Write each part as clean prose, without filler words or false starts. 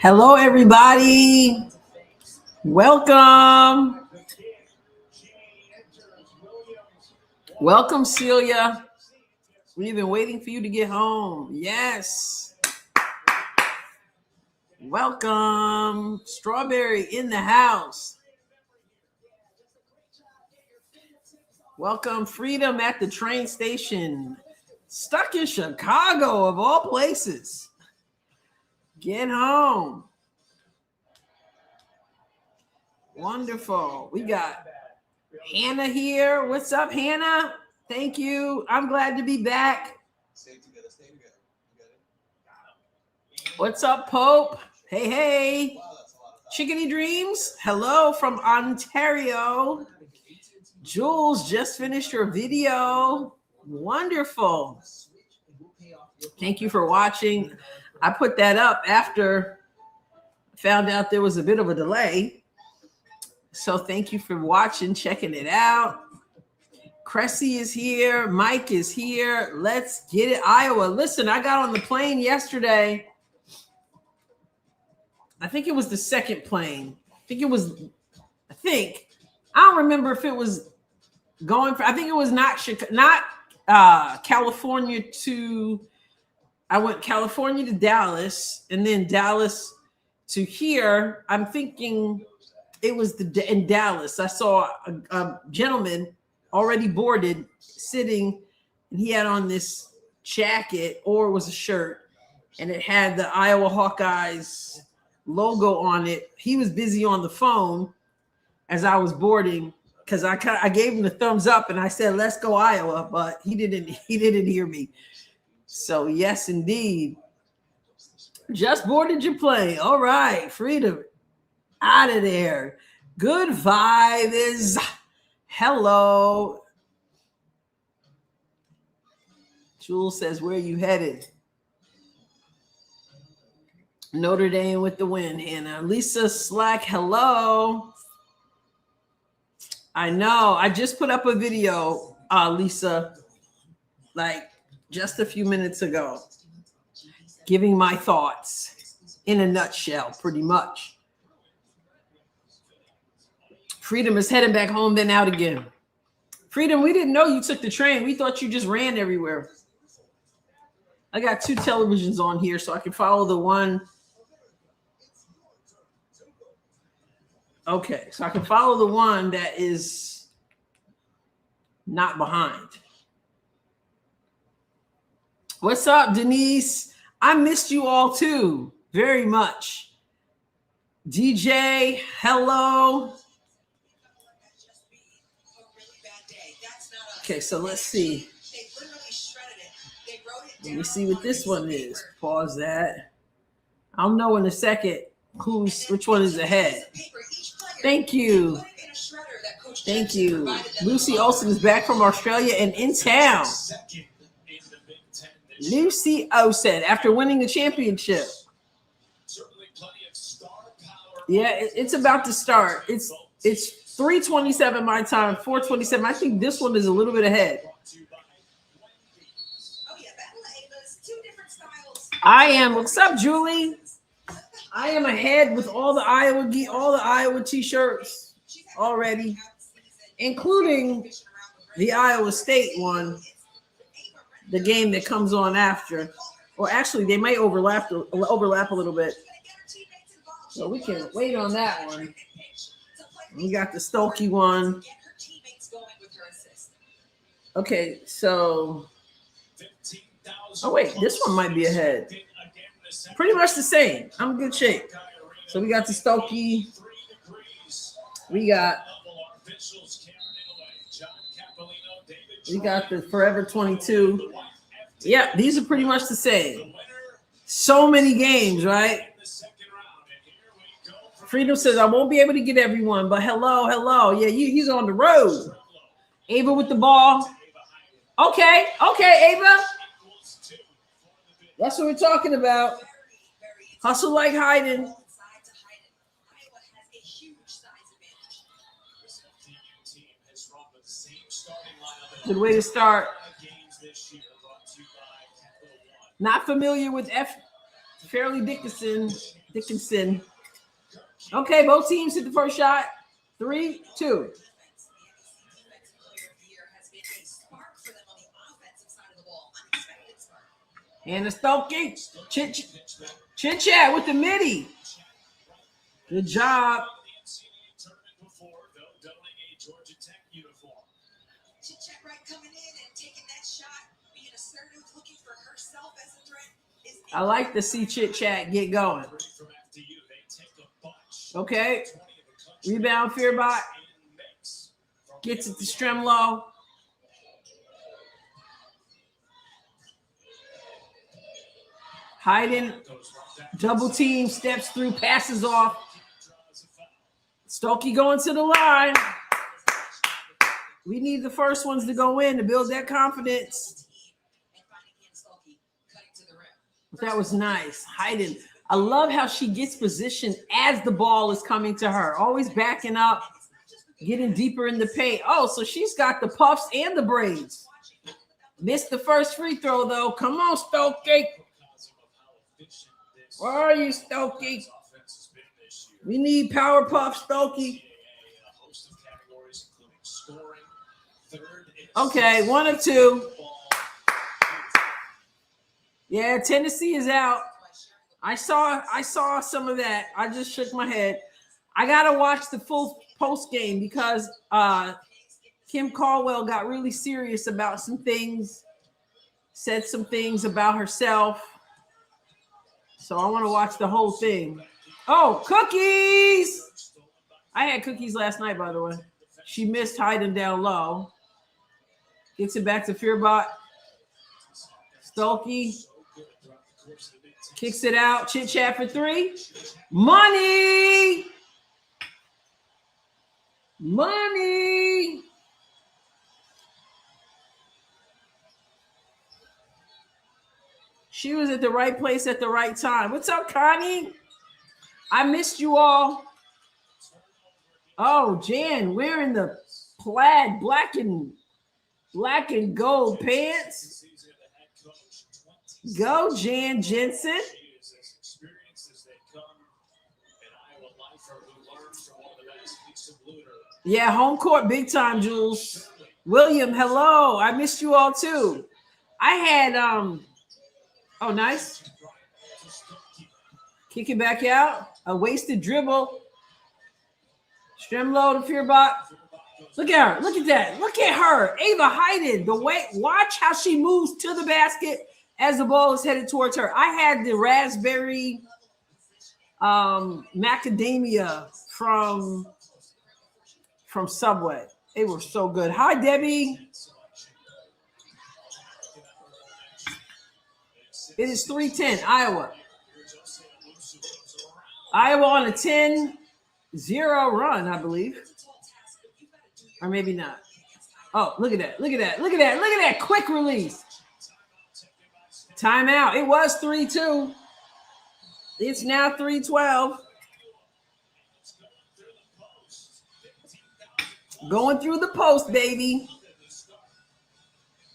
Hello, everybody. Welcome. Welcome, Celia. We've been waiting for you to get home. Yes. Welcome. Strawberry in the house. Welcome, Freedom at the train station. Stuck in Chicago, of all places. Get home. Wonderful. We got Hannah here. What's up, Hannah? Thank you. I'm glad to be back. Stay together. Stay together. You got it? What's up, Pope? Hey, hey. Chickadee Dreams. Hello from Ontario. Jules just finished her video. Wonderful. Thank you for watching. I put that up after I found out there was a bit of a delay. So thank you for watching, checking it out. Cressy is here. Mike is here. Let's get it, Iowa. Listen, I got on the plane yesterday. I think it was the second plane. I don't remember if it was I think it was not California to, I went California to Dallas and then Dallas to here. I'm thinking it was in Dallas. I saw a gentleman already boarded sitting, and he had on this jacket, or it was a shirt, and it had the Iowa Hawkeyes logo on it. He was busy on the phone as I was boarding because I gave him the thumbs up and I said, "Let's go Iowa," but he didn't hear me. So yes, indeed. Just boarded your plane. All right, Freedom. Out of there. Good vibes. Hello. Jules says, where are you headed? Notre Dame with the win, Hannah. Lisa Slack, hello. I know. I just put up a video, Lisa, like just a few minutes ago, giving my thoughts in a nutshell, pretty much. Freedom is heading back home, then out again. Freedom, we didn't know you took the train. We thought you just ran everywhere. I got two televisions on here so I can follow the one. Okay, so I can follow the one that is not behind. What's up, Denise? I missed you all too, very much. DJ, hello. Okay, so let's see. Let me see what this one is. Pause that. I'll know in a second which one is ahead. Thank you. Thank you. Lucy Olsen is back from Australia and in town. Lucy Olsen, after winning the championship. Yeah, it's about to start. It's 3:27 my time, 4:27. I think this one is a little bit ahead. I am. What's up, Julie? I am ahead with all the Iowa t-shirts already, including the Iowa State one, the game that comes on after. Or actually, they might overlap a little bit. So we can wait on that one. We got the Stokey one. Okay, so. Oh, wait, this one might be ahead. Pretty much the same. I'm in good shape. So we got the Stokey. We got the Forever 22. Yeah, these are pretty much the same. So many games, right? Freedom says, I won't be able to get everyone, but hello. Yeah, he's on the road. Ava with the ball. Okay, Ava. That's what we're talking about. Hustle like Hayden. Good way to start. Not familiar with Fairleigh Dickinson. Okay, both teams hit the first shot. 3-2. And the Stokey. Chit chat with the midi. Good job. I like to see Chit Chat get going. Okay. Rebound, Fearbot. Gets it to Stremlow. Hiding. Double team. Steps through. Passes off. Stokey going to the line. We need the first ones to go in to build that confidence. That was nice. Hiding. I love how she gets positioned as the ball is coming to her. Always backing up, getting deeper in the paint. Oh, so she's got the puffs and the braids. Missed the first free throw, though. Come on, Stokey. Where are you, Stokey? We need power puff, Stokey. Okay, 1 or 2. Yeah, Tennessee is out. I saw some of that. I just shook my head. I gotta watch the full post game because Kim Caldwell got really serious about some things, said some things about herself. So I want to watch the whole thing. Oh, cookies! I had cookies last night, by the way. She missed hiding down low. Gets it back to Fearbot. Stokey. Kicks it out. Chit chat for 3. Money. Money. She was at the right place at the right time. What's up, Connie? I missed you all. Oh, Jan wearing the plaid black and gold pants. Go, Jan Jensen. Yeah, home court big time, Jules. William, hello. I missed you all too. I had oh, nice. Kick it back out. A wasted dribble. Stremlow to Fearbot. Look at her. Look at that. Look at her. Ava Hyden. The way, watch how she moves to the basket as the ball is headed towards her. I had the raspberry macadamia from Subway. They were so good. Hi, Debbie. It is 3-10, Iowa. Iowa on a 10-0 run, I believe. Or maybe not. Oh, look at that. Look at that. Look at that. Look at that quick release. Timeout. It was 3-2. It's now 3-12. Going through the post, baby.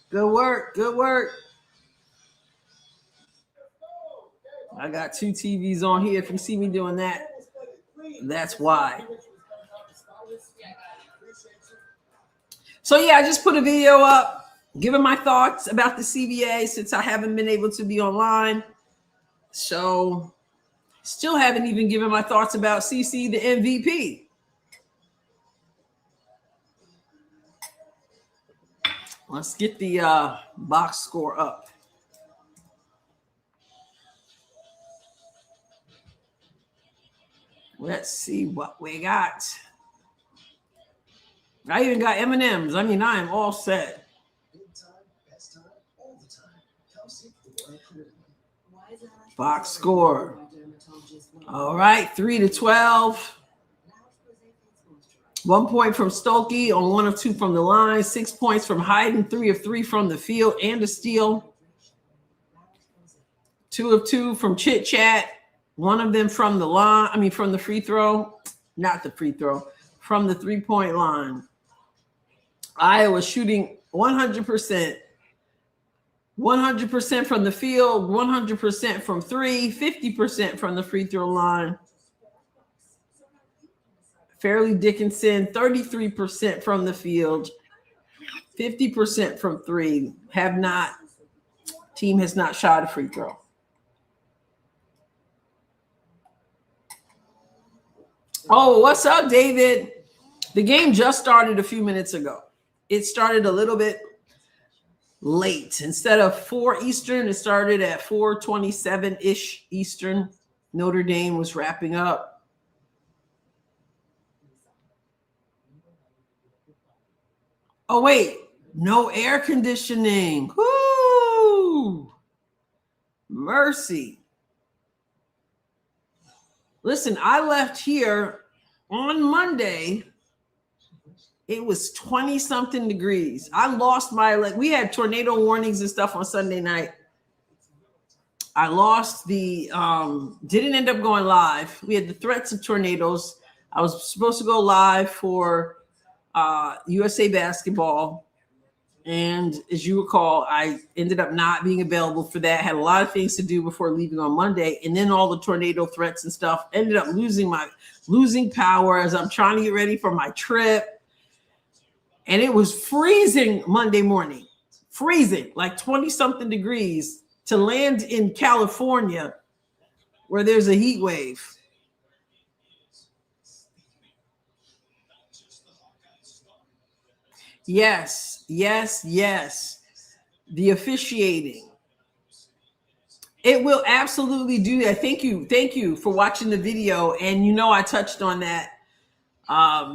Good work. Good work. I got 2 TVs on here. If you see me doing that, that's why. So, yeah, I just put a video up giving my thoughts about the CBA since I haven't been able to be online. So, still haven't even given my thoughts about CC, the MVP. Let's get the box score up. Let's see what we got. I even got M&Ms. I mean, I am all set. Box score. All right, 3-12. 1 point from Stokey on 1 of 2 from the line. 6 points from Hyden. 3 of 3 from the field and a steal. 2 of 2 from Chit Chat. 1 of them from the line. I mean, from the free throw. Not the free throw. From the 3-point line. Iowa shooting 100%. 100% from the field, 100% from three, 50% from the free throw line. Fairleigh Dickinson, 33% from the field, 50% from three. Team has not shot a free throw. Oh, what's up, David? The game just started a few minutes ago. It started a little bit late. Instead of 4 Eastern, it started at 4:27-ish Eastern. Notre Dame was wrapping up. Oh, wait. No air conditioning. Woo! Mercy. Listen, I left here on Monday. It was 20-something degrees. I lost we had tornado warnings and stuff on Sunday night. I lost didn't end up going live. We had the threats of tornadoes. I was supposed to go live for USA basketball. And as you recall, I ended up not being available for that. Had a lot of things to do before leaving on Monday. And then all the tornado threats and stuff ended up losing power as I'm trying to get ready for my trip. And it was freezing Monday morning, freezing, like 20-something degrees to land in California where there's a heat wave. Yes. The officiating. It will absolutely do that. Thank you for watching the video. And I touched on that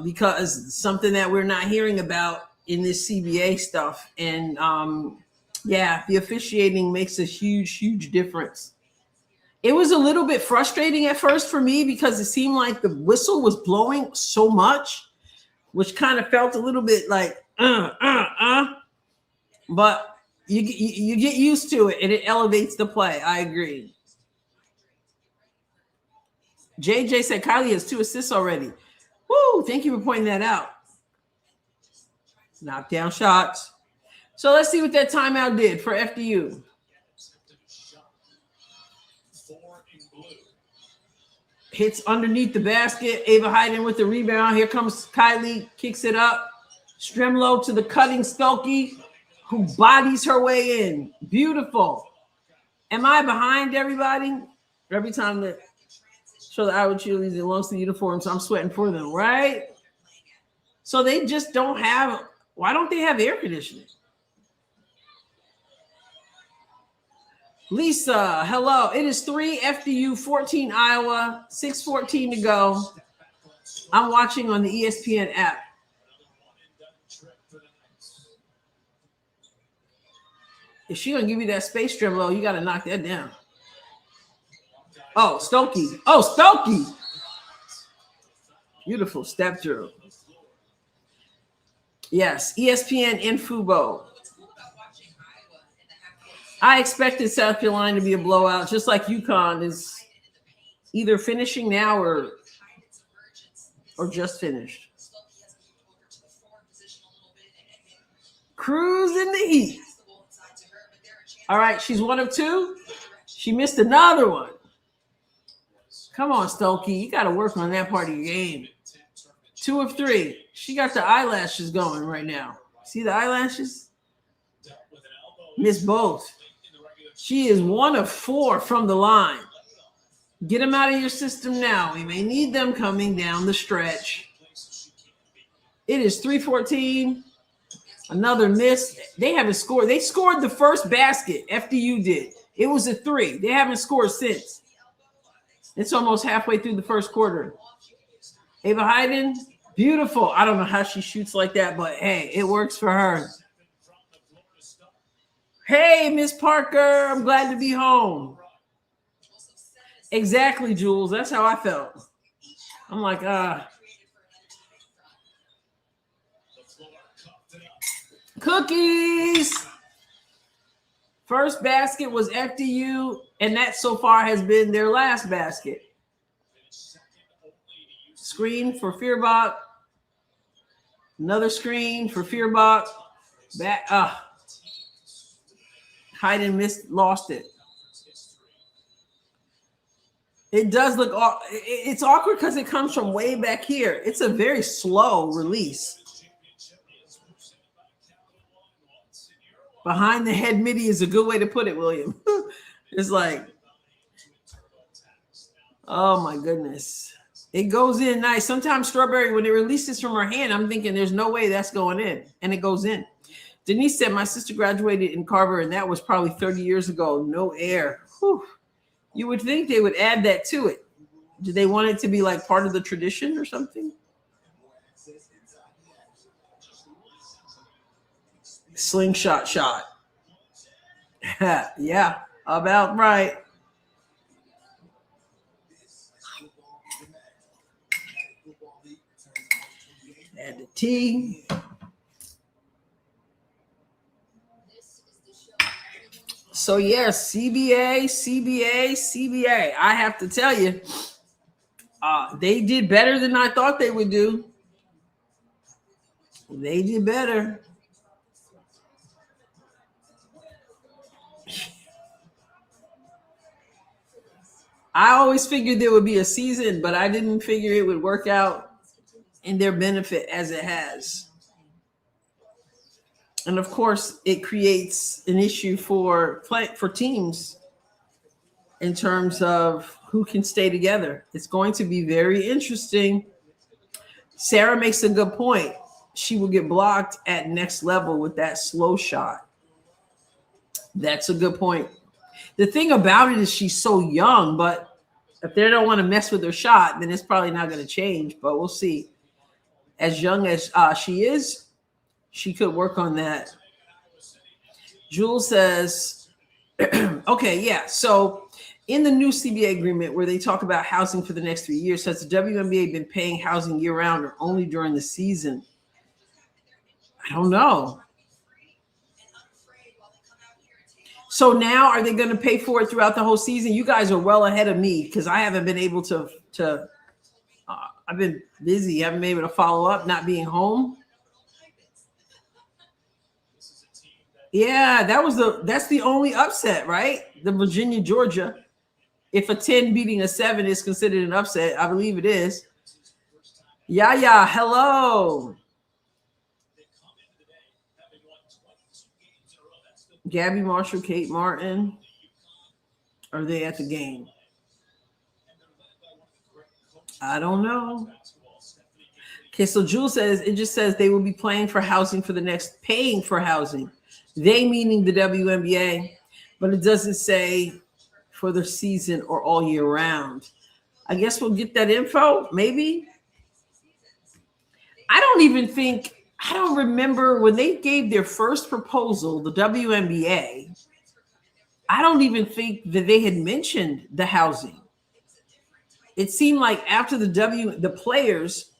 because something that we're not hearing about in this CBA stuff. And the officiating makes a huge difference. It was a little bit frustrating at first for me because it seemed like the whistle was blowing so much, which kind of felt a little bit like, but you get used to it and it elevates the play. I agree. JJ said Kylie has 2 assists already. Woo! Thank you for pointing that out. Knockdown shots. So let's see what that timeout did for FDU. Hits underneath the basket. Ava Hayden with the rebound. Here comes Kylie. Kicks it up. Stremlow to the cutting Stokey, who bodies her way in. Beautiful. Am I behind everybody? Every time that show the Iowa cheerleaders in long-sleeve uniforms, I'm sweating for them, right? So they just don't have. Why don't they have air conditioning? Lisa, hello. It is 3 FDU, 14 Iowa, 6:14 to go. I'm watching on the ESPN app. If she gonna give you that space dribble, you gotta knock that down. Oh, Stokey. Beautiful step through. Yes, ESPN and Fubo. I expected South Carolina to be a blowout, just like UConn is either finishing now or just finished. Cruise in the heat. All right, she's 1 of 2. She missed another one. Come on, Stokey. You got to work on that part of your game. 2 of 3. She got the eyelashes going right now. See the eyelashes? Missed both. She is 1 of 4 from the line. Get them out of your system now. We may need them coming down the stretch. It is 3:14. Another miss. They haven't scored. They scored the first basket. FDU did. It was a 3. They haven't scored since. It's almost halfway through the first quarter. Ava Hayden, beautiful. I don't know how she shoots like that, but hey, it works for her. Hey, Miss Parker, I'm glad to be home. Exactly, Jules. That's how I felt. I'm like, cookies. First basket was FDU, and that so far has been their last basket. Screen for Feuerbach. Another screen for Feuerbach. Back. Hayden lost it. It does look, it's awkward because it comes from way back here. It's a very slow release. Behind the head midi is a good way to put it, William. It's like, oh my goodness. It goes in nice. Sometimes Strawberry, when it releases from her hand, I'm thinking there's no way that's going in. And it goes in. Denise said, my sister graduated in Carver, and that was probably 30 years ago. No air. Whew. You would think they would add that to it. Do they want it to be like part of the tradition or something? Slingshot shot. Yeah, about right. Add the T. So yes, CBA. I have to tell you, they did better than I thought they would do. They did better. I always figured there would be a season, but I didn't figure it would work out in their benefit as it has. And of course, it creates an issue for teams in terms of who can stay together. It's going to be very interesting. Sarah makes a good point. She will get blocked at next level with that slow shot. That's a good point. The thing about it is she's so young, but if they don't want to mess with her shot, then it's probably not going to change, but we'll see. As young as she is, she could work on that. Jules says, okay, yeah. So in the new CBA agreement where they talk about housing for the next 3 years, has the WNBA been paying housing year round or only during the season? I don't know. So now are they going to pay for it throughout the whole season? You guys are well ahead of me because I haven't been able to I've been busy. I haven't been able to follow up, not being home. Yeah, that's the only upset, right? The Virginia, Georgia. If a 10 beating a 7 is considered an upset, I believe it is. Yeah, hello. Gabby Marshall, Kate Martin. Are they at the game? I don't know. Okay, so Jules says, it just says they will be paying for housing for the next, paying for housing. They meaning the WNBA, but it doesn't say for the season or all year round. I guess we'll get that info, maybe. I don't remember when they gave their first proposal, the WNBA. I don't even think that they had mentioned the housing. It seemed like after the players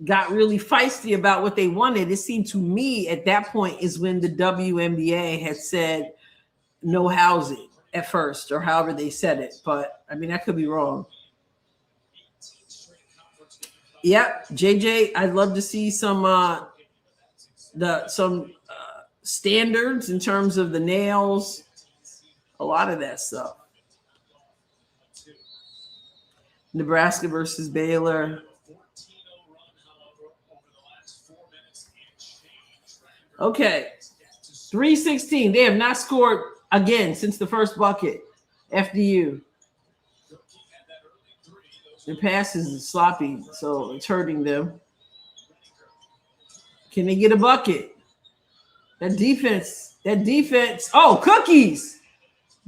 got really feisty about what they wanted, it seemed to me at that point is when the WNBA had said no housing at first, or however they said it. But I mean, I could be wrong. Yep, JJ, I'd love to see some standards in terms of the nails, a lot of that stuff. Nebraska versus Baylor. Okay, 3:16. They have not scored again since the first bucket. FDU. Their passes is sloppy, so it's hurting them. Can they get a bucket? That defense. Oh, cookies.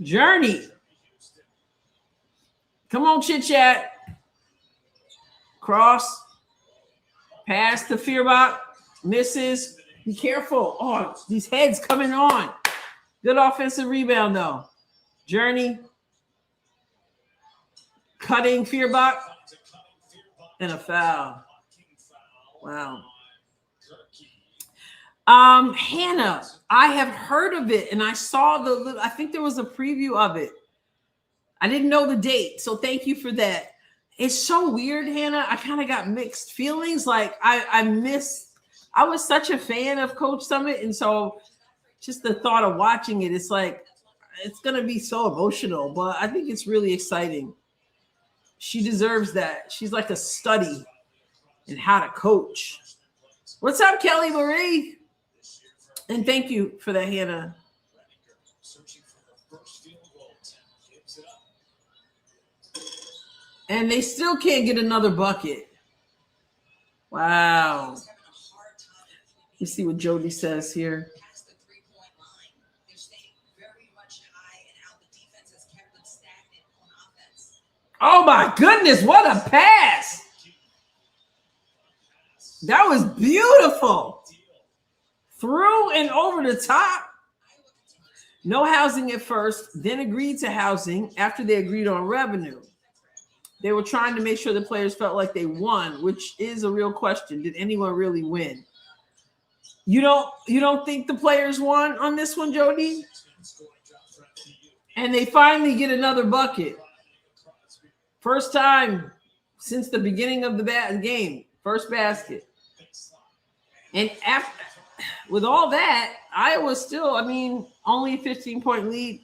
Journey. Come on, chit chat. Cross. Pass to Fierbach. Misses. Be careful. Oh, these heads coming on. Good offensive rebound, though. Journey. Cutting Fierbach. And a foul. Wow. Hannah, I have heard of it, and I saw I think there was a preview of it. I didn't know the date, so thank you for that. It's so weird, Hannah. I kind of got mixed feelings. Like I was such a fan of Coach Summit, and so just the thought of watching it, it's like, it's going to be so emotional, but I think it's really exciting. She deserves that. She's like a study in how to coach. What's up, Kelly Marie? And thank you for that, Hannah. And they still can't get another bucket. Wow. You see what Jody says here. Oh my goodness, what a pass. That was beautiful. Through and over the top. No housing at first, then agreed to housing after they agreed on revenue. They were trying to make sure the players felt like they won, which is a real question. Did anyone really win? You don't think the players won on this one, Jody? And they finally get another bucket. First time since the beginning of the game. First basket. And after, with all that, Iowa still, only a 15-point lead.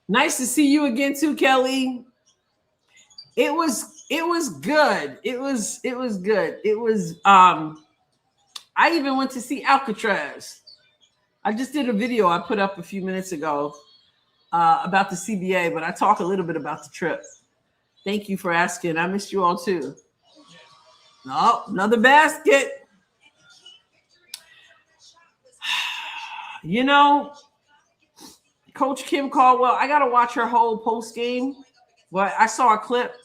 Nice to see you again too, Kelly. It was good. It was good. It was I even went to see Alcatraz. I just did a video I put up a few minutes ago about the CBA, but I talk a little bit about the trip. Thank you for asking. I missed you all too. No, another basket. Coach Kim Caldwell, I got to watch her whole post game. Well, I saw a clip.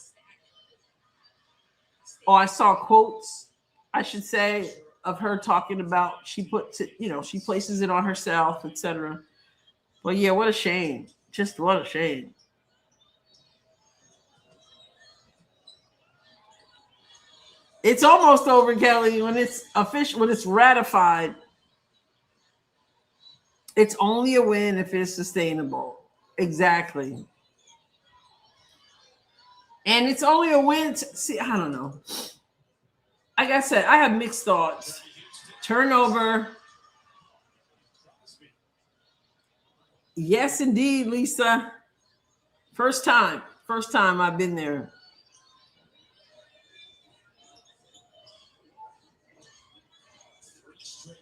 Or I saw quotes, I should say, of her talking about she places it on herself, etc. But yeah, what a shame. Just what a shame. It's almost over, Kelly. When it's official, when it's ratified, it's only a win if it's sustainable. Exactly. And it's only a win. I don't know. Like I said, I have mixed thoughts. Turnover. Yes, indeed, Lisa. First time I've been there.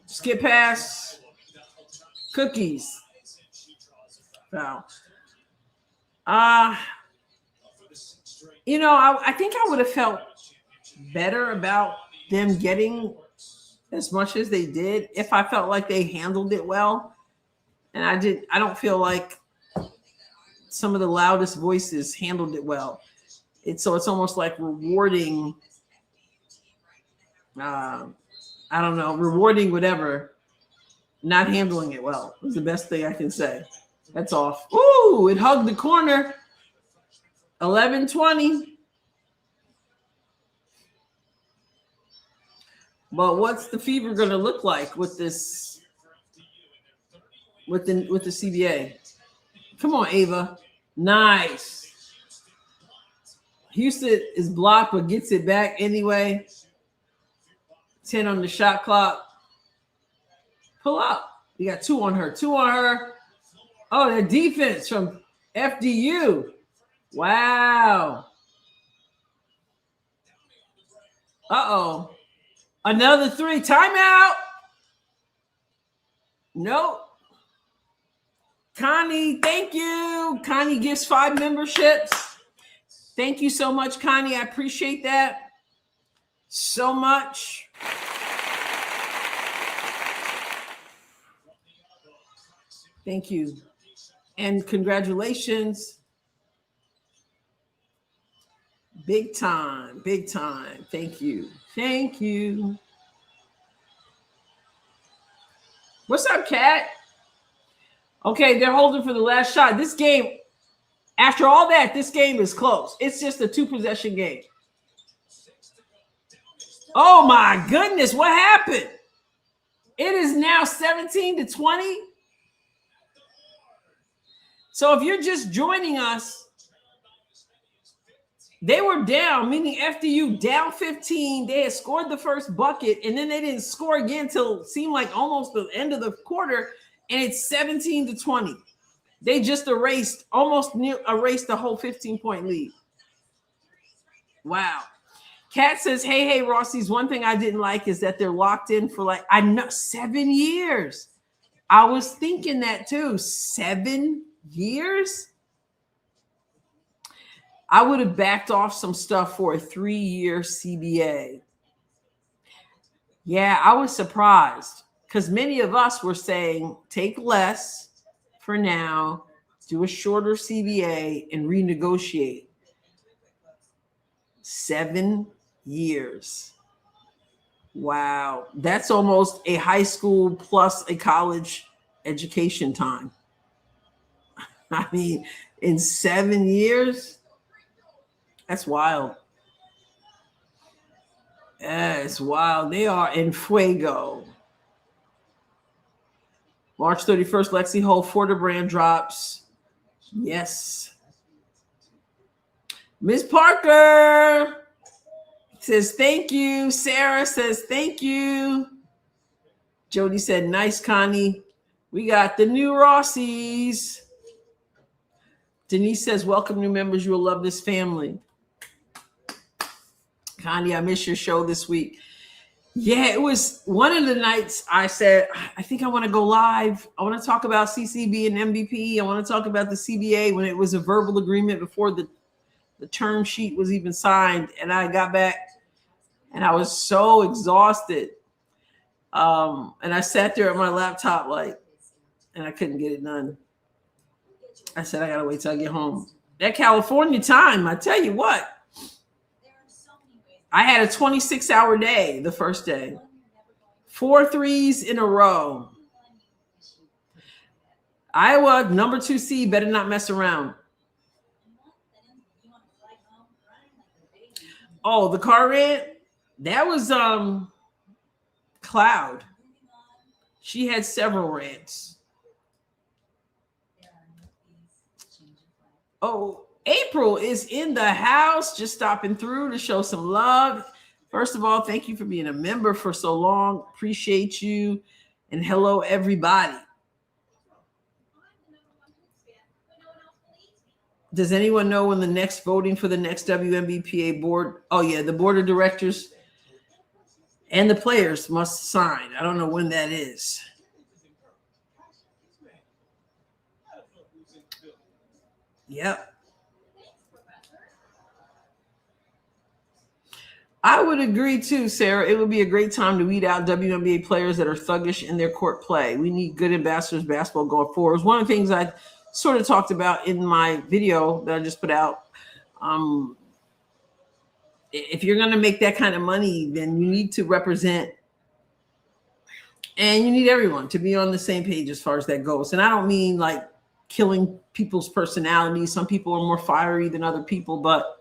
Skip pass. Cookies. Foul. I think I would have felt better about them getting as much as they did if I felt like they handled it well. And I don't feel like some of the loudest voices handled it well. It's almost like rewarding, rewarding whatever, not handling it well is the best thing I can say. That's off. Ooh, it hugged the corner. 11-20. But what's the Fever going to look like with this? With the CBA? Come on, Ava. Nice. Houston is blocked but gets it back anyway. 10 on the shot clock. Pull up. You got 2 on her. 2 on her. Oh, the defense from FDU. Wow. Uh-oh. Another 3. Timeout. Nope. Connie, thank you. Connie gives 5 memberships. Thank you so much, Connie. I appreciate that so much. Thank you. And congratulations. Big time. Big time. Thank you. Thank you. What's up, Kat? Okay, they're holding for the last shot. This game, after all that, this game is close. It's just a 2-possession game. Oh, my goodness. What happened? It is now 17-20. So if you're just joining us, They were down, meaning FDU down 15. They had scored the first bucket, and then they didn't score again till it seemed like almost the end of the quarter, and it's 17-20. They just almost erased the whole 15-point lead. Wow. Kat says, hey, Rossies, one thing I didn't like is that they're locked in for 7 years. I was thinking that too. 7 years? I would have backed off some stuff for a 3-year CBA. Yeah, I was surprised because many of us were saying take less for now, do a shorter CBA, and renegotiate. 7 years. Wow. That's almost a high school plus a college education time. I mean, in 7 years, that's wild. Yeah, it's wild. They are in fuego. March 31st, Lexi Hull, Forderbrand drops. Yes. Miss Parker says thank you. Sarah says thank you. Jody said, nice, Connie. We got the new Rossies. Denise says, welcome new members. You will love this family. Connie, I missed your show this week. Yeah, it was one of the nights I said, I think I want to go live. I want to talk about CCB and MVP. I want to talk about the CBA when it was a verbal agreement before the term sheet was even signed. And I got back and I was so exhausted. And I sat there at my laptop and I couldn't get it done. I said, I got to wait till I get home. That California time, I tell you what. I had a 26-hour day the first day. 4 threes in a row. Iowa, number 2 seed, better not mess around. Oh, the car rant? That was Cloud. She had several rants. Oh, April is in the house, just stopping through to show some love. First of all, thank you for being a member for so long. Appreciate you. And hello, everybody. Does anyone know when the next voting for the next WNBPA board? Oh, yeah, the board of directors and the players must sign. I don't know when that is. Yep. I would agree too, Sarah. It would be a great time to weed out WNBA players that are thuggish in their court play. We need good ambassadors basketball going forward. It was one of the things I sort of talked about in my video that I just put out. If you're going to make that kind of money, then you need to represent, and you need everyone to be on the same page as far as that goes. And I don't mean like killing people's personalities. Some people are more fiery than other people, but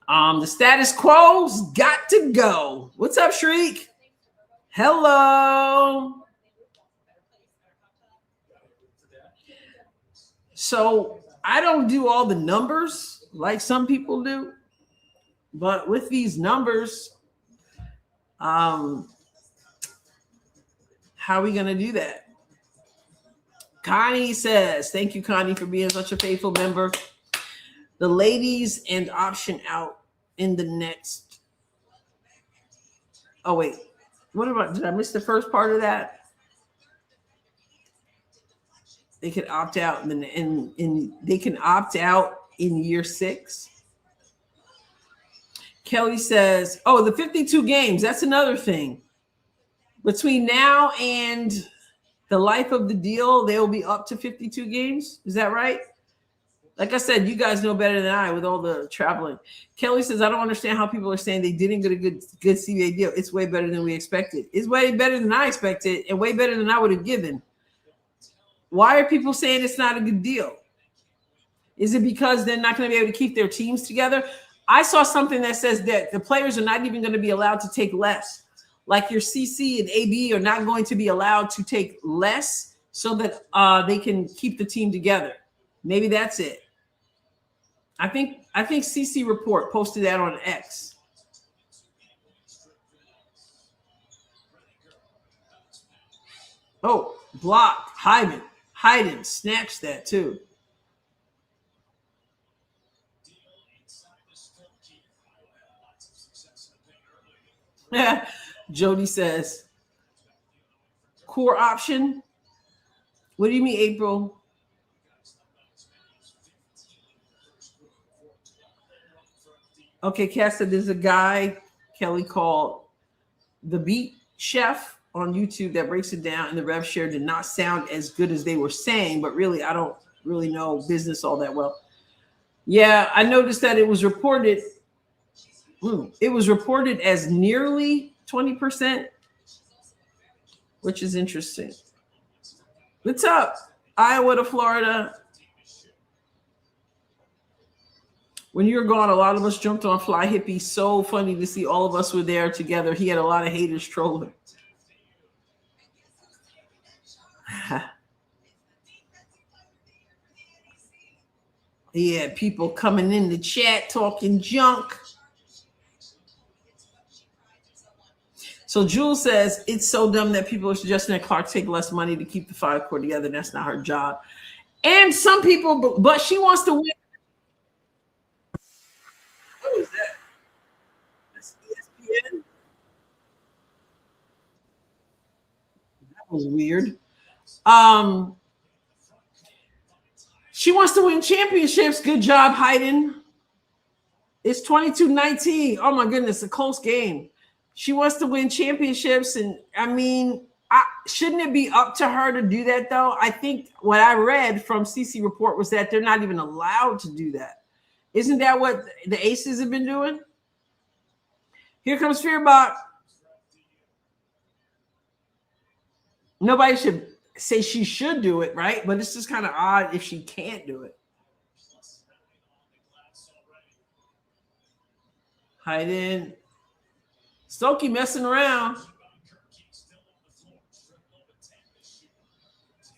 the status quo's got to go. What's up, Shriek? Hello. So I don't do all the numbers like some people do, but with these numbers, how are we going to do that? Connie says, thank you, Connie, for being such a faithful member. The ladies and option out in the next. Oh, wait. What about, did I miss the first part of that? They could opt out and they can opt out in year 6. Kelly says, oh, the 52 games. That's another thing. Between now and the life of the deal, they will be up to 52 games. Is that right? Like I said, you guys know better than I with all the traveling. Kelly says, I don't understand how people are saying they didn't get a good CBA deal. It's way better than we expected. It's way better than I expected and way better than I would have given. Why are people saying it's not a good deal? Is it because they're not going to be able to keep their teams together? I saw something that says that the players are not even going to be allowed to take less. Like your CC and AB are not going to be allowed to take less so that they can keep the team together. Maybe that's it. I think I think CC Report posted that on X. Oh, blocked. Hyden snatched that too. Yeah. Jody says, core option. What do you mean, April? Okay, Cass said there's a guy, Kelly, called The Beat Chef on YouTube that breaks it down, and the rev share did not sound as good as they were saying, but really, I don't really know business all that well. Yeah, I noticed that it was reported. It was reported as nearly 20%, which is interesting. What's up? Iowa to Florida. When you were gone, a lot of us jumped on Fly Hippie. So funny to see all of us were there together. He had a lot of haters trolling. He had people coming in the chat talking junk. So Jules says, it's so dumb that people are suggesting that Clark take less money to keep the five core together. That's not her job. And some people, but she wants to win. What was that? That's ESPN? That was weird. She wants to win championships. Good job, Hayden. It's 22-19. Oh my goodness, a close game. She wants to win championships, and I mean, shouldn't it be up to her to do that though? I think what I read from CC Report was that they're not even allowed to do that. Isn't that what the Aces have been doing? Here comes Fearbach. Nobody should say she should do it, right? But it's just kind of odd if she can't do it. Hayden. Stokey messing around.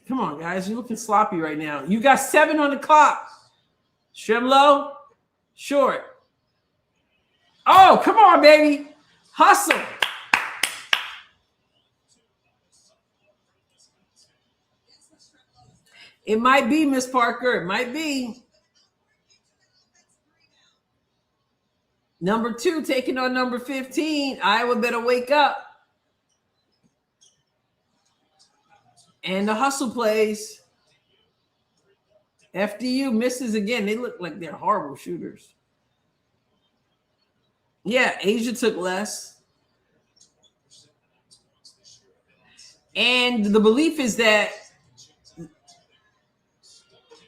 Come on, guys. You're looking sloppy right now. You got 7 on the clock. Strim low. Short. Oh, come on, baby. Hustle. It might be, Miss Parker. It might be. Number 2 taking on number 15. Iowa better wake up. And the hustle plays. FDU misses again. They look like they're horrible shooters. Yeah, Asia took less. And the belief is that,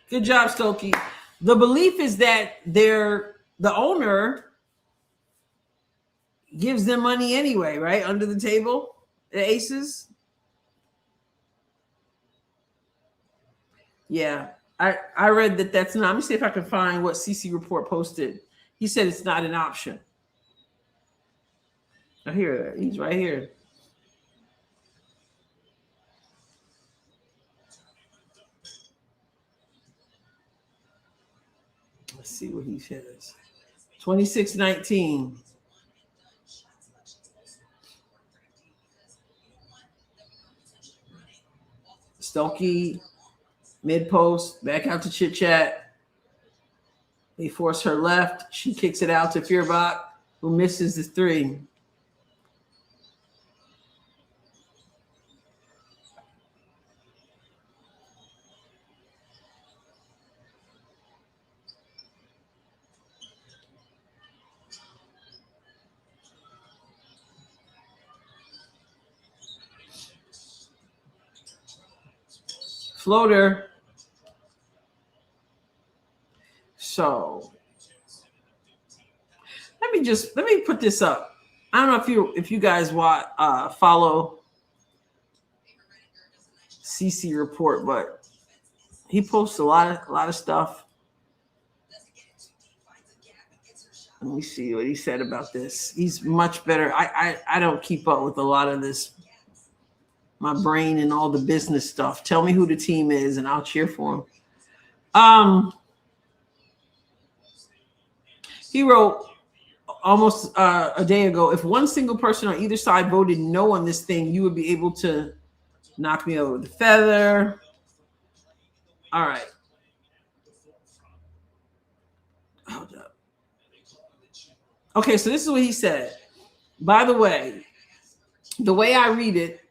good job, Stokey. The belief is that the owner gives them money anyway, right? Under the table, the Aces. Yeah, I read that that's not. Let me see if I can find what CC Report posted. He said it's not an option. I hear that. He's right here. Let's see what he says. 26-19. Stokey, mid post, back out to Chit Chat. They force her left. She kicks it out to Fearbach, who misses the 3. Floater. So let me put this up. I don't know if you guys follow CC Report, but he posts a lot of stuff. Let me see what he said about this. He's much better. I don't keep up with a lot of this. My brain and all the business stuff. Tell me who the team is, and I'll cheer for him. He wrote almost a day ago, if one single person on either side voted no on this thing, you would be able to knock me over the feather. All right. Hold up. Okay, so this is what he said. By the way I read it,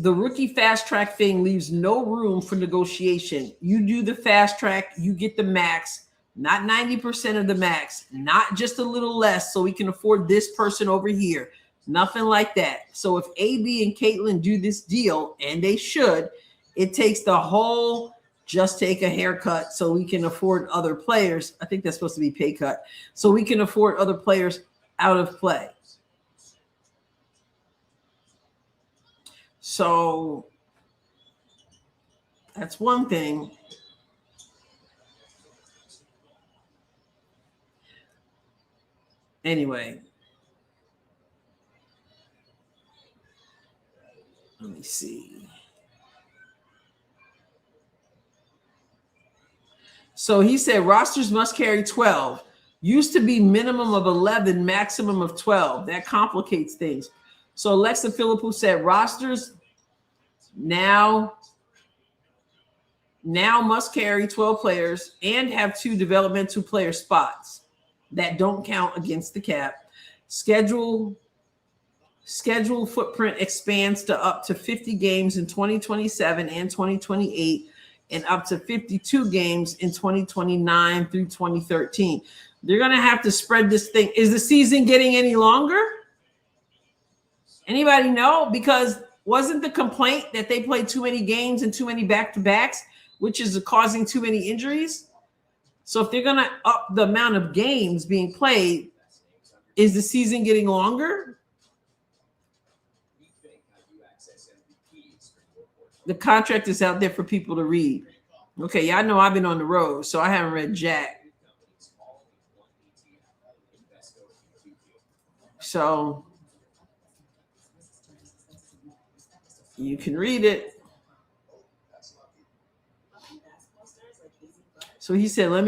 the rookie fast track thing leaves no room for negotiation. You do the fast track, you get the max, not 90% of the max, not just a little less so we can afford this person over here. Nothing like that. So if AB and Caitlin do this deal, and they should, it takes the whole just take a haircut so we can afford other players. I think that's supposed to be pay cut. So we can afford other players out of play. So that's one thing. Anyway, let me see. So he said rosters must carry 12. Used to be minimum of 11, maximum of 12. That complicates things. So Alexa Philippou said rosters now must carry 12 players and have 2 developmental player spots that don't count against the cap. Schedule footprint expands to up to 50 games in 2027 and 2028 and up to 52 games in 2029 through 2013. They're going to have to spread this thing. Is the season getting any longer? Anybody know? Because wasn't the complaint that they played too many games and too many back-to-backs, which is causing too many injuries? So if they're going to up the amount of games being played, is the season getting longer? The contract is out there for people to read. Okay, y'all know I've been on the road, so I haven't read jack. So you can read it. So he said, let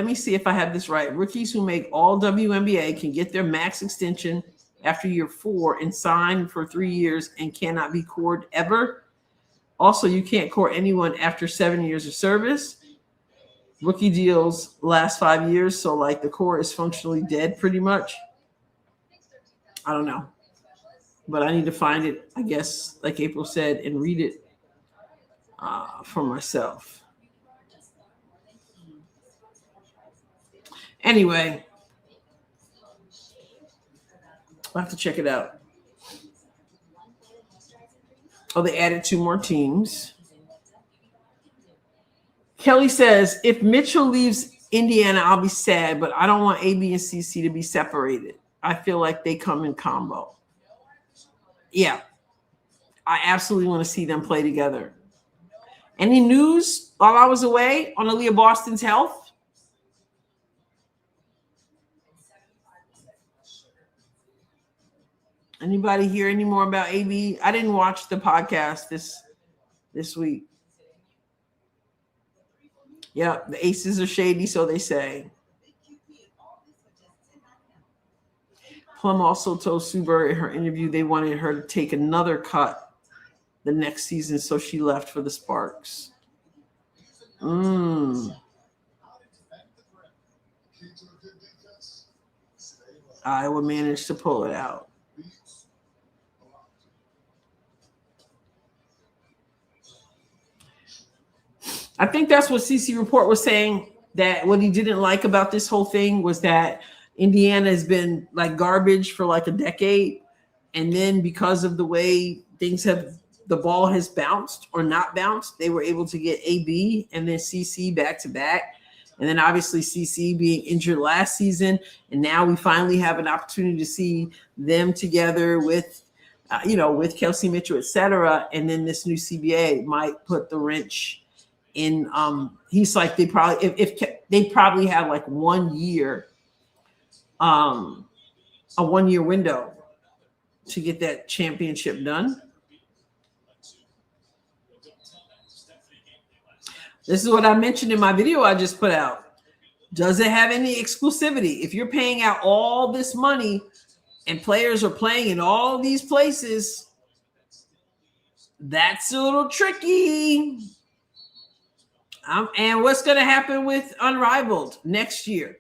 me see if I have this right. Rookies who make all WNBA can get their max extension after year 4 and sign for 3 years and cannot be cored ever. Also, you can't court anyone after 7 years of service. Rookie deals last 5 years, so like the core is functionally dead pretty much. I don't know. But I need to find it, I guess, like April said, and read it for myself. Anyway, I'll have to check it out. Oh, they added 2 more teams. Kelly says, if Mitchell leaves Indiana, I'll be sad, but I don't want AB and CC to be separated. I feel like they come in combo. Yeah, I absolutely want to see them play together. Any news while I was away on Aaliyah Boston's health? Anybody hear any more about AB? I didn't watch the podcast this week. Yeah, the Aces are shady, so they say. Plum also told Sue Bird in her interview they wanted her to take another cut the next season, so she left for the Sparks. Iowa managed to pull it out. I think that's what CC Report was saying, that what he didn't like about this whole thing was that Indiana has been like garbage for like a decade. And then because of the way the ball has bounced or not bounced, they were able to get AB and then CC back to back. And then obviously CC being injured last season. And now we finally have an opportunity to see them together with, with Kelsey Mitchell, et cetera. And then this new CBA might put the wrench in. He's like, they probably, if they probably have like 1 year, a 1 year window to get that championship done. This is what I mentioned in my video I just put out. Does it have any exclusivity? If you're paying out all this money and players are playing in all these places, that's a little tricky. And what's going to happen with Unrivaled next year,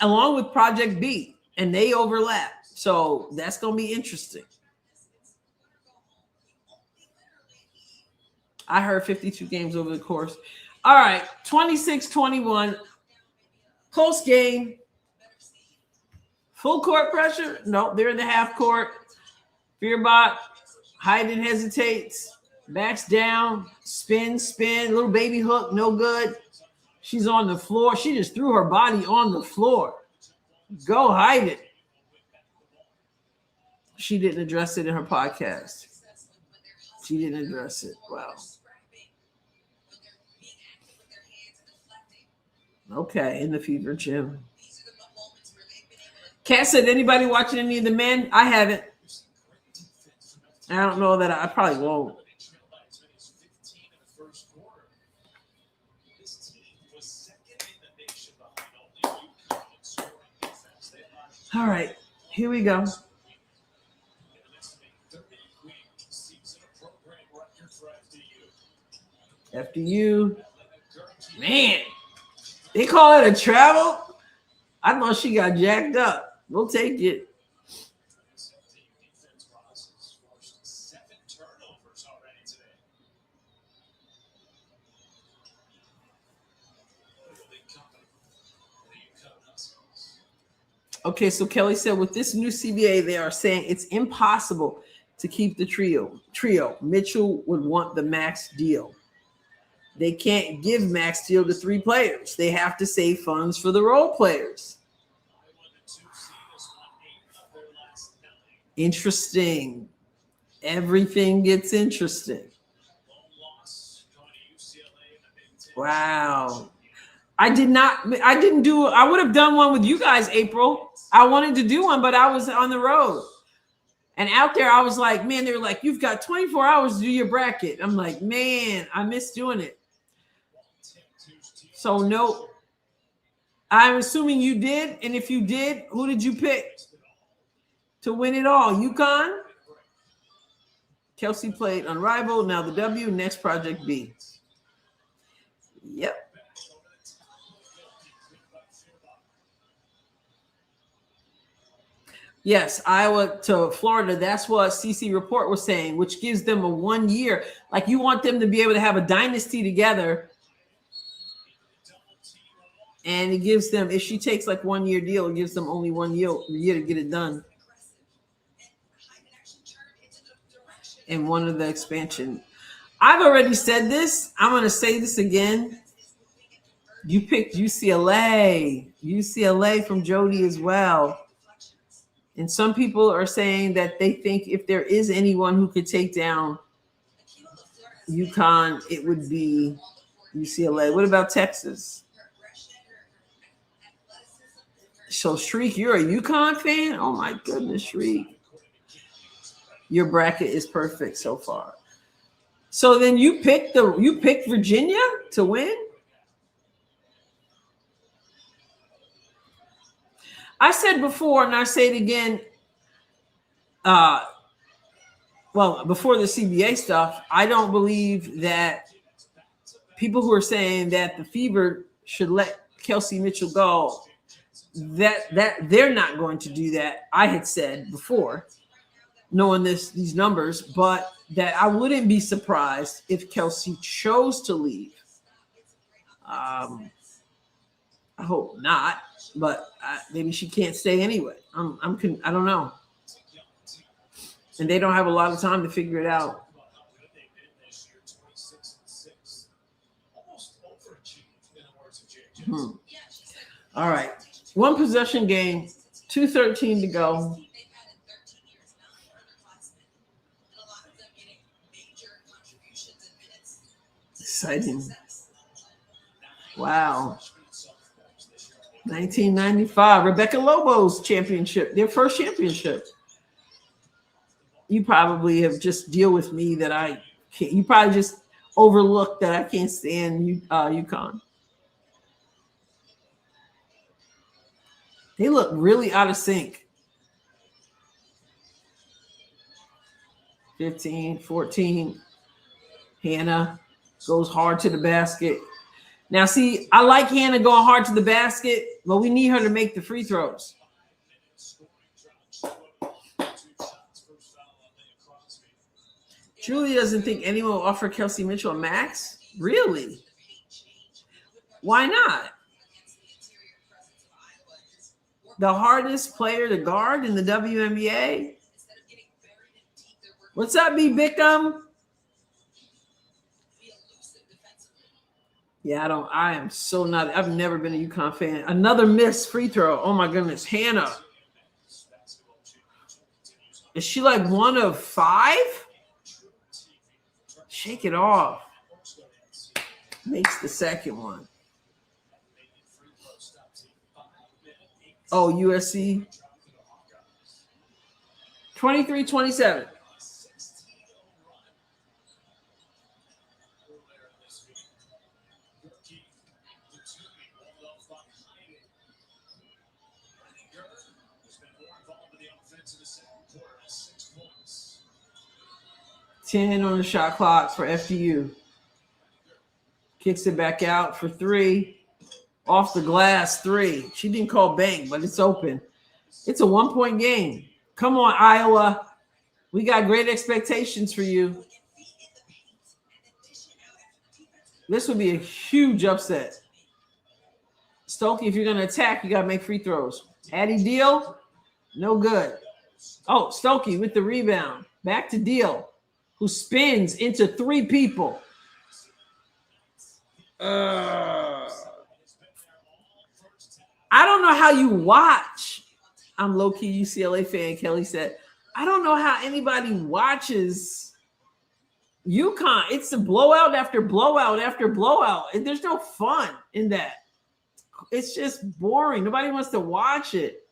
along with Project B, and they overlap. So that's going to be interesting. I heard 52 games over the course. All right, 26-21. Close game. Full court pressure? No, they're in the half court. Fearbot, Hayden hesitates, backs down, spin, little baby hook, no good. She's on the floor. She just threw her body on the floor. Go Hayden. She didn't address it in her podcast. She didn't address it. Wow. Okay, in the fever gym. Kat said, anybody watching any of the men? I haven't. I don't know that I probably won't. All right, here we go. FDU. Man, they call it a travel? I thought she got jacked up. We'll take it. Okay, so Kelly said with this new CBA, they are saying it's impossible to keep the trio. Mitchell would want the max deal. They can't give max deal to 3 players. They have to save funds for the role players. Interesting. Everything gets interesting. Wow. I would have done one with you guys, April. I wanted to do one, but I was on the road. And out there, I was like, man, they were like, you've got 24 hours to do your bracket. I'm like, man, I miss doing it. So, no, I'm assuming you did. And if you did, who did you pick to win it all? UConn? Kelsey played Unrivaled. Now the W, next Project B. Yep. Yes, Iowa to Florida. That's what CC Report was saying, which gives them a 1 year. Like you want them to be able to have a dynasty together. And it gives them, if she takes like 1 year deal, it gives them only 1 year to get it done. And one of the expansion. I've already said this. I'm going to say this again. You picked UCLA. UCLA from Jody as well. And some people are saying that they think if there is anyone who could take down UConn, it would be UCLA. What about Texas? So, Shriek, you're a UConn fan? Oh, my goodness, Shriek. Your bracket is perfect so far. So then you picked Virginia to win? I said before, and I say it again, before the CBA stuff, I don't believe that people who are saying that the Fever should let Kelsey Mitchell go, that they're not going to do that. I had said before, knowing these numbers, but that I wouldn't be surprised if Kelsey chose to leave. I hope not, but maybe she can't stay anyway. I don't know. And they don't have a lot of time to figure it out. All right. 1 possession game, 2:13 to go. Exciting. Wow. 1995, Rebecca Lobo's championship, their first championship. You probably have just deal with me that I can't. You probably just overlooked that I can't stand UConn. They look really out of sync. 15, 14. Hannah goes hard to the basket. Now, see, I like Hannah going hard to the basket, but we need her to make the free throws. Julie doesn't think anyone will offer Kelsey Mitchell a max? Really? Why not? The hardest player to guard in the WNBA? What's up, B. Bickham? Yeah, I am so not. I've never been a UConn fan. Another missed free throw. Oh my goodness. Hannah. Is she like 1 of 5? Shake it off. Makes the second one. Oh, USC. 23-27. Ten on the shot clock for FDU. Kicks it back out for 3. Off the glass, 3. She didn't call bang, but it's open. It's a 1-point game. Come on, Iowa. We got great expectations for you. This would be a huge upset. Stokey, if you're going to attack, you got to make free throws. Addie Deal, no good. Oh, Stokey with the rebound. Back to Deal, who spins into 3 people. I don't know how you watch. I'm low-key UCLA fan, Kelly said. I don't know how anybody watches UConn. It's a blowout after blowout after blowout. And there's no fun in that. It's just boring. Nobody wants to watch it.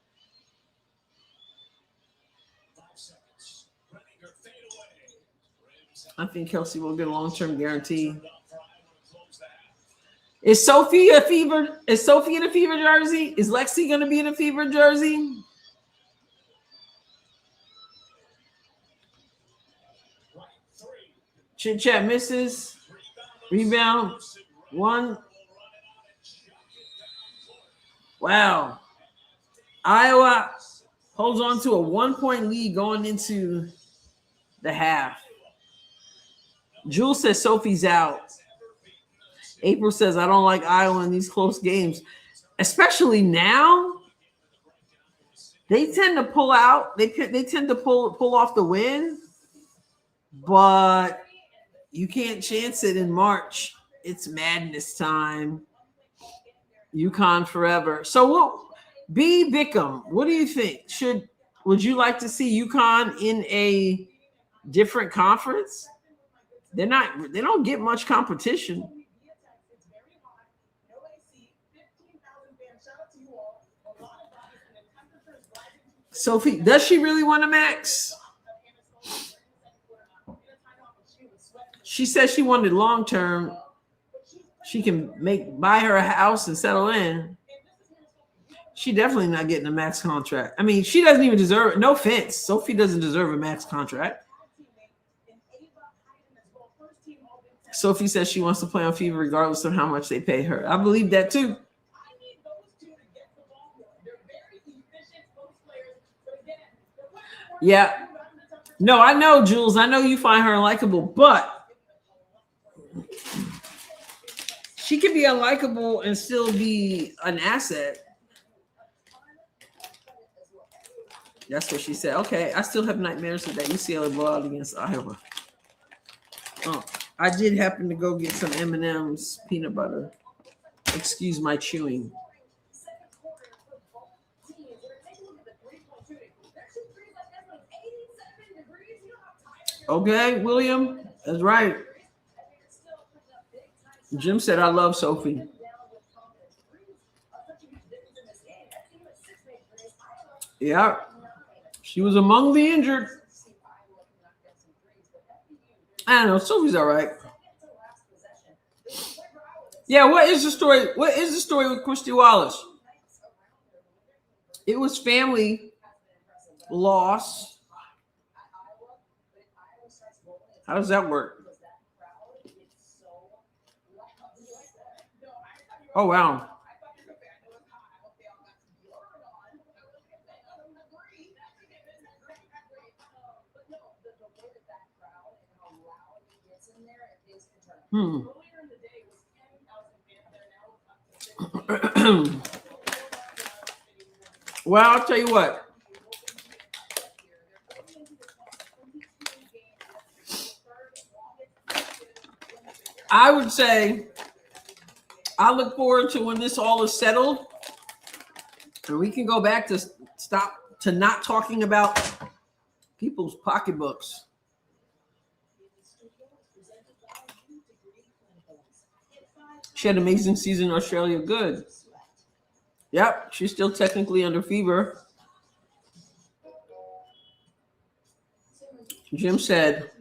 I think Kelsey will get a long-term guarantee. Is Sophie in a fever jersey? Is Lexi going to be in a fever jersey? Chit Chat misses. Rebound. 1. Wow. Iowa holds on to a 1-point lead going into the half. Jules says Sophie's out. April says, I don't like Iowa in these close games. Especially now. They tend to pull out. They tend to pull off the win. But you can't chance it in March. It's madness time. UConn forever. So what? B. Bickham, what do you think? Would you like to see UConn in a different conference? They don't get much competition. Sophie, does she really want a max? She says she wanted long term. She can buy her a house and settle in. She definitely not getting a max contract. I mean, she doesn't even deserve it. No offense. Sophie doesn't deserve a max contract. Sophie says she wants to play on Fever regardless of how much they pay her. I believe that too. Yeah. No, I know, Jules. I know you find her unlikable, but she can be unlikable and still be an asset. That's what she said. Okay, I still have nightmares of that UCLA blowout against Iowa. Oh, I did happen to go get some M&M's peanut butter. Excuse my chewing. Okay, William, that's right. Jim said, I love Sophie. Yeah, she was among the injured. I don't know. Sophie's all right. Yeah, what is the story? What is the story with Christy Wallace? It was family loss. How does that work? Oh, wow. Well, I'll tell you what. I would say I look forward to when this all is settled and we can go back to not talking about people's pocketbooks. She had an amazing season in Australia. Good. Yep, she's still technically under fever. Jim said,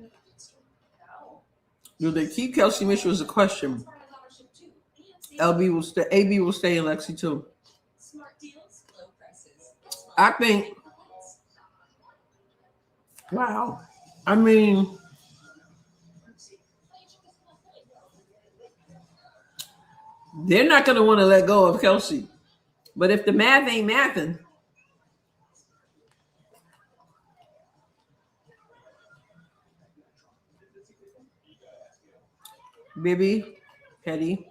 do they keep Kelsey Mitchell is a question. AB will stay in Lexi too. I think, wow. I mean, they're not going to want to let go of Kelsey. But if the math ain't mathing, Bibby, Petty,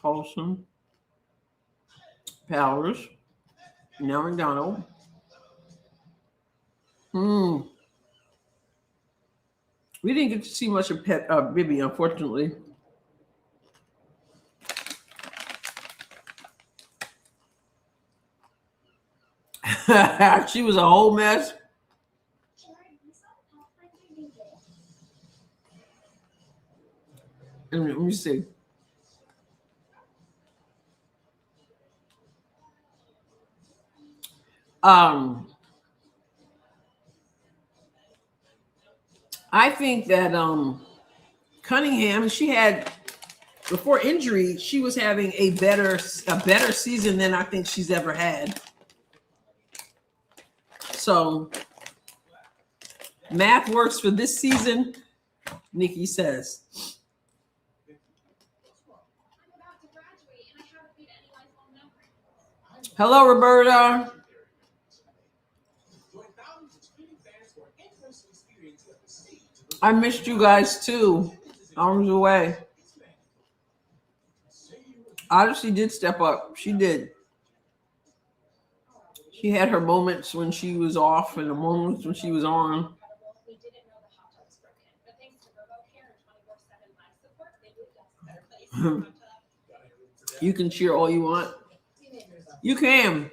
Colson, Powers, now McDonald. We didn't get to see much of Bibby, unfortunately. She was a whole mess. Let me see. I think that Cunningham, she had before injury, she was having a better season than I think she's ever had. So math works for this season, Nikki says. Hello, Roberta. I missed you guys too. Arms away. Odyssey did step up. She did. She had her moments when she was off and the moments when she was on. You can cheer all you want. You can.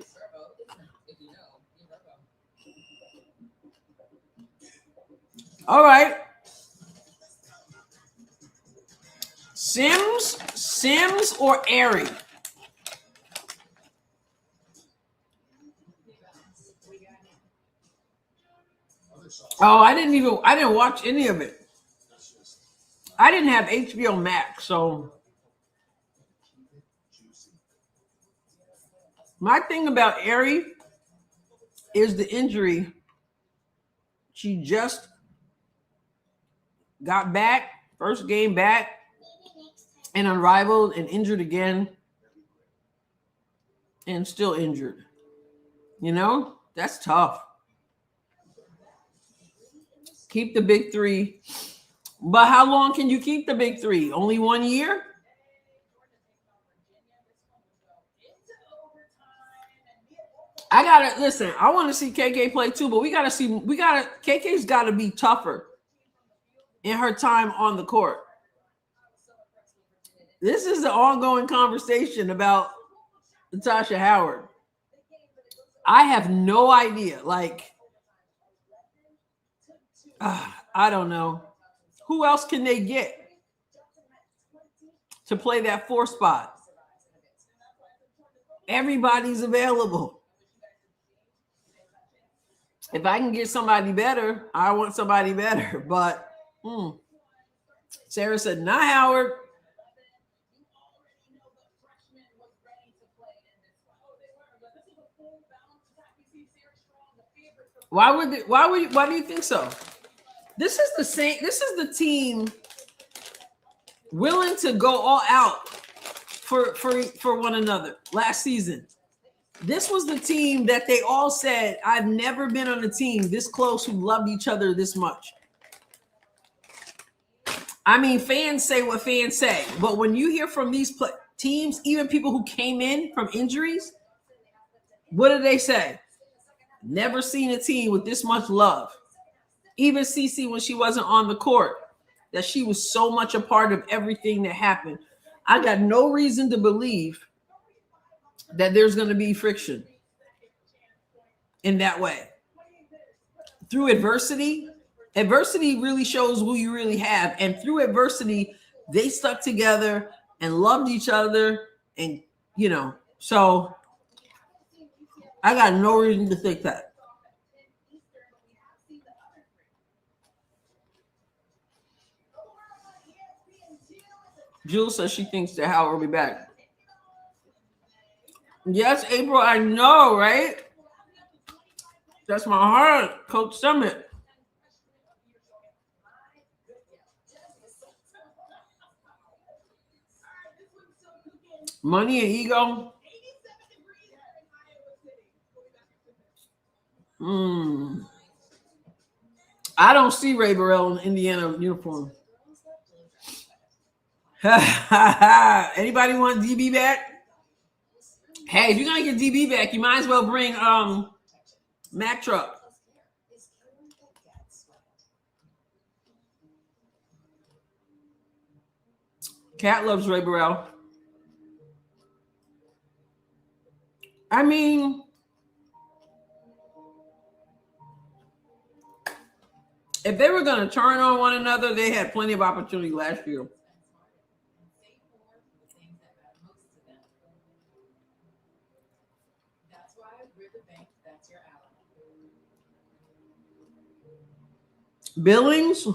All right. Sims or Airy? Oh, I didn't watch any of it. I didn't have HBO Max, so my thing about Airy is the injury. She just got back, first game back, and unrivaled and injured again, and still injured. You know, that's tough. Keep the big three. But how long can you keep the big three? Only 1 year? I gotta listen. I want to see KK play too, but KK's gotta be tougher in her time on the court. This is the ongoing conversation about Natasha Howard. I have no idea. Like, I don't know. Who else can they get to play that 4 spot? Everybody's available. If I can get somebody better, I want somebody better. But Sarah said, not Howard. Why do you think so? This is the team willing to go all out for one another last season. This was the team that they all said, I've never been on a team this close who loved each other this much. I mean, fans say what fans say, but when you hear from these teams, even people who came in from injuries, what do they say? Never seen a team with this much love. Even CeCe, when she wasn't on the court, that she was so much a part of everything that happened. I got no reason to believe that there's going to be friction in that way. Through adversity really shows who you really have. And through adversity, they stuck together and loved each other. And, so I got no reason to think that. Jules says she thinks that Howard will be back. Yes, April, I know, right? That's my heart, Coach Summit. Money and ego. I don't see Ray Burrell in Indiana uniform. Anybody want DB back? Hey, if you're gonna get DB back, you might as well bring Mack Truck. Cat loves Ray Burrell. I mean, if they were going to turn on one another, they had plenty of opportunity last year. Billings.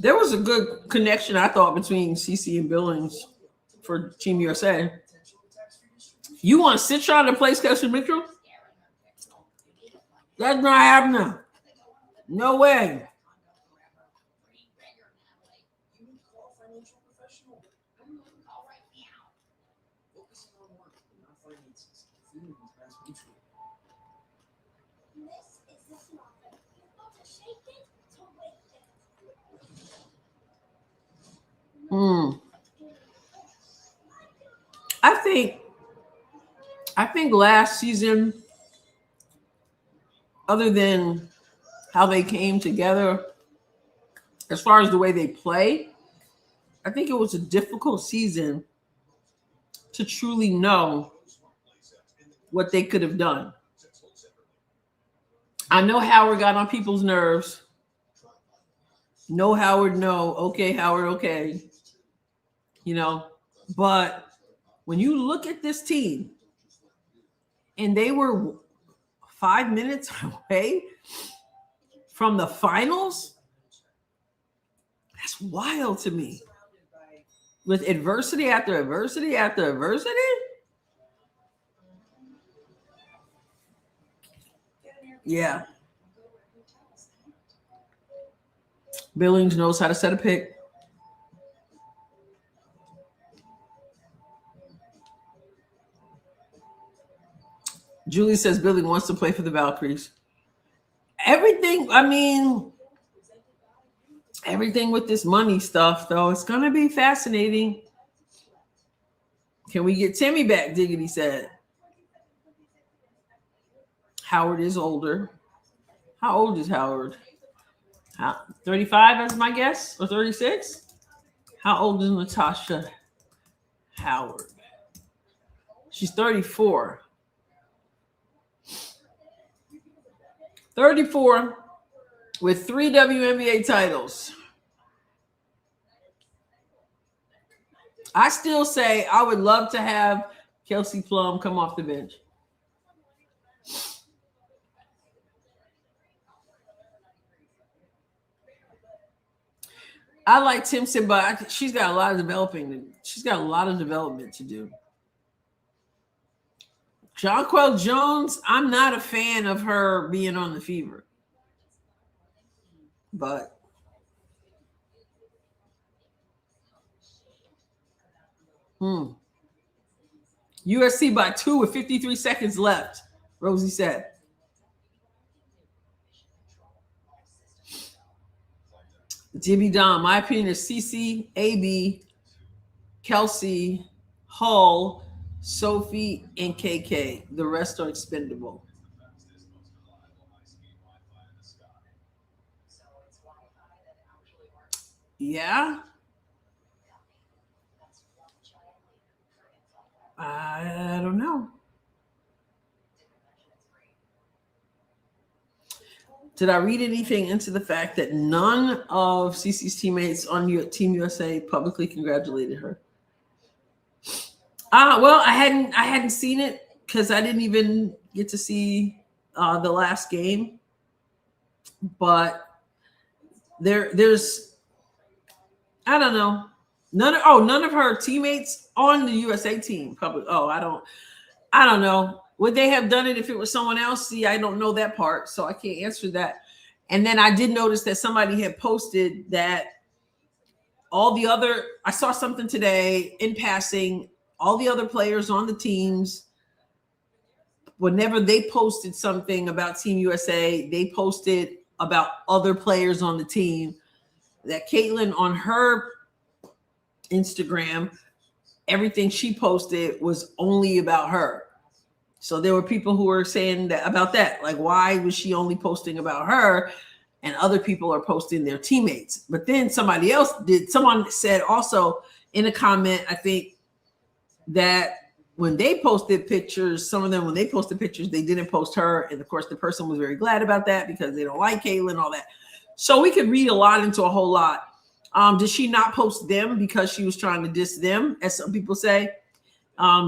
There was a good connection, I thought, between CeCe and Billings for Team USA. You want Citron to play Kelsey Mitchell? That's not happening. No way. I think last season, other than how they came together, as far as the way they play, I think it was a difficult season to truly know what they could have done. I know Howard got on people's nerves. No, Howard, no. Okay, Howard, okay. But when you look at this team, and they were 5 minutes away from the finals, that's wild to me. With adversity after adversity after adversity. Yeah. Billings knows how to set a pick. Julie says Billy wants to play for the Valkyries. Everything with this money stuff, though, it's going to be fascinating. Can we get Timmy back? Diggity said. Howard is older. How old is Howard? 35 is my guess, or 36? How old is Natasha Howard? She's 34. 34 with 3 WNBA titles. I still say I would love to have Kelsey Plum come off the bench. I like Timpson, but she's got a lot of development to do. Jonquel Jones, I'm not a fan of her being on the Fever. But USC by 2 with 53 seconds left, Rosie said. Jimmy Dom, my opinion is CC, AB, Kelsey, Hull, Sophie, and KK. The rest are expendable. Yeah. I don't know. Did I read anything into the fact that none of CC's teammates on Team USA publicly congratulated her? Well, I hadn't seen it because I didn't even get to see the last game. But there's I don't know. None of her teammates on the USA team probably. I don't know. Would they have done it if it was someone else? See, I don't know that part, so I can't answer that. And then I did notice that somebody had posted that I saw something today in passing, all the other players on the teams, whenever they posted something about Team USA, they posted about other players on the team. That Caitlin on her Instagram, everything she posted was only about her. So there were people who were saying that about that, like, why was she only posting about her and other people are posting their teammates? But then someone said also in a comment, I think, that when they posted pictures, some of them, when they posted pictures, they didn't post her. And of course, the person was very glad about that because they don't like Caitlin, all that. So we could read a lot into a whole lot. Did she not post them because she was trying to diss them, as some people say?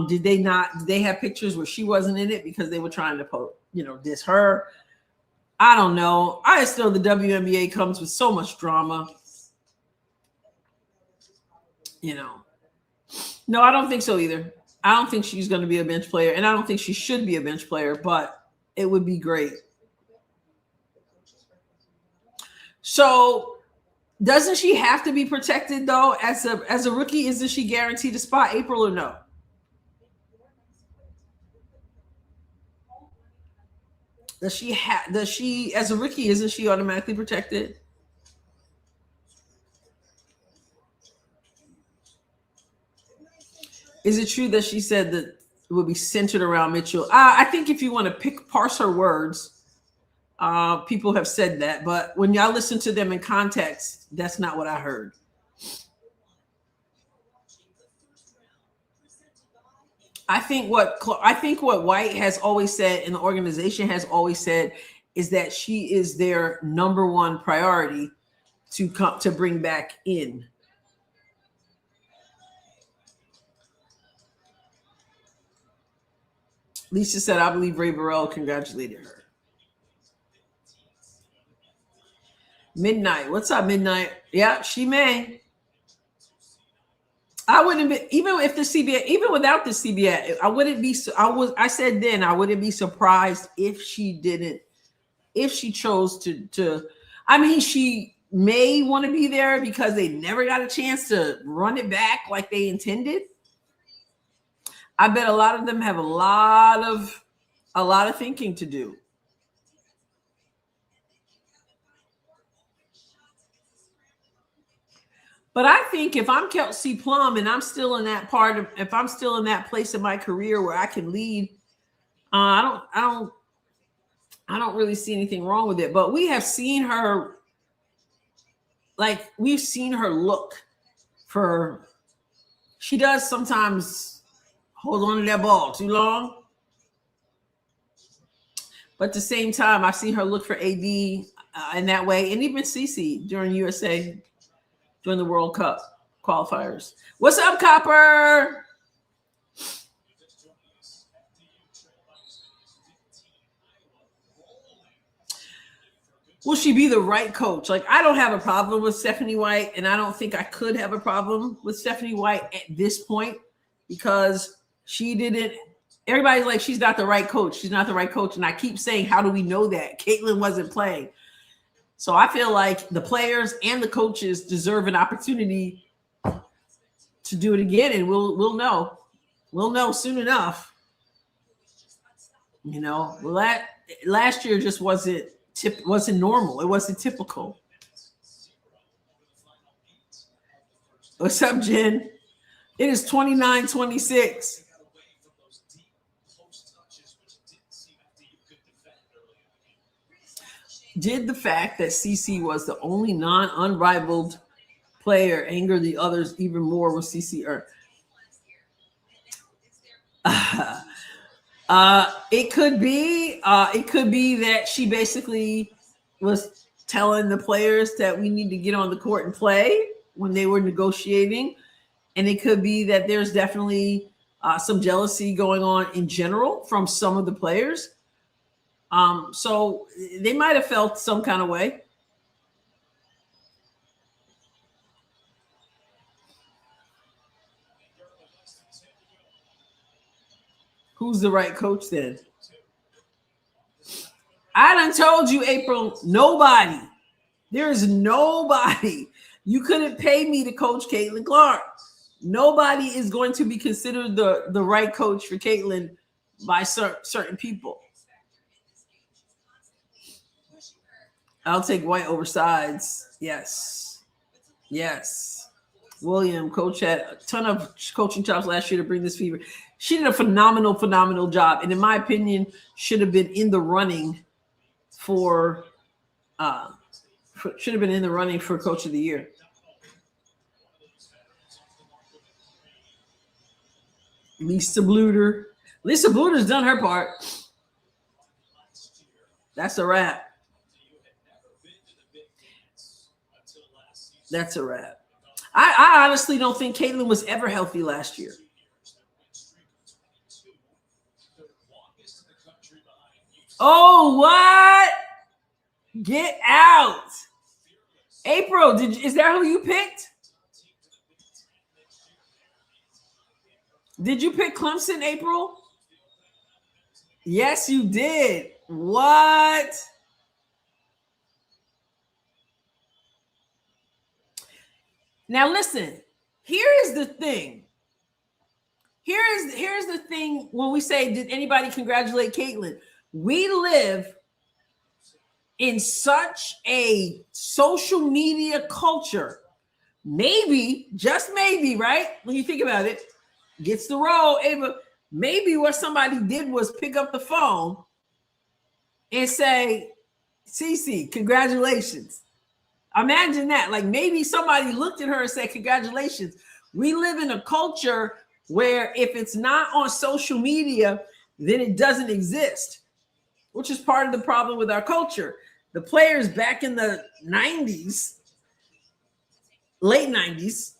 Did they have pictures where she wasn't in it because they were trying to diss her? I don't know. I just know the WNBA comes with so much drama. No, I don't think so either. I don't think she's going to be a bench player, and I don't think she should be a bench player, but it would be great. So doesn't she have to be protected though as a rookie? Isn't she guaranteed a spot, April, or no? Does she as a rookie, isn't she automatically protected? Is it true that she said that it would be centered around Mitchell? I think if you want to parse her words, people have said that, but when y'all listen to them in context, that's not what I heard. I think what White has always said and the organization has always said is that she is their number one priority to bring back in. Lisa said, I believe Ray Burrell congratulated her. Midnight. What's up, Midnight? Yeah, she may. I wouldn't be, even without the CBA, I wouldn't be. I said then I wouldn't be surprised if she chose to. I mean, she may want to be there because they never got a chance to run it back like they intended. I bet a lot of them have a lot of thinking to do. But I think if I'm Kelsey Plum and I'm still in that if I'm still in that place in my career where I can lead, I don't really see anything wrong with it. But we have seen her, look for. She does sometimes hold on to that ball too long, but at the same time, I've seen her look for AD in that way, and even CC during USA. During the World Cup qualifiers. What's up, Copper? Will she be the right coach? Like, I don't have a problem with Stephanie White, and I don't think I could have a problem with Stephanie White at this point because she didn't everybody's like, she's not the right coach. She's not the right coach. And I keep saying, how do we know that? Caitlin wasn't playing. So I feel like the players and the coaches deserve an opportunity to do it again. And we'll know. We'll know soon enough. You know, last year just wasn't normal. It wasn't typical. What's up, Jen? It is 29-26. Did the fact that CC was the only unrivaled player anger the others even more with CC earned? It could be that she basically was telling the players that we need to get on the court and play when they were negotiating. And it could be that there's definitely some jealousy going on in general from some of the players. So they might have felt some kind of way. Who's the right coach then? I done told you, April, nobody. There is nobody. You couldn't pay me to coach Caitlin Clark. Nobody is going to be considered the right coach for Caitlin by certain people. I'll take White over sides. Yes. Yes. William, coach had a ton of coaching jobs last year to bring this fever. She did a phenomenal job. And in my opinion, should have been in the running for Coach of the Year. Lisa Bluter's done her part. That's a wrap. That's a wrap. I honestly don't think Caitlin was ever healthy last year. Oh, what? Get out. April, is that who you picked? Did you pick Clemson, April? Yes, you did. What? Now listen, here is the thing. Here's the thing when we say, did anybody congratulate Caitlin? We live in such a social media culture. Maybe, just maybe, right? When you think about it, gets the role, Ava. Maybe what somebody did was pick up the phone and say, Cece, congratulations. Imagine that. Like maybe somebody looked at her and said, congratulations. We live in a culture where if it's not on social media, then it doesn't exist, which is part of the problem with our culture. The players back in the 90s, late 90s,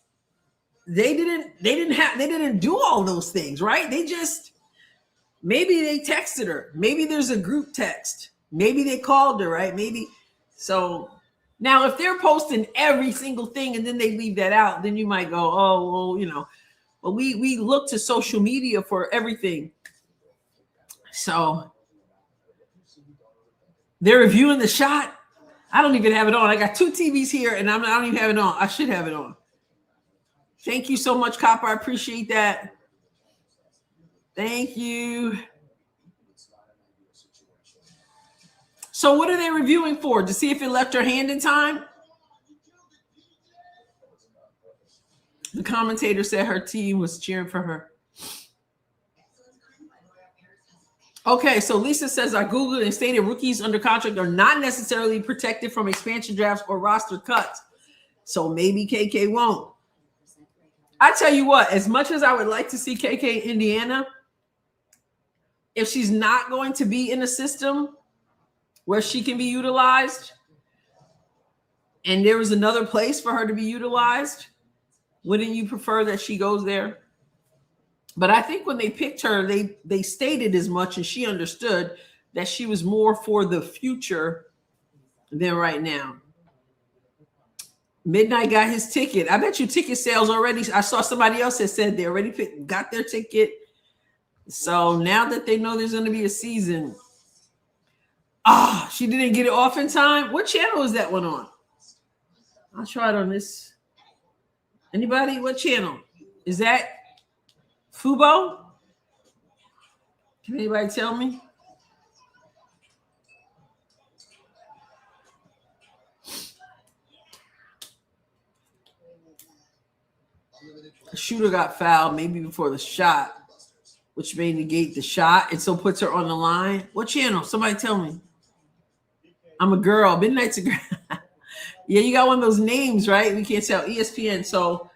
they didn't do all those things, right? Maybe they texted her. Maybe there's a group text. Maybe they called her, right? Maybe. So now if they're posting every single thing and then they leave that out, then you might go, oh, well, you know, but we look to social media for everything. So they're reviewing the shot. I don't even have it on. I got two TVs here and I don't even have it on. I should have it on. Thank you so much, Copper. I appreciate that. Thank you. So what are they reviewing for? To see if it left her hand in time? The commentator said her team was cheering for her. Okay, so Lisa says, I Googled and stated rookies under contract are not necessarily protected from expansion drafts or roster cuts. So maybe KK won't. I tell you what, as much as I would like to see KK in Indiana, if she's not going to be in a system where she can be utilized and there was another place for her to be utilized, wouldn't you prefer that she goes there? But I think when they picked her, they stated as much, and she understood that she was more for the future than right now. Midnight got his ticket. I bet you ticket sales already. I saw somebody else that said they already got their ticket. So now that they know there's going to be a season, she didn't get it off in time. What channel is that one on? I'll try it on this. Anybody? What channel? Is that Fubo? Can anybody tell me? A shooter got fouled maybe before the shot, which may negate the shot and so puts her on the line. What channel? Somebody tell me. I'm a girl. Midnight's a girl. Yeah, you got one of those names, right? We can't tell. ESPN. So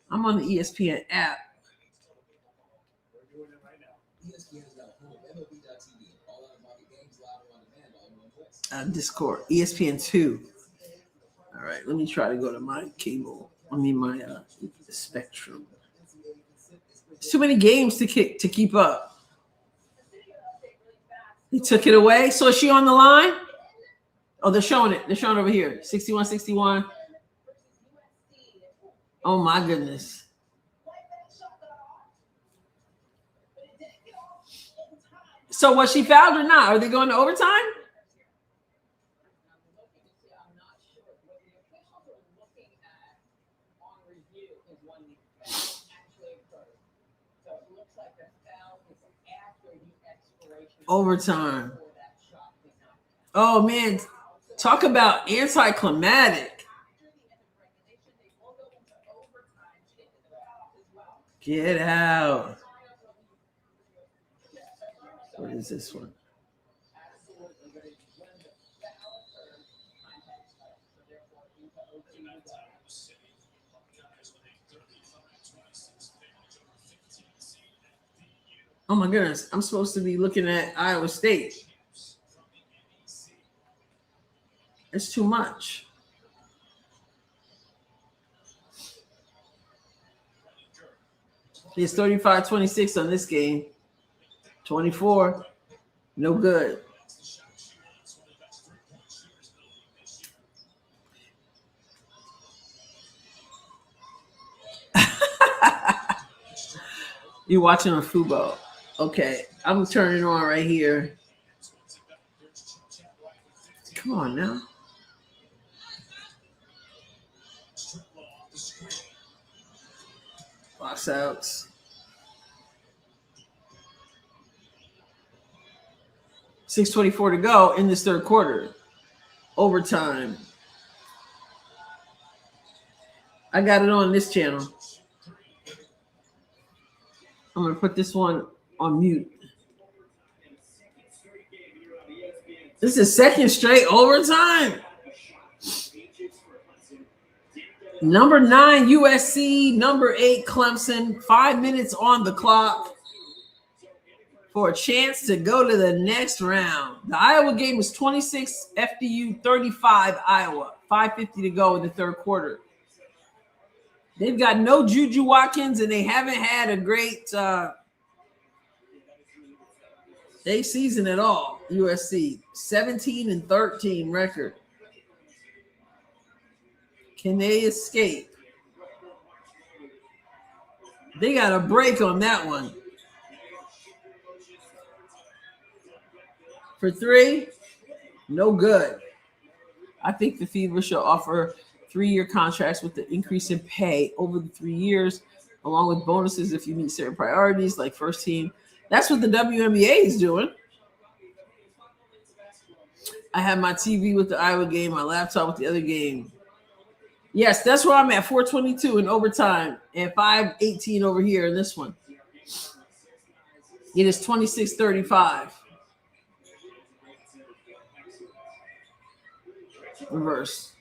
I'm on the ESPN app. Discord. ESPN 2. All right, let me try to go to my cable. My Spectrum. There's too many games to keep up. They took it away. So is she on the line? Oh, they're showing it. They're showing it over here. 61-61. Oh my goodness. So was she fouled or not? Are they going to overtime? Overtime. Oh man, talk about anticlimactic. Get out. What is this one? Oh my goodness, I'm supposed to be looking at Iowa State. It's too much. It's 35-26 on this game. 24. No good. You're watching on Fubo. Okay, I'm turning on right here. Come on now. Box outs. 6:24 to go in this third quarter. Overtime. I got it on this channel. I'm going to put this one on mute. This is second straight overtime. Number 9, USC. Number 8, Clemson. 5 minutes on the clock for a chance to go to the next round. The Iowa game was 26, FDU 35, Iowa. 5:50 to go in the third quarter. They've got no Juju Watkins, and they haven't had a great season at all. USC 17-13 record. Can they escape? They got a break on that one. For 3, no good. I think the Fever should offer 3-year contracts with the increase in pay over the 3 years, along with bonuses if you meet certain priorities like first team. That's what the WNBA is doing. I have my TV with the Iowa game, my laptop with the other game. Yes, that's where I'm at, 4:22 in overtime and 5:18 over here in this one. It is 26-35. Reverse.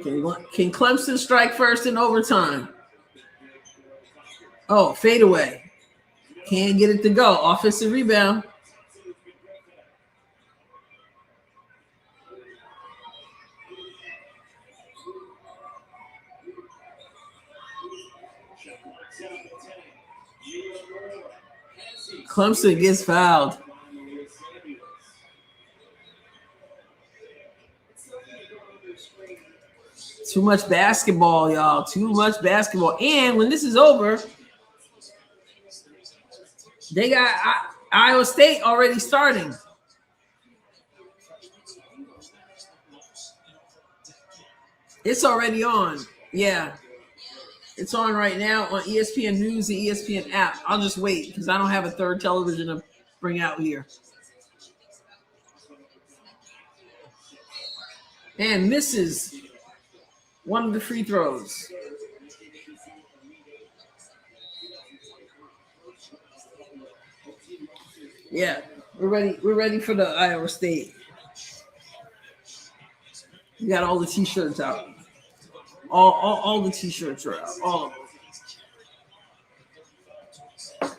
Can Clemson strike first in overtime? Oh, fade away. Can't get it to go. Offensive rebound. Clemson gets fouled. Too much basketball, y'all. Too much basketball. And when this is over, they got Iowa State already starting. It's already on. Yeah. It's on right now on ESPN News, the ESPN app. I'll just wait because I don't have a third television to bring out here. And misses one of the free throws. Yeah, we're ready. We're ready for the Iowa State. We got all the T-shirts out. All the T-shirts are out. All of them.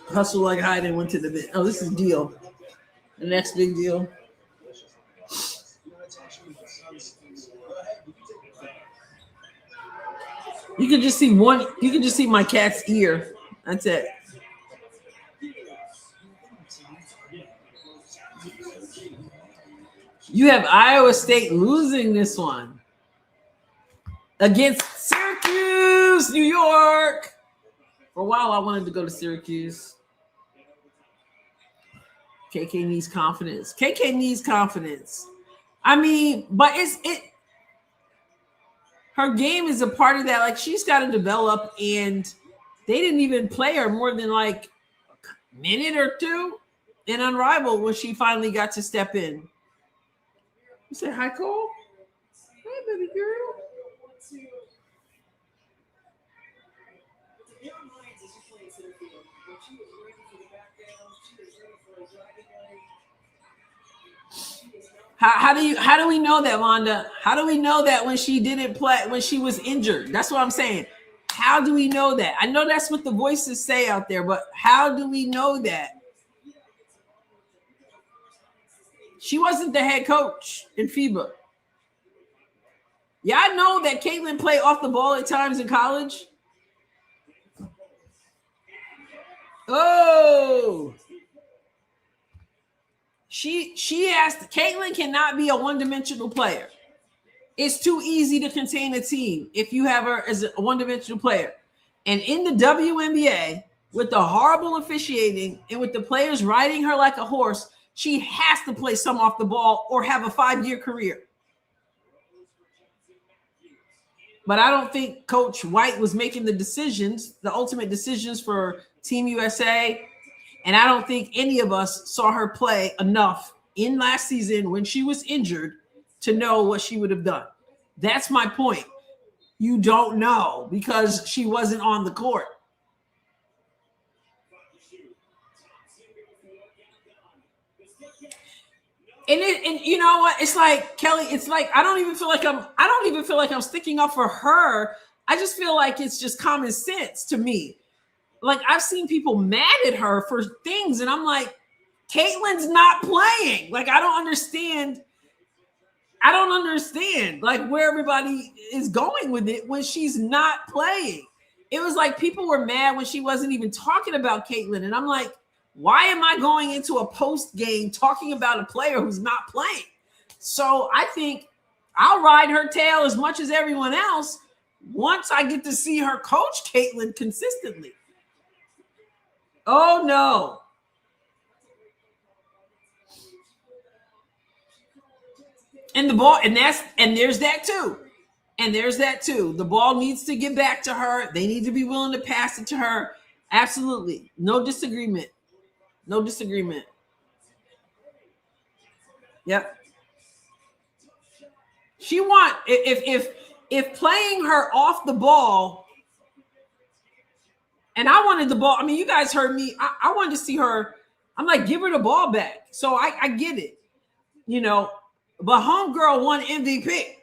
Hustle like Hayden went to the bit. Oh, this is deal. The next big deal. You can just see one. You can just see my cat's ear. That's it. You have Iowa State losing this one against Syracuse, New York. For a while, I wanted to go to Syracuse. KK needs confidence. KK needs confidence. I mean, but her game is a part of that. Like, she's got to develop, and they didn't even play her more than like a minute or two in Unrivaled when she finally got to step in. You say hi, Cole? Hey, baby girl. How do we know that, Wanda? How do we know that when she didn't play, when she was injured? That's what I'm saying. How do we know that? I know that's what the voices say out there, but how do we know that? She wasn't the head coach in FIBA. Yeah, I know that Caitlin played off the ball at times in college. Oh. Caitlin cannot be a one-dimensional player. It's too easy to contain a team if you have her as a one-dimensional player. And in the WNBA, with the horrible officiating and with the players riding her like a horse, she has to play some off the ball or have a 5-year career. But I don't think Coach White was making the decisions, the ultimate decisions for Team USA. And I don't think any of us saw her play enough in last season when she was injured to know what she would have done. That's my point. You don't know because she wasn't on the court. And you know what? It's like, Kelly, it's like I don't even feel like I'm sticking up for her. I just feel like it's just common sense to me. Like, I've seen people mad at her for things, and I'm like, Caitlin's not playing. Like, I don't understand like where everybody is going with it when she's not playing. It was like people were mad when she wasn't even talking about Caitlin, and I'm like, why am I going into a post game talking about a player who's not playing? So I think I'll ride her tail as much as everyone else once I get to see her coach Caitlin consistently. Oh no. And the ball, and there's that too. And there's that too. The ball needs to get back to her. They need to be willing to pass it to her. Absolutely. No disagreement. No disagreement. Yep. She want if playing her off the ball, and I wanted the ball. I mean, you guys heard me. I wanted to see her. I'm like, give her the ball back. So I get it, you know. But homegirl won MVP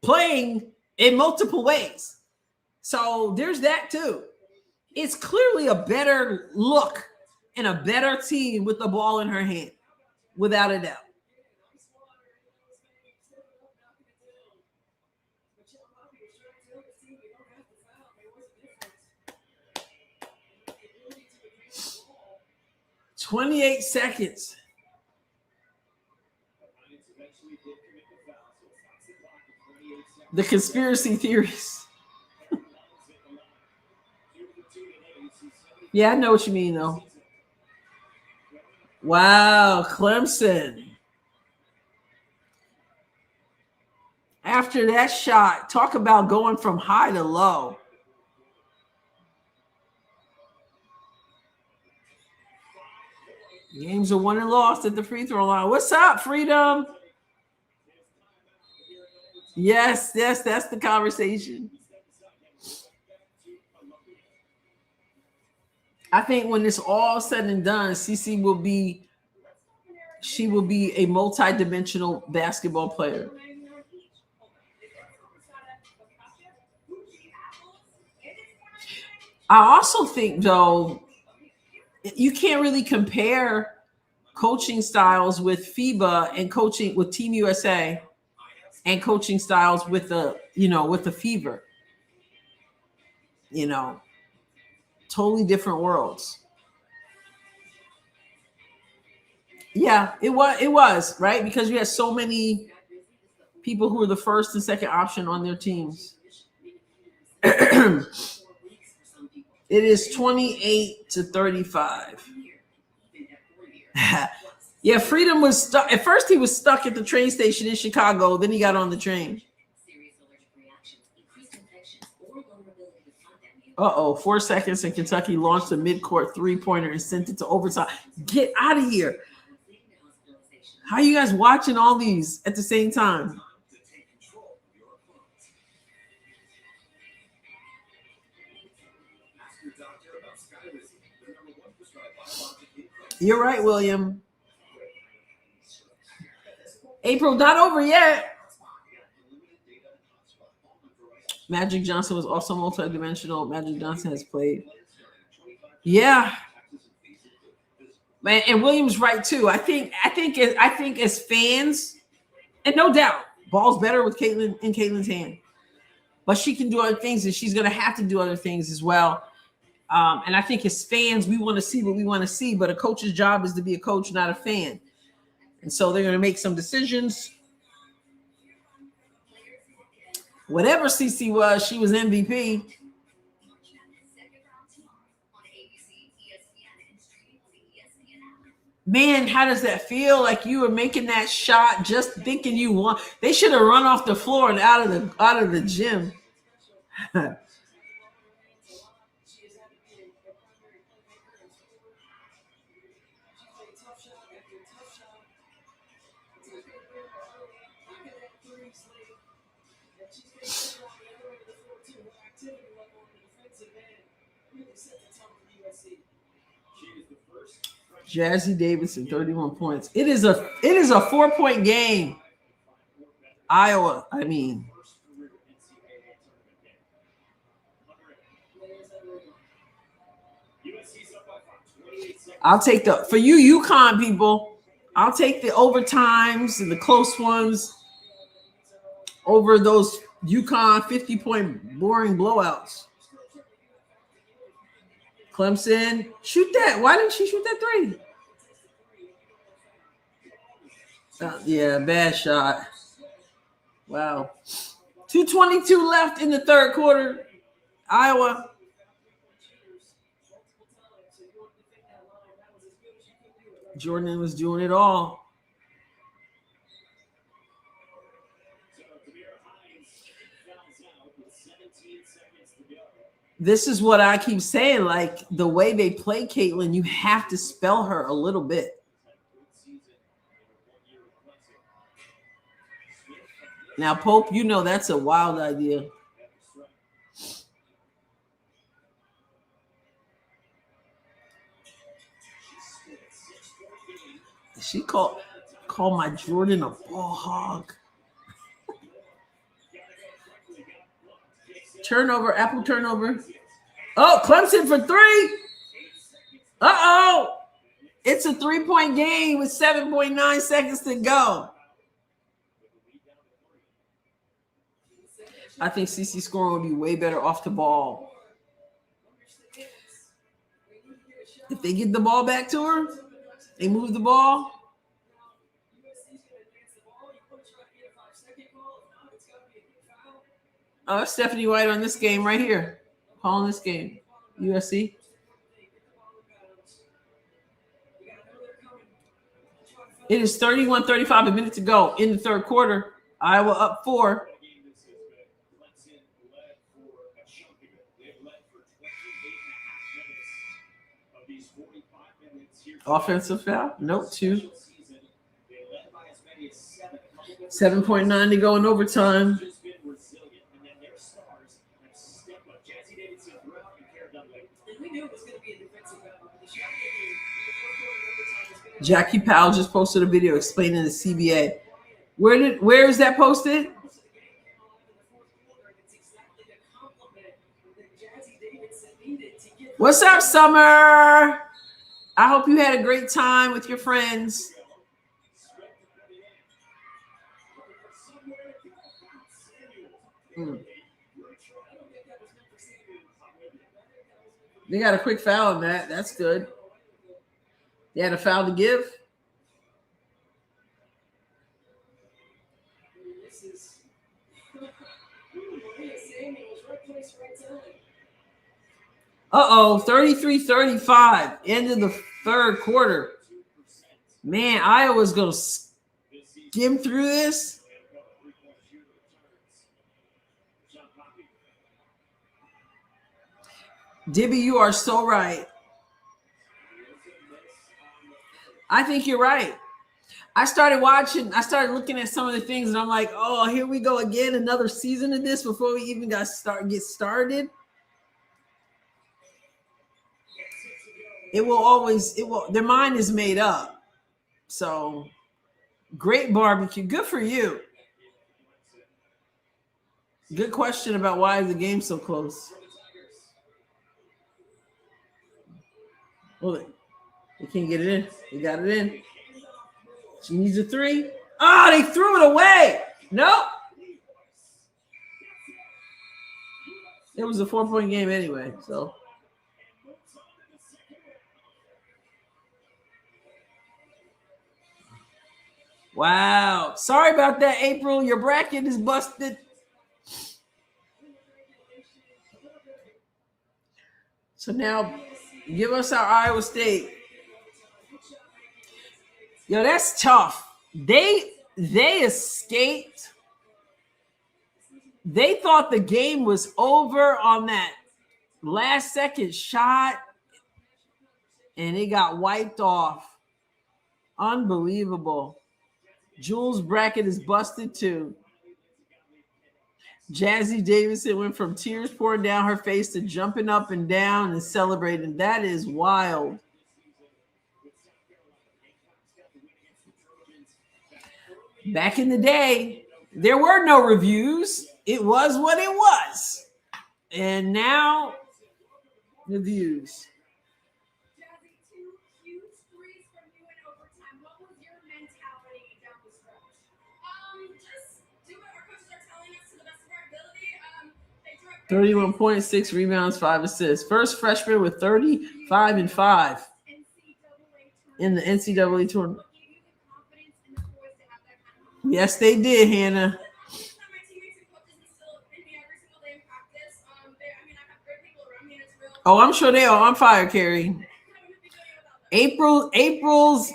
playing in multiple ways. So there's that too. It's clearly a better look and a better team with the ball in her hand, without a doubt. "28 seconds. The conspiracy theories. Yeah, I know what you mean, though. Wow, Clemson. After that shot, talk about going from high to low. Games are won and lost at the free throw line. What's up, Freedom? Yes, that's the conversation. I think when it's all said and done, CC will be a multi-dimensional basketball player. I also think, though, you can't really compare coaching styles with FIBA and coaching with Team USA and coaching styles with the Fever. Totally different worlds. Yeah, it was right, because you had so many people who were the first and second option on their teams. It is 28-35. Yeah, Freedom was stuck. At first, he was stuck at the train station in Chicago. Then he got on the train. 4 seconds, and Kentucky launched a mid-court three-pointer and sent it to overtime. Get out of here. How are you guys watching all these at the same time? You're right, William. April, not over yet. Magic Johnson was also multidimensional. Magic Johnson has played. Yeah. Man, and William's right too. I think as fans, and no doubt, ball's better with Caitlin's hand. But she can do other things, and she's gonna have to do other things as well. And I think as fans, we want to see what we want to see, but a coach's job is to be a coach, not a fan. And so they're going to make some decisions. Whatever CC was, she was MVP. Man, how does that feel? Like you were making that shot just thinking you won. They should have run off the floor and out of the gym. Jazzy Davidson, 31 points. It is a 4-point game. Iowa, I mean. I'll take for you UConn people, I'll take the overtimes and the close ones over those UConn 50-point boring blowouts. Clemson, shoot that. Why didn't she shoot that three? Yeah, bad shot. Wow. 2:22 left in the third quarter. Iowa. Jordan was doing it all. This is what I keep saying. Like the way they play Caitlin, you have to spell her a little bit. Now, Pope, that's a wild idea. She called my Jordan a ball hog. Turnover, Apple turnover. Oh, Clemson for three. Uh-oh. It's a 3-point game with 7.9 seconds to go. I think CC scoring would be way better off the ball. If they get the ball back to her, they move the ball. Oh, Stephanie White on this game right here. Calling this game. USC. It is 31-35, a minute to go in the third quarter. Iowa up 4. Offensive foul? Nope, 2. 7.9 to go in overtime. Jackie Powell just posted a video explaining the CBA. Where is that posted? What's up, Summer? I hope you had a great time with your friends. They got a quick foul on that. That's good. They had a foul to give. Uh-oh, 33-35. End of the third quarter. Man, Iowa's going to skim through this. Dibby, you are so right. I think you're right. I started looking at some of the things, and I'm like, oh, here we go again, another season of this before we even get started. Their mind is made up. So great barbecue. Good for you. Good question about why the game's so close. Well, they can't get it in. They got it in. She needs a 3. Oh, they threw it away. Nope. It was a 4-point game anyway, so. Wow. Sorry about that, April. Your bracket is busted. So now give us our Iowa State. Yo, that's tough. They escaped. They thought the game was over on that last second shot, and it got wiped off. Unbelievable. Jules' bracket is busted too. Jazzy Davidson went from tears pouring down her face to jumping up and down and celebrating. That is wild. Back in the day, there were no reviews. It was what it was. And now, the views. Jazzy, 2 huge threes from you in overtime. What was your mentality down the stretch? Just do what our coaches are telling us to the best of our ability. 31.6 rebounds, 5 assists. First freshman with 35 and 5 in the NCAA tournament. Yes, they did, Hannah. Oh, I'm sure they are on fire, Carrie. April's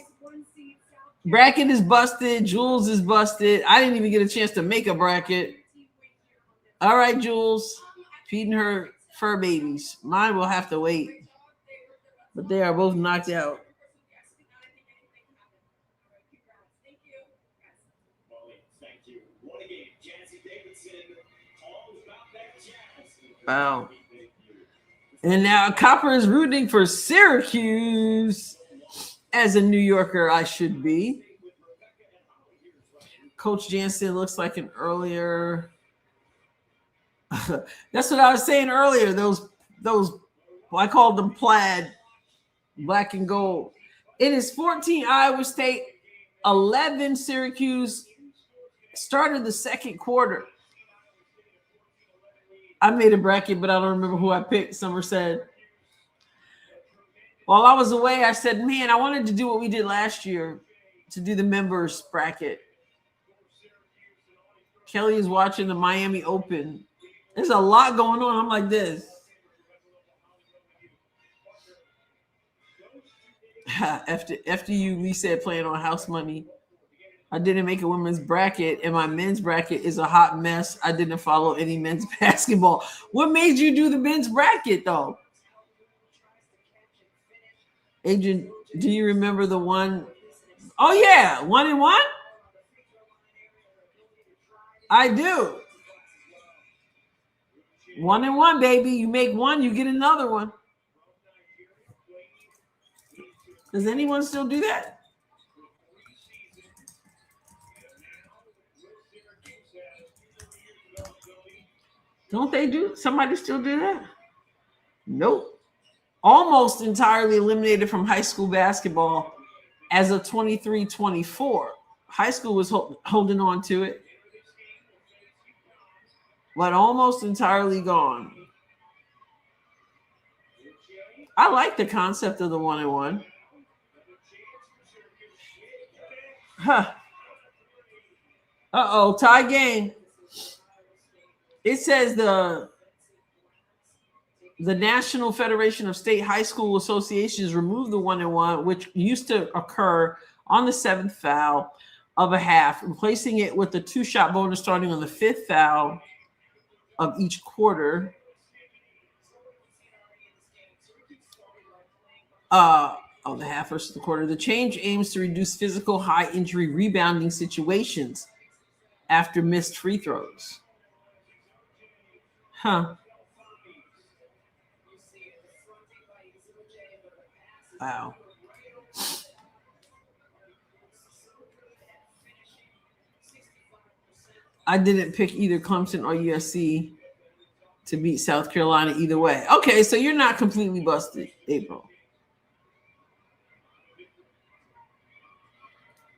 bracket is busted. Jules is busted. I didn't even get a chance to make a bracket. All right, Jules. Feeding her fur babies. Mine will have to wait. But they are both knocked out. Wow. And now Copper is rooting for Syracuse. As a New Yorker, I should be. Coach Jansen looks like an earlier. That's what I was saying earlier. Those I called them plaid, black and gold. It is 14 Iowa State, 11 Syracuse. Started the second quarter. I made a bracket, but I don't remember who I picked. Summer said. While I was away, I said, man, I wanted to do what we did last year, to do the members bracket. Kelly is watching the Miami Open. There's a lot going on. I'm like this. FDU, we said playing on house money. I didn't make a women's bracket, and my men's bracket is a hot mess. I didn't follow any men's basketball. What made you do the men's bracket, though? Adrienne, do you remember the one? Oh, yeah. 1-1? I do. 1-1, baby. You make one, you get another one. Does anyone still do that? Don't they do? Somebody still do that? Nope. Almost entirely eliminated from high school basketball as of 23-24. High school was holding on to it, but almost entirely gone. I like the concept of the 1-1. Huh. Uh-oh, tie game. It says the National Federation of State High School Associations removed the 1-1, which used to occur on the 7th foul of a half, replacing it with the 2-shot bonus starting on the 5th foul of each quarter. Of the half versus the quarter. The change aims to reduce physical high injury rebounding situations after missed free throws. Huh. Wow. I didn't pick either Clemson or USC to beat South Carolina either way. Okay, so you're not completely busted, April.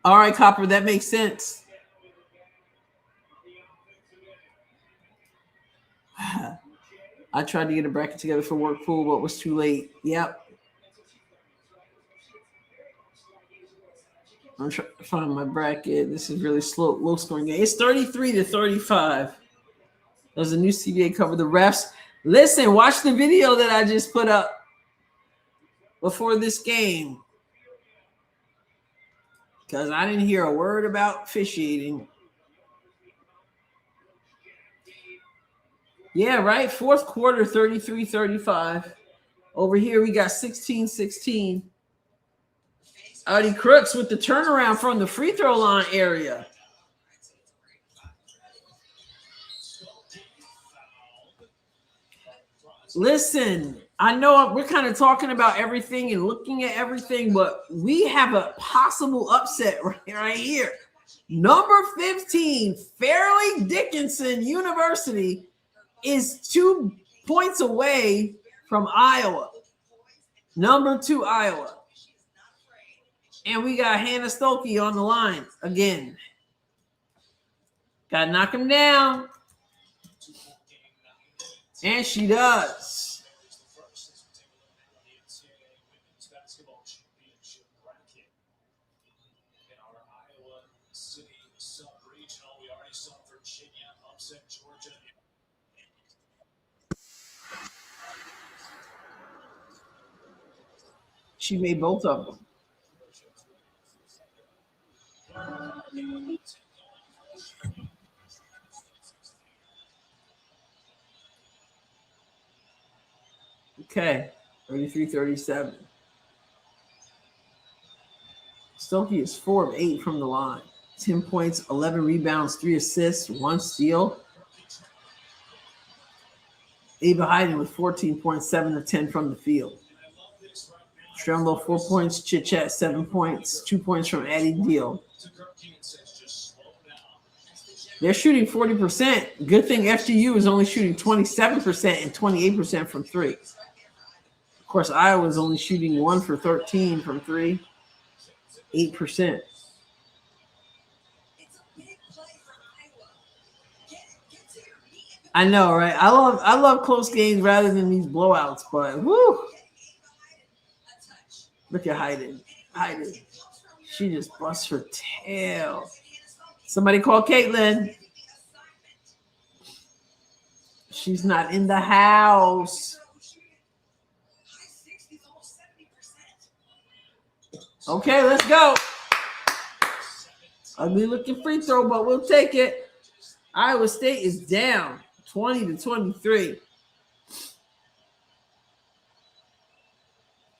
All right, Copper, that makes sense. I tried to get a bracket together for work pool, but was too late. Yep. I'm trying to find my bracket. This is really slow, low scoring game. It's 33-35. There's a new CBA cover. The refs. Listen, watch the video that I just put up before this game, because I didn't hear a word about officiating. Yeah, right. Fourth quarter, 33-35. Over here, we got 16-16. Audie Crooks with the turnaround from the free throw line area. Listen, I know we're kind of talking about everything and looking at everything, but we have a possible upset right here. Number 15, Fairleigh Dickinson University is 2 points away from Iowa. Number 2, Iowa. And we got Hannah Stokey on the line again. Got to knock him down. And she does. She made both of them. Okay, 33-37. Stokey is 4 of 8 from the line. 10 points, 11 rebounds, 3 assists, 1 steal. Ava Hayden with 14 points, 7 of 10 from the field. Stremlo, 4 points. Chit Chat, 7 points. 2 points from Addie Deal. They're shooting 40%. Good thing FDU is only shooting 27% and 28% from 3. Of course, Iowa's only shooting 1 for 13 from 3. 8%. I know, right? I love close games rather than these blowouts, but whoo! Look at Hayden. She just busts her tail. Somebody call Caitlin. She's not in the house. Okay, let's go. Ugly looking free throw, but we'll take it. Iowa State is down 20-23.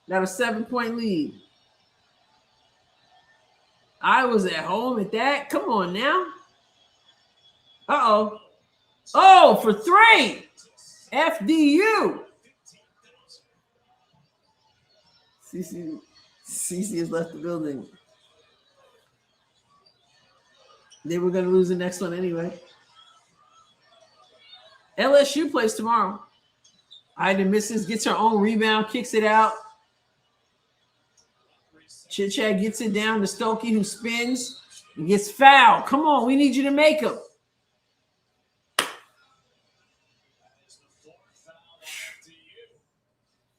Got a 7-point lead. Iowa's at home at that. Come on now. Uh-oh. Oh, for 3. FDU. CC has left the building. They were going to lose the next one anyway. LSU plays tomorrow. Ida misses, gets her own rebound, kicks it out. Chit Chat gets it down to Stokey, who spins and gets fouled. Come on, we need you to make them.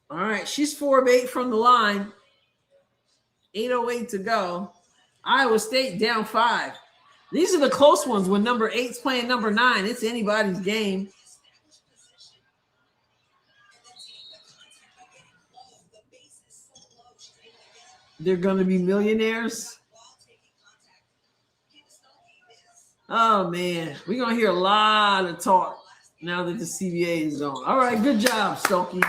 All right, she's 4 of 8 from the line. 8:08 to go. Iowa State down 5. These are the close ones when number 8's playing number 9. It's anybody's game. They're going to be millionaires. Oh, man. We're going to hear a lot of talk now that the CBA is on. All right, good job, Stokey.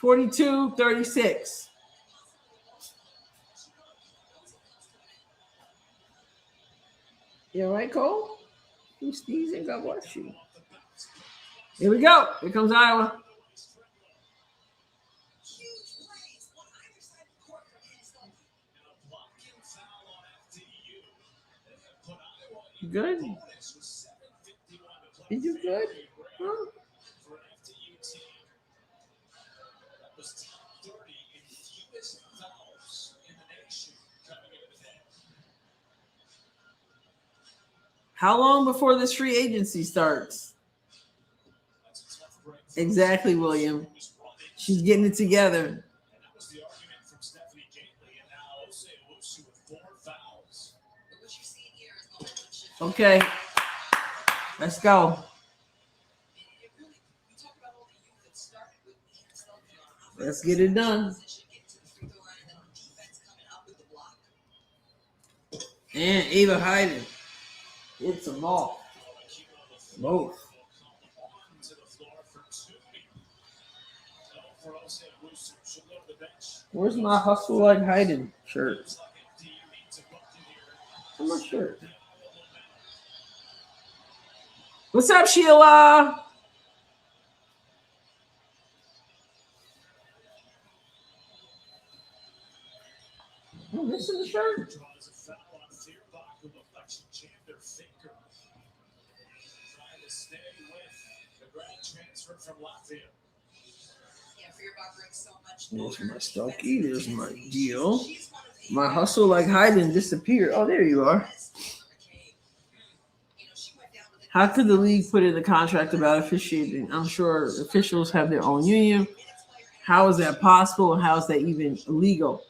42-36. You all right, Cole? You sneezing? God bless you. Here we go. Here comes Iowa. You good? Is you good? Huh? How long before this free agency starts? Exactly, William. She's getting it together. Okay. Let's go. Let's get it done. And Ava Hayden. It's them all. Both. Where's my hustle like Hayden shirt? Where's my shirt? What's up, Sheila? Oh, this is the shirt. There's my Stokey. There's my deal. My hustle like Hayden disappeared. Oh, there you are. How could the league put in the contract about officiating? I'm sure officials have their own union. How is that possible, and how is that even illegal?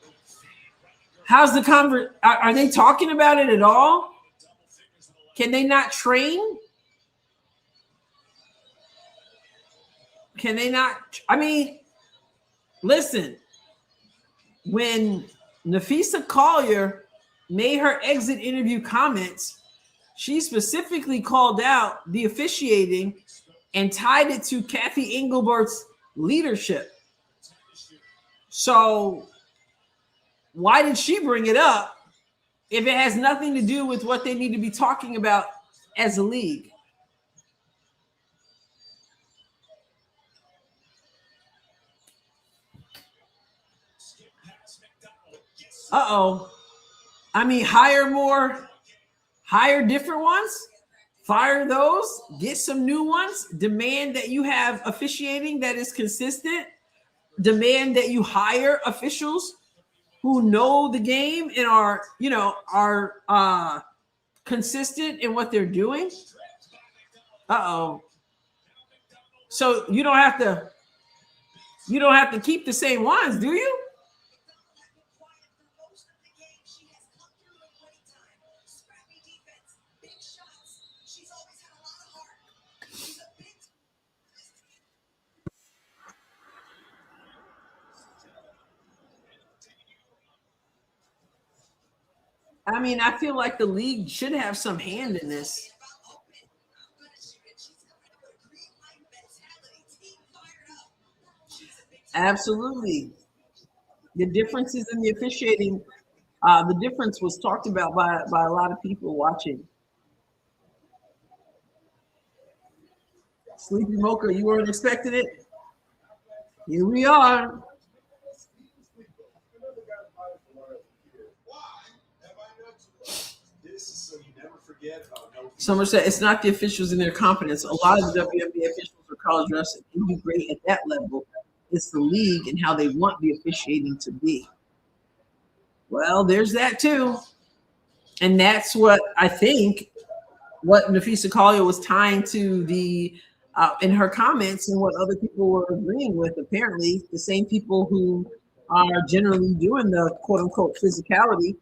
How's the are they talking about it at all? Can they not train? Can they not? I mean, listen, when Nafisa Collier made her exit interview comments, she specifically called out the officiating and tied it to Kathy Engelbert's leadership. So why did she bring it up if it has nothing to do with what they need to be talking about as a league? Uh-oh. I mean, hire different ones, fire those, get some new ones, demand that you have officiating that is consistent, demand that you hire officials who know the game and are consistent in what they're doing. Uh-oh. So you don't have to keep the same ones, do you? I mean, I feel like the league should have some hand in this. Absolutely. The differences in the officiating, the difference was talked about by a lot of people watching. Sleepy Mocha, you weren't expecting it? Here we are. Summer said it's not the officials and their competence. A lot of the WNBA officials or college refs can be great at that level. It's the league and how they want the officiating to be. Well, there's that too. And that's what I think what Nafisa Collier was tying to the in her comments and what other people were agreeing with. Apparently, the same people who are generally doing the quote unquote physicality.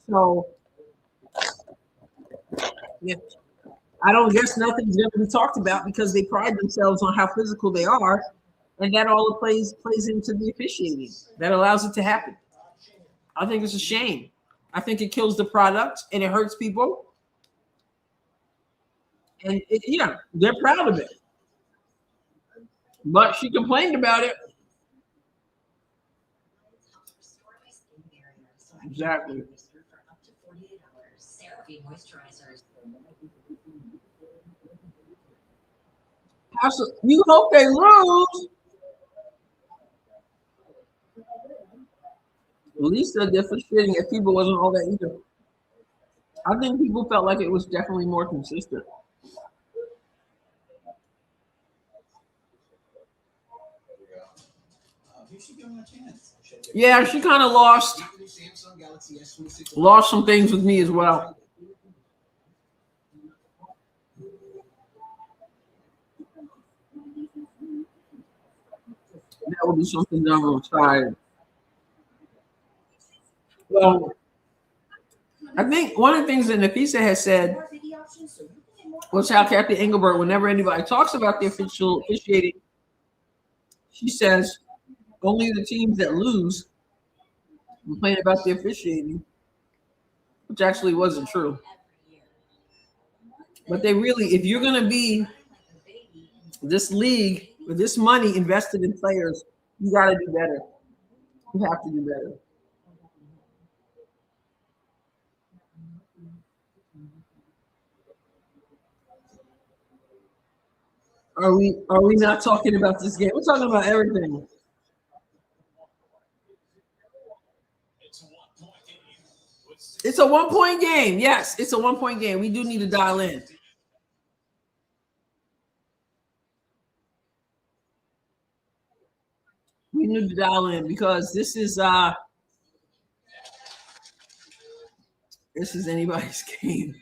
So, yeah, I don't guess nothing's going to be talked about because they pride themselves on how physical they are, and that all plays into the officiating that allows it to happen. I think it's a shame. I think it kills the product and it hurts people. And yeah, they're proud of it. But she complained about it. Exactly. You hope they lose. Lisa said they're frustrating if people wasn't all that either. I think people felt like it was definitely more consistent. Yeah, she kind of lost some things with me as well. That would be something that I'm gonna try. Well, I think one of the things that Nafisa has said was how Kathy Engelbert, whenever anybody talks about the officiating, she says only the teams that lose complain about the officiating, which actually wasn't true. But they really, if you're going to be this league with this money invested in players, you got to do better. You have to do better. Are we not talking about this game? We're talking about everything. It's a 1-point game. Yes, it's a 1-point game. We do need to dial in. We need to dial in because this is anybody's game.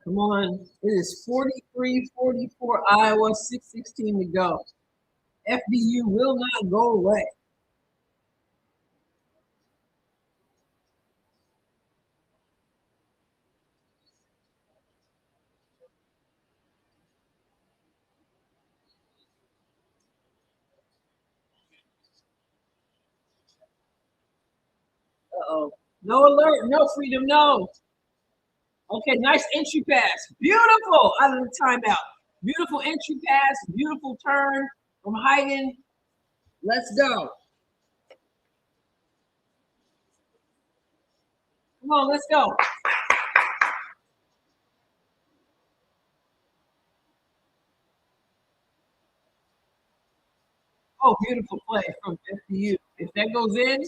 Come on. It is 43-44 Iowa, 6:16 to go. FDU will not go away. Uh-oh. No alert, no freedom, no. Okay, nice entry pass. Beautiful out of the timeout. Beautiful entry pass, beautiful turn from Hayden. Let's go. Come on, let's go. Oh, beautiful play from FDU. If that goes in,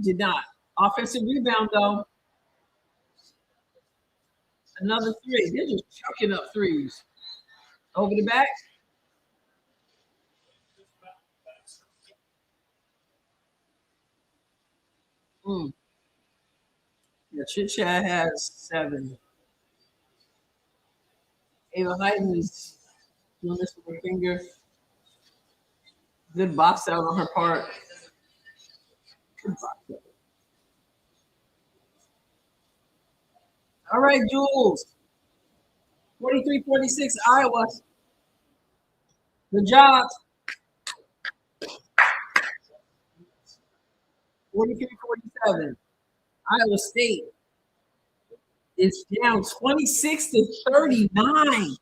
did not. Offensive rebound, though. Another three. They're just chucking up threes. Over the back. Yeah, Chit Chat has 7. Ava Hayden is doing this with her finger. Good box out on her part. Good box out. All right, Jules. 43-46, Iowa. Good job. 43-47. Iowa State is down 26-39.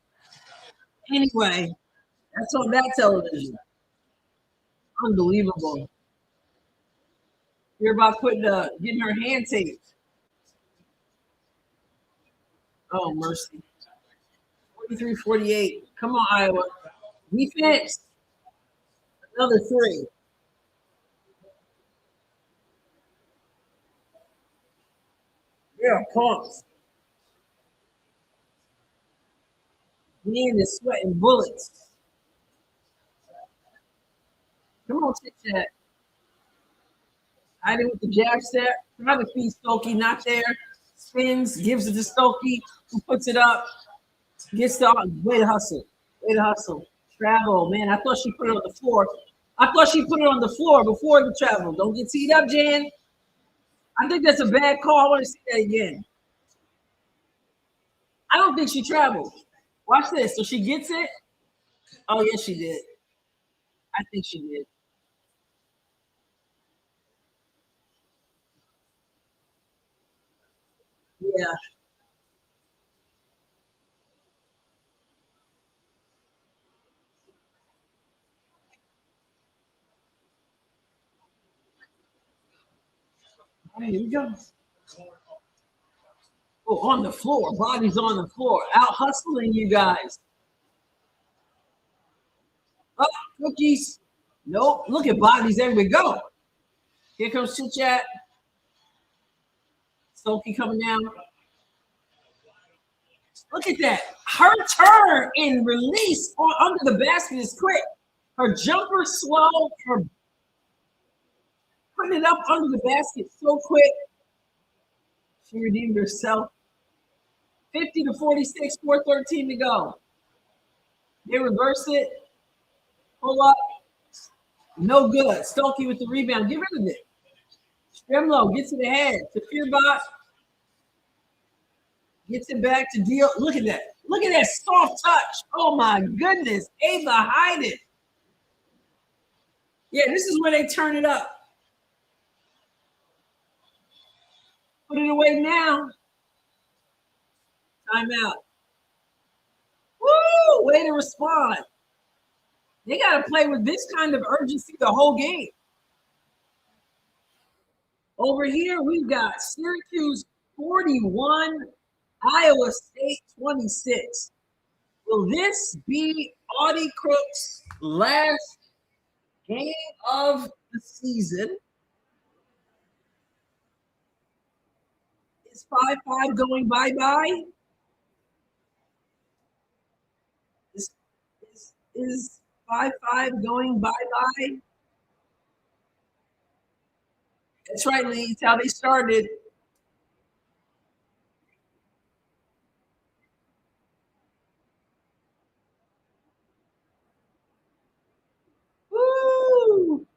Anyway, that's on that television. Unbelievable. You're about getting her hand taped. Oh, mercy. 43-48. Come on, Iowa. Defense. Another 3. Yeah, pumps. Man is sweating bullets. Come on, Chit Chat. I did with the jab step. Try to feed Stokey, not there. Spins, gives it to Stokey, who puts it up. Gets the way to hustle. Way to hustle. Travel, man. I thought she put it on the floor. I thought she put it on the floor before the travel. Don't get teed up, Jan. I think that's a bad call. I want to see that again. I don't think she traveled. Watch this. So she gets it. Oh, yes, she did. I think she did. Yeah. All right, here we go. Oh, on the floor. Body's on the floor. Out hustling you guys. Oh, cookies. Nope. Look at bodies. There we go. Here comes Chit Chat. Stokey coming down. Look at that. Her turn and release under the basket is quick. Her jumper slow. Her putting it up under the basket so quick. She redeemed herself. 50-46, 4:13 to go. They reverse it. Pull up. No good. Stokey with the rebound. Get rid of it. Strimlow gets it ahead to Fearbot. Gets it back to Deal. Look at that. Look at that soft touch. Oh my goodness. Ava hide it. Yeah, this is where they turn it up. Put it away now. Timeout. Woo! Way to respond. They got to play with this kind of urgency the whole game. Over here, we've got Syracuse 41, Iowa State 26. Will this be Audie Crook's last game of the season? Is 5-5 going bye-bye? Is 5-5 going bye-bye? That's right, Lee. It's how they started. Woo!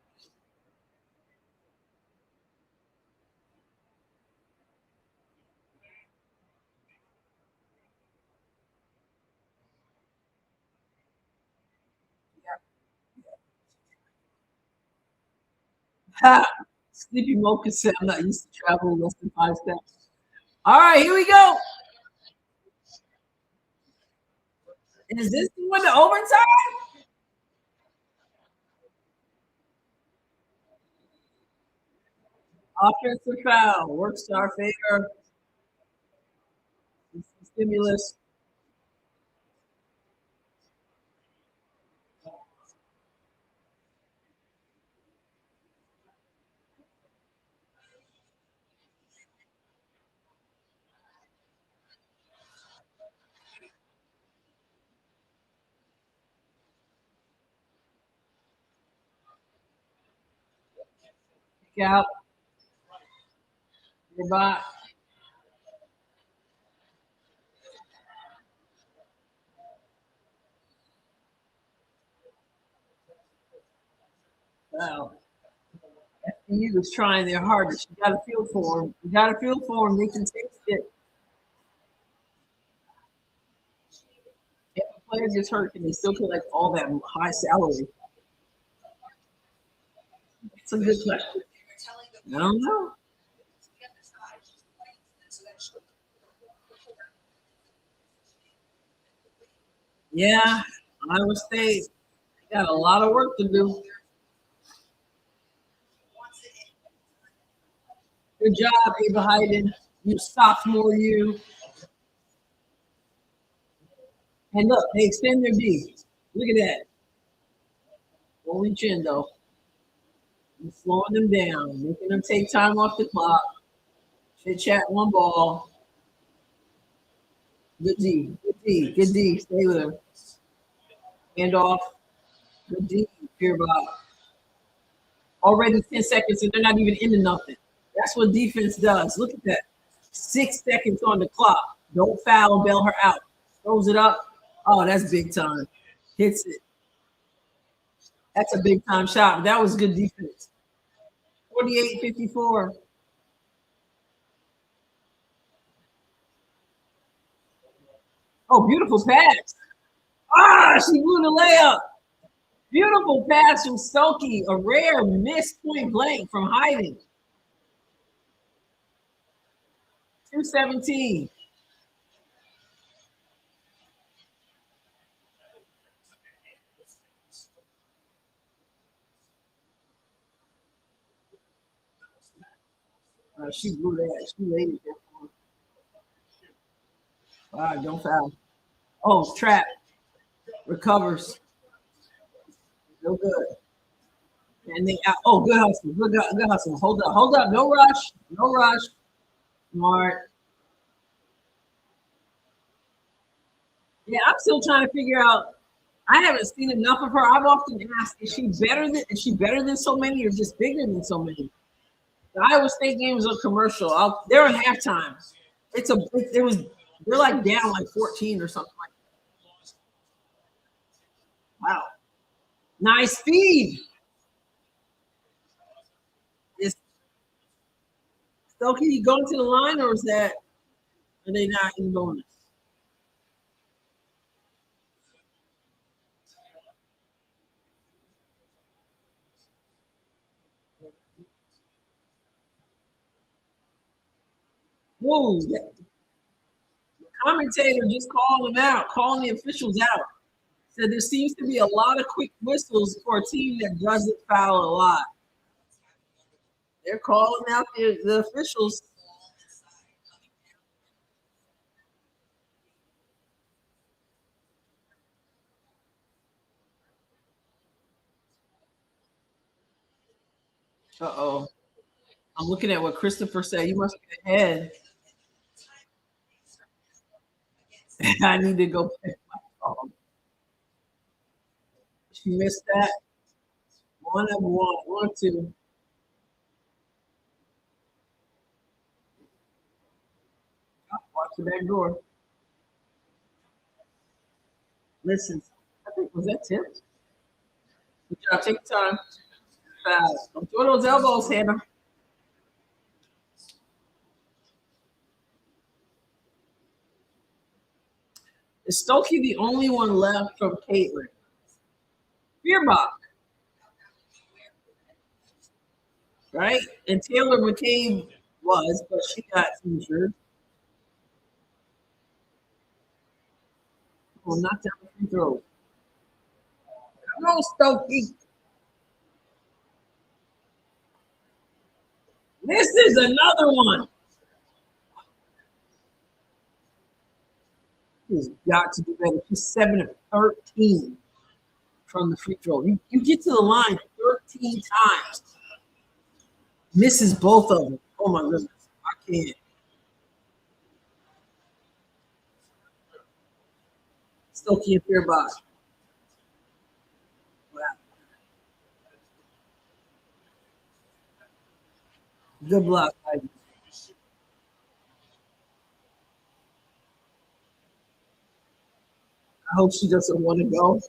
Ha! Sleepy Mocha said, I'm not used to traveling less than 5 steps. All right, here we go. And is this the one to overtime? Offensive foul. Works to our favor. Stimulus. Kick out. Goodbye. Wow. FDU was trying their hardest. You got to feel for them. You got to feel for them. They can taste it. If a player gets hurt, can they still collect all that high salary? It's a good question. I don't know. Yeah, Iowa State got a lot of work to do. Good job, Ava Hayden. You sophomore you. And look, they extend their D. Look at that. Don't reach in though. You're slowing them down, making them take time off the clock. Chit chat one ball. Good D. Good D. Good D. Stay with him. Hand off. Good D. Fear block. Already 10 seconds and they're not even into nothing. That's what defense does. Look at that. 6 seconds on the clock. Don't foul and bail her out. Throws it up. Oh, that's big time. Hits it. That's a big time shot. That was good defense. 48-54. Oh, beautiful pass. Ah, she blew the layup. Beautiful pass from Stokey. A rare miss point blank from Hayden. 2:17. She blew that. She laid it there for him. All right, don't foul. Oh, trap. Recovers. No good. And they out. Oh, good hustle. Good hustle. Hold up. Hold up. No rush. No rush. Smart. Yeah, I'm still trying to figure out. I haven't seen enough of her. I've often asked, is she better than so many or just bigger than so many? The Iowa State games are commercial. They're at halftime. They're like down like 14 or something like that. Wow. Nice speed. Is Stokey going to the line or are they not in bonus? Whoa. The commentator just called them out, calling the officials out. Said there seems to be a lot of quick whistles for a team that doesn't foul a lot. They're calling out the officials. Uh-oh. I'm looking at what Christopher said. You must be ahead. I need to go pick my phone. She missed that. One, two. Watch the back door. Listen, I think was that Tim? Good job. Take your time. Fast. Don't throw those elbows, Hannah. Is Stokey the only one left from Caitlin? Fearbach. Right? And Taylor McCabe was, but she got injured. Oh, knock down the free throw. Come on, Stokey. This is another one. She's got to do better. She's 7 of 13 from the free throw. You get to the line 13 times. Misses both of them. Oh my goodness. I can't. Stokey and Fearbach. Wow. Good block, Ivy. I hope she doesn't want to go.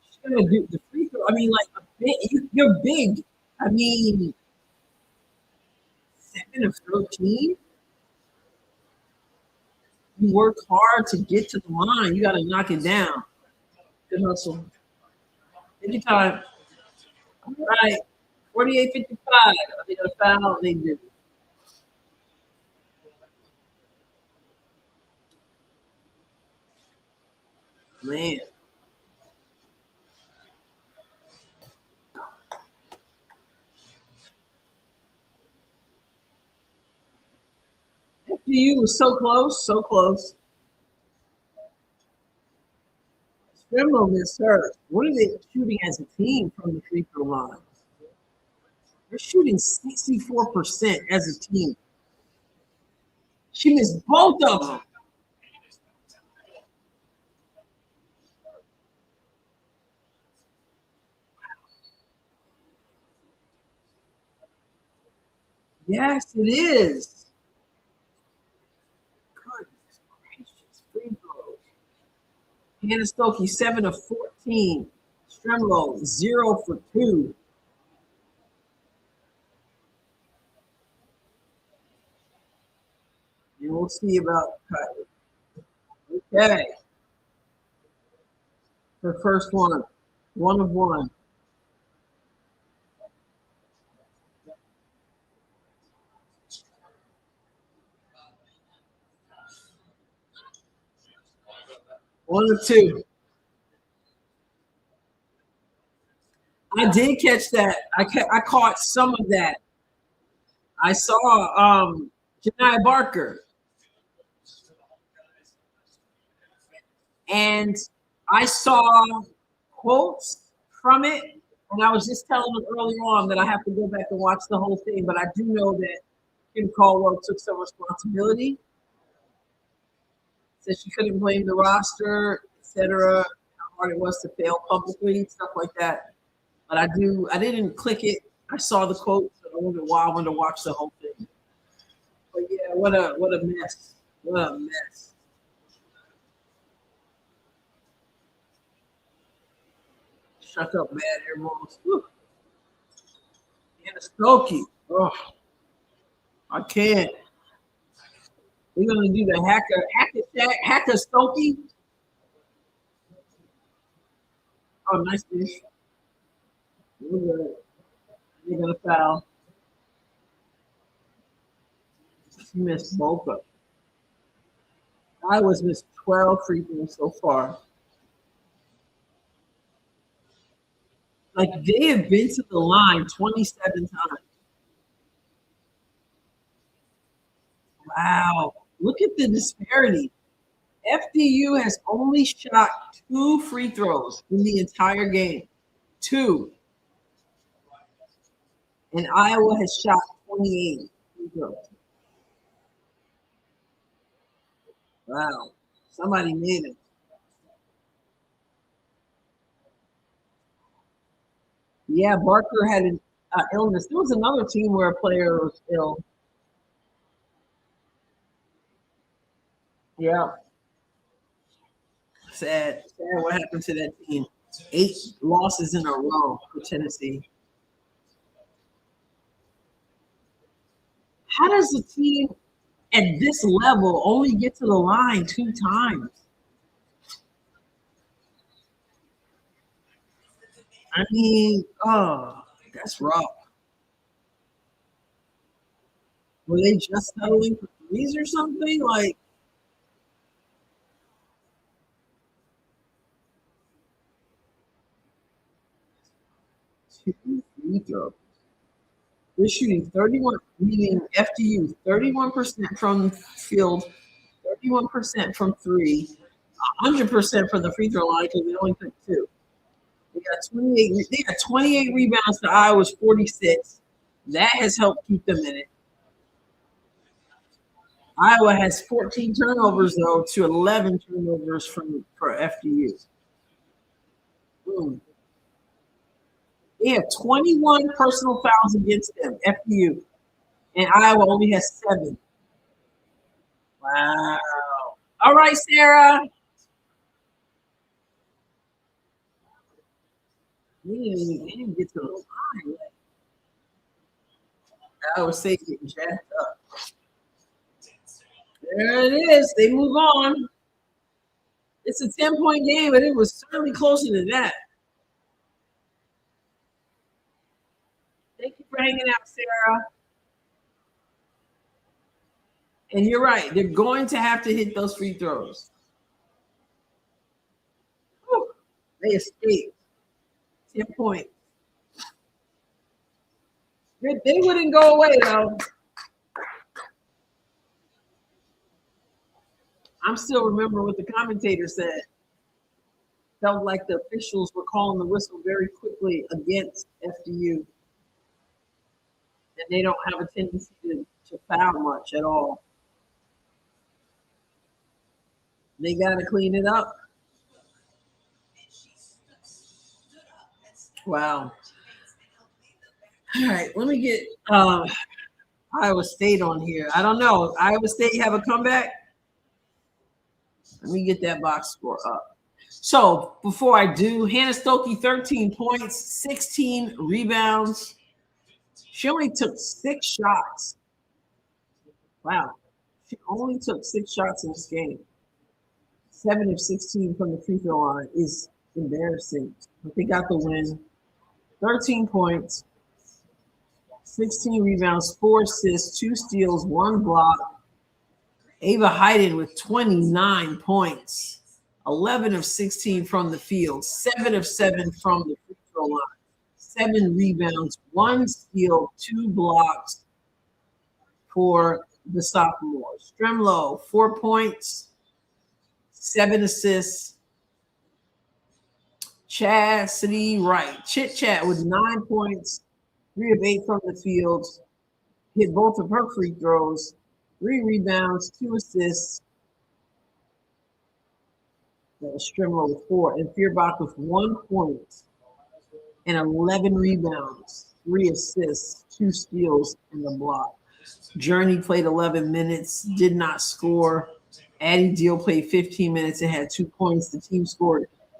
She's gonna do the free throw. I mean, like you're big. I mean, 7 of 13. You work hard to get to the line. You got to knock it down. Good hustle. Take your time. All right. 48-55. Are they going to foul? They do. Man. FDU was so close, so close. Strimlo missed her. What are they shooting as a team from the free throw line? They're shooting 64% as a team. She missed both of them. Yes, it is. Goodness gracious. Free throws. Hannah Stokey, 7 of 14. Stremlo, 0 for 2. And we'll see about Kylie. Okay. Her first one. 1 of 1. One of 2. I did catch that. I caught some of that. I saw Janiyah Barker. And I saw quotes from it. And I was just telling them earlier on that I have to go back and watch the whole thing. But I do know that Kim Caldwell took some responsibility. Said she couldn't blame the roster, etc. How hard it was to fail publicly, stuff like that. But I didn't click it. I saw the quote, so I wondered why I wanted to watch the whole thing. But yeah, what a mess. What a mess. Shut up, bad air balls. And a Stokey. Oh, I can't. We're gonna do the hacker Stokey. Oh, nice dish. They're gonna foul. She missed both of them. I was missed 12 free throws so far. Like they have been to the line 27 times. Wow. Look at the disparity. FDU has only shot 2 free throws in the entire game. 2. And Iowa has shot 28 free throws. Wow. Somebody made it. Yeah, Barker had an illness. There was another team where a player was ill. Yeah. Sad what happened to that team. 8 losses in a row for Tennessee. How does a team at this level only get to the line 2 times? I mean, oh, that's rough. Were they just settling for threes or something? Like, two free throws. They're shooting 31, meaning FDU, 31% from field, 31% from 3, 100% from the free throw line because they only took 2. They got 28. They got 28 rebounds to Iowa's 46. That has helped keep them in it. Iowa has 14 turnovers though to 11 turnovers for FDU. Boom. They have 21 personal fouls against them, FDU, and Iowa only has 7. Wow. All right, Sarah. They didn't get to the line. Iowa State getting jacked up. There it is. They move on. It's a 10-point game, but it was certainly closer than that. They for hanging out, Sarah. And you're right. They're going to have to hit those free throws. Whew, they escaped. 10 points. They wouldn't go away, though. I'm still remembering what the commentator said. Felt like the officials were calling the whistle very quickly against FDU. And they don't have a tendency to foul much at all. They got to clean it up. Wow. All right, let me get Iowa State on here. I don't know. Iowa State have a comeback? Let me get that box score up. So before I do, Hannah Stokey, 13 points, 16 rebounds. She only took 6 shots. Wow. She only took 6 shots in this game. 7 of 16 from the free throw line is embarrassing. But they got the win. 13 points, 16 rebounds, 4 assists, 2 steals, 1 block. Ava Hayden with 29 points, 11 of 16 from the field, 7 of 7 from the free throw line, 7 rebounds, 1 steal, 2 blocks for the sophomore. Stremlow, 4 points, 7 assists. Chastity Wright, Chit Chat with 9 points, 3 of 8 from the field, hit both of her free throws, 3 rebounds, 2 assists. Strimler with 4, and Feuerbach with 1 point and 11 rebounds, 3 assists, 2 steals, and a block. Journey played 11 minutes, did not score. Addie Deal played 15 minutes and had 2 points. The team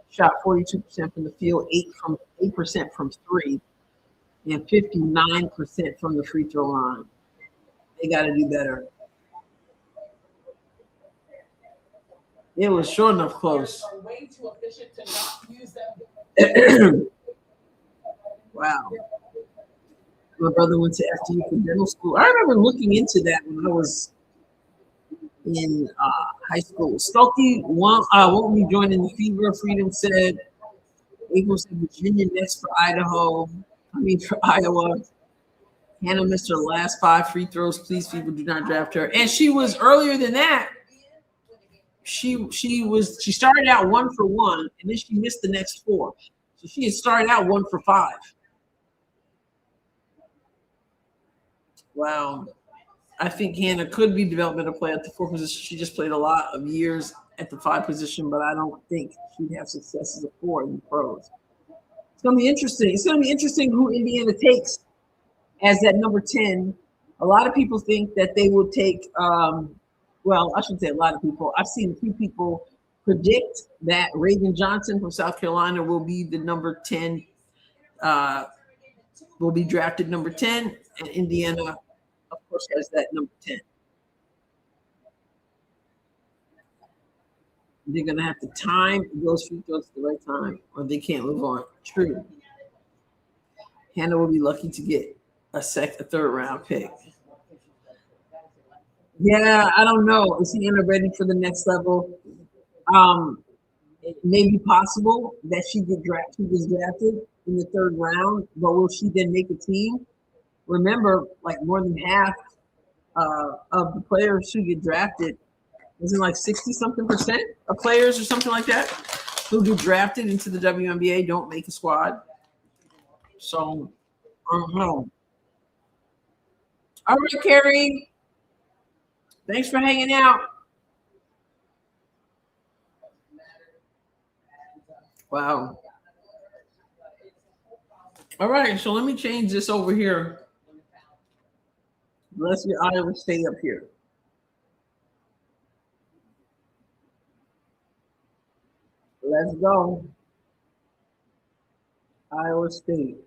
shot 42% from the field, 8% from 3, and 59% from the free throw line. They got to do better. It was sure enough close. Wow. My brother went to FDU for dental school. I remember looking into that when I was in high school. Stokey won't be joining the Fever. Freedom said. April said Virginia next for for Iowa. Hannah missed her last 5 free throws. Please, Fever, do not draft her. And she was earlier than that. She started out 1 for 1, and then she missed the next 4. So she had started out 1 for 5. Wow. I think Hannah could be developmental player at the 4 position. She just played a lot of years at the 5 position, but I don't think she'd have success as a 4 in the pros. It's going to be interesting. It's going to be interesting who Indiana takes as that number 10. A lot of people think that they will take well, I shouldn't say a lot of people. I've seen a few people predict that Reagan Johnson from South Carolina will be the number 10, will be drafted number 10, and Indiana, of course, has that number 10. They're going to have to time those free throws at the right time, or they can't move on. True. Hannah will be lucky to get a 3rd round pick. Yeah, I don't know. Is Hannah ready for the next level? It may be possible that she gets drafted in the 3rd round, but will she then make a team? Remember, like more than half of the players who get drafted, isn't like 60-something% of players or something like that who get drafted into the WNBA don't make a squad. So, I don't know. All right, Carrie. Thanks for hanging out. Wow. All right, so let me change this over here. Let's get Iowa State up here. Let's go. Iowa State.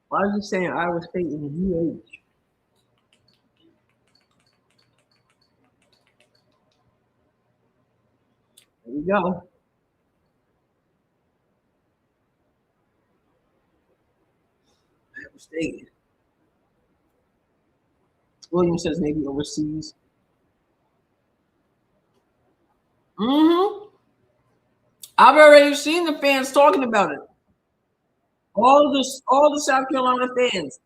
Why is it saying Iowa State in UH? There we go. State. William says maybe overseas. Mm-hmm. I've already seen the fans talking about it. All the South Carolina fans.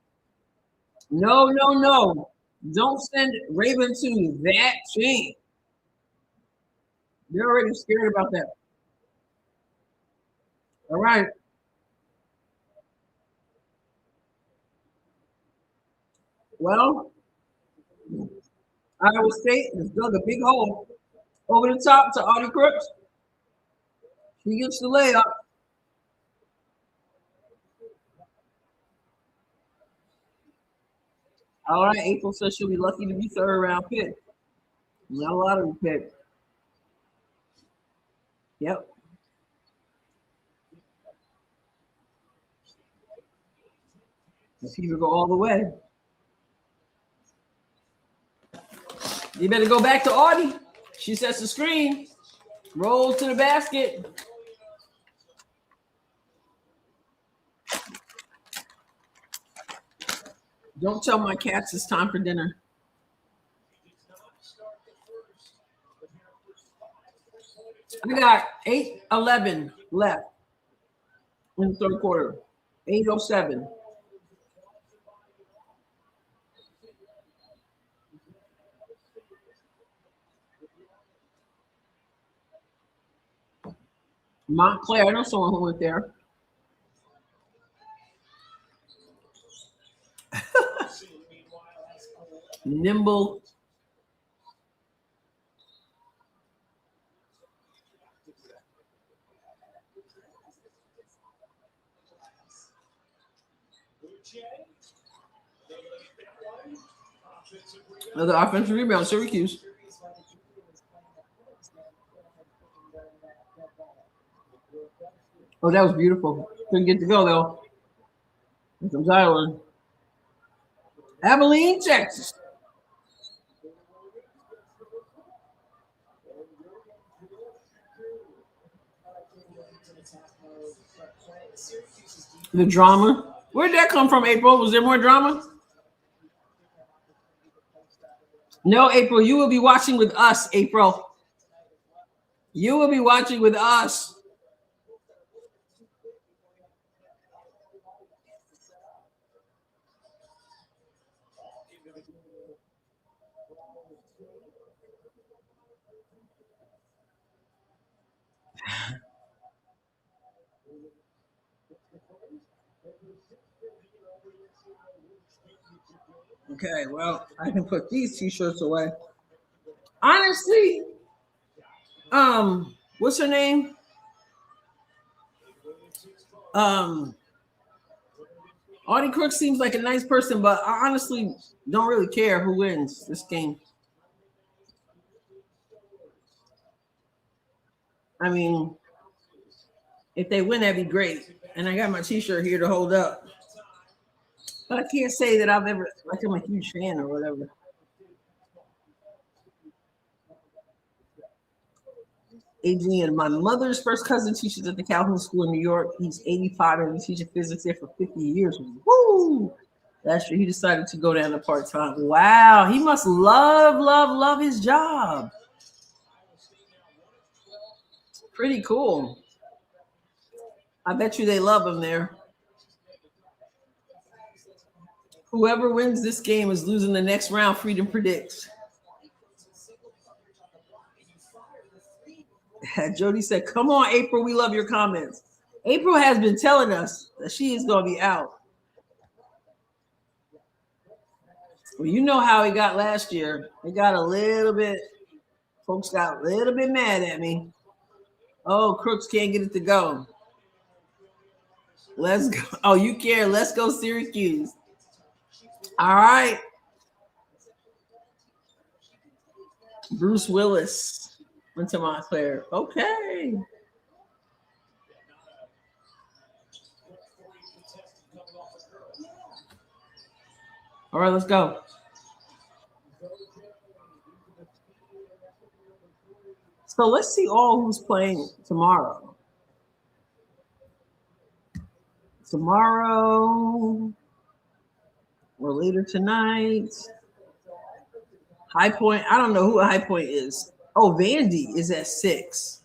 No, no, no. Don't send Raven to that team. They're already scared about that. All right. Well, Iowa State has dug a big hole over the top to Audie Crooks. She gets the layup. All right, April says she'll be lucky to be third round pick. Not a lottery pick. Yep. The Fever go all the way. You better go back to Audie. She sets the screen. Rolls to the basket. Don't tell my cats it's time for dinner. I got 8:11 left in the third quarter. 8:07. Montclair, I know someone who went there. Nimble. Another offensive rebound, Syracuse. Oh, that was beautiful. Couldn't get to go though. Here comes Ireland. Abilene, Texas. The drama. Where did that come from, April? Was there more drama? No, April. You will be watching with us, April. You will be watching with us. Okay, well, I can put these t-shirts away. Honestly, what's her name? Audie Crook seems like a nice person, but I honestly don't really care who wins this game. I mean, if they win, that'd be great. And I got my t-shirt here to hold up. But I can't say that I've ever, like, I'm a huge fan or whatever. Adrienne, my mother's first cousin teaches at the Calhoun School in New York. He's 85 and been teaching physics there for 50 years. Woo! Last year, he decided to go down to part-time. Wow, he must love his job. Pretty cool. I bet you they love him there. Whoever wins this game is losing the next round, Freedom predicts. Jody said, come on, April, we love your comments. April has been telling us that she is going to be out. Well, you know how he got last year. It got a little bit, folks got a little bit mad at me. Oh, Crooks can't get it to go. Let's go. Oh, you care. Let's go Syracuse. All right. Bruce Willis went to Montclair. Okay. All right, let's go. So let's see all who's playing tomorrow. Tomorrow, or later tonight. High Point. I don't know who a High Point is. Oh, Vandy is at 6.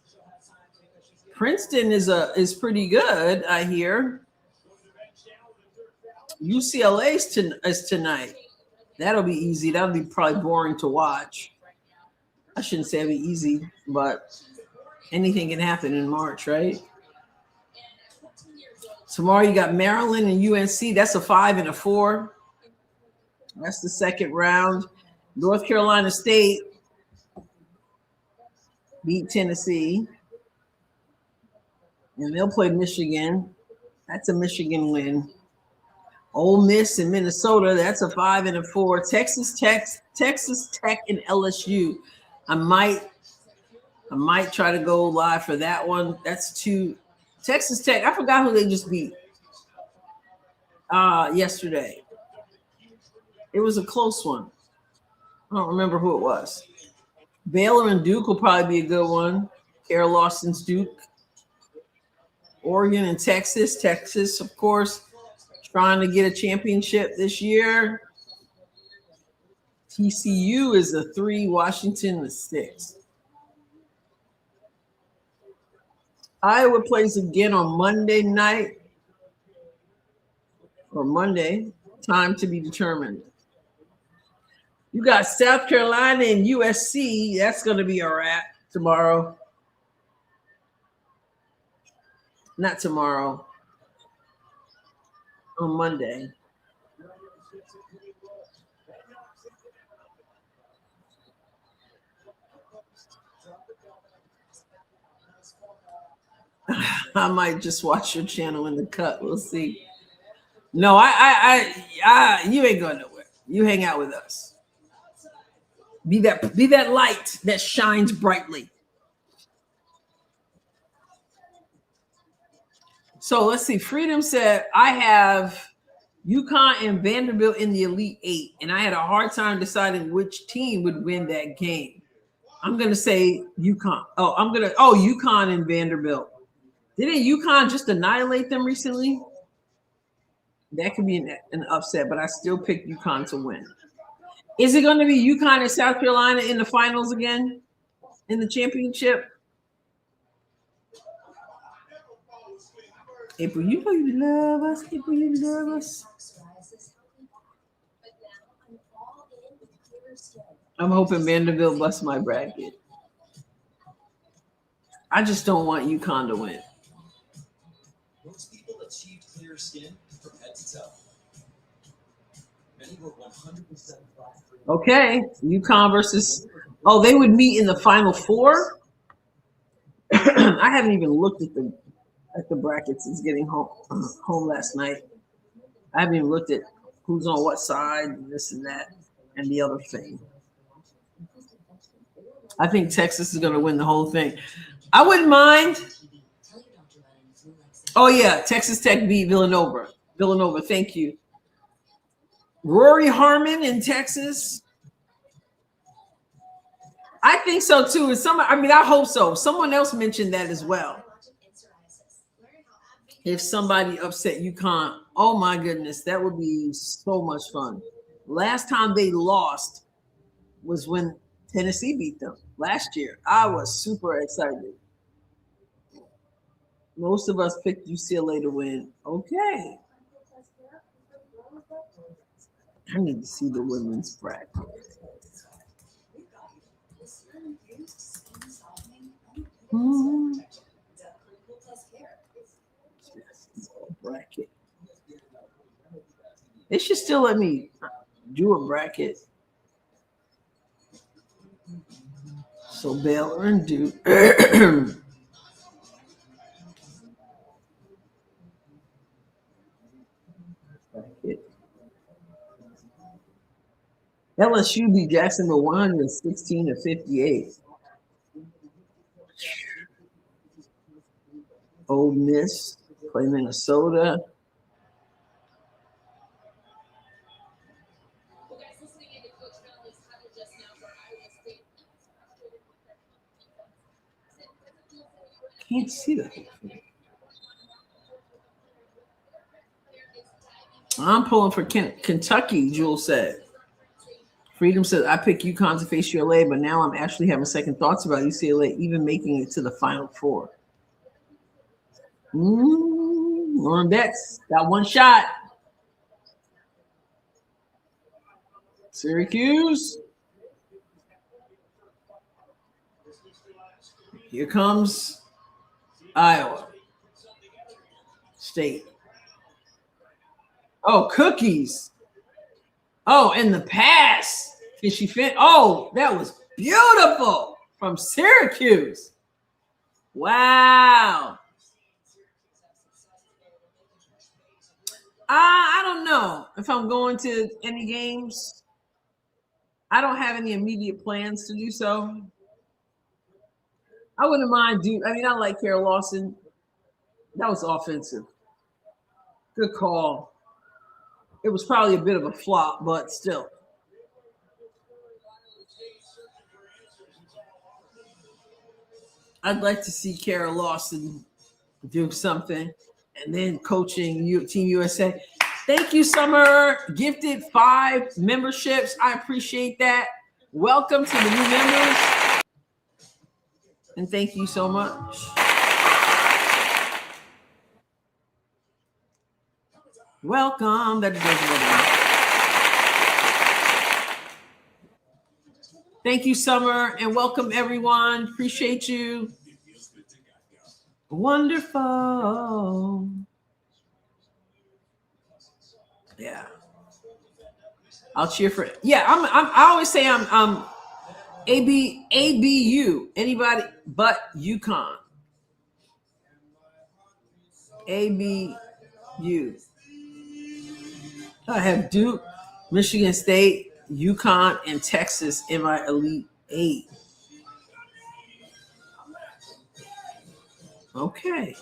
Princeton is pretty good, I hear. UCLA is tonight. That'll be easy. That'll be probably boring to watch. I shouldn't say it'll be easy, but anything can happen in March, right? Tomorrow you got Maryland and UNC. That's a 5 and a 4. That's the second round. North Carolina State beat Tennessee. And they'll play Michigan. That's a Michigan win. Ole Miss and Minnesota. That's a 5 and a 4. Texas Tech, and LSU. I might try to go live for that one. That's 2. Texas Tech. I forgot who they just beat yesterday. It was a close one. I don't remember who it was. Baylor and Duke will probably be a good one. Kara Lawson's Duke. Oregon and Texas. Texas, of course, trying to get a championship this year. TCU is a 3. Washington is 6. Iowa plays again on Monday night. Or Monday. Time to be determined. You got South Carolina and USC. That's going to be a wrap tomorrow. Not tomorrow. On Monday. I might just watch your channel in the cut. We'll see. No, you ain't going nowhere. You hang out with us. Be that light that shines brightly. So let's see. Freedom said, I have UConn and Vanderbilt in the Elite 8, and I had a hard time deciding which team would win that game. I'm going to say UConn. UConn and Vanderbilt. Didn't UConn just annihilate them recently? That could be an upset, but I still picked UConn to win. Is it going to be UConn and South Carolina in the finals again? In the championship? April, you know you love us. April, you love us. I'm hoping Vanderbilt busts my bracket. I just don't want UConn to win. Most people achieved clear skin from head to toe. Many were 100% flat-free. Okay, UConn versus. Oh, they would meet in the Final Four. I haven't even looked at the brackets since getting home last night. I haven't even looked at who's on what side, and this and that, and the other thing. I think Texas is going to win the whole thing. I wouldn't mind. Oh, yeah, Texas Tech beat Villanova. Villanova, thank you. Rory Harmon in Texas. I think so, too. I hope so. Someone else mentioned that as well. If somebody upset UConn, oh, my goodness, that would be so much fun. Last time they lost was when Tennessee beat them last year. I was super excited. Most of us picked UCLA to win. Okay. I need to see the women's bracket. Bracket. They should still let me do a bracket. So Baylor and Duke. LSU beat Jacksonville 116-58. Ole Miss play Minnesota. Can't see that. I'm pulling for Kentucky, Jules said. Freedom says, I picked UConn to face UCLA, but now I'm actually having second thoughts about UCLA even making it to the Final Four. Lauren Betts got one shot. Syracuse. Here comes Iowa State. Oh, cookies. Oh, and the pass. Can she fit? Oh, that was beautiful from Syracuse. Wow. I don't know if I'm going to any games. I don't have any immediate plans to do so. I wouldn't mind I like Carol Lawson. That was offensive. Good call. It was probably a bit of a flop, but still. I'd like to see Carol Lawson do something. And then coaching Team USA. Thank you, Summer. Gifted 5 memberships. I appreciate that. Welcome to the new members. And thank you so much. Welcome. That Thank you, Summer, and welcome everyone. Appreciate you. Wonderful. Yeah. I'll cheer for it. Yeah, I always say I'm ABU. Anybody but UConn. ABU. I have Duke, Michigan State, UConn, and Texas in my Elite 8. Okay.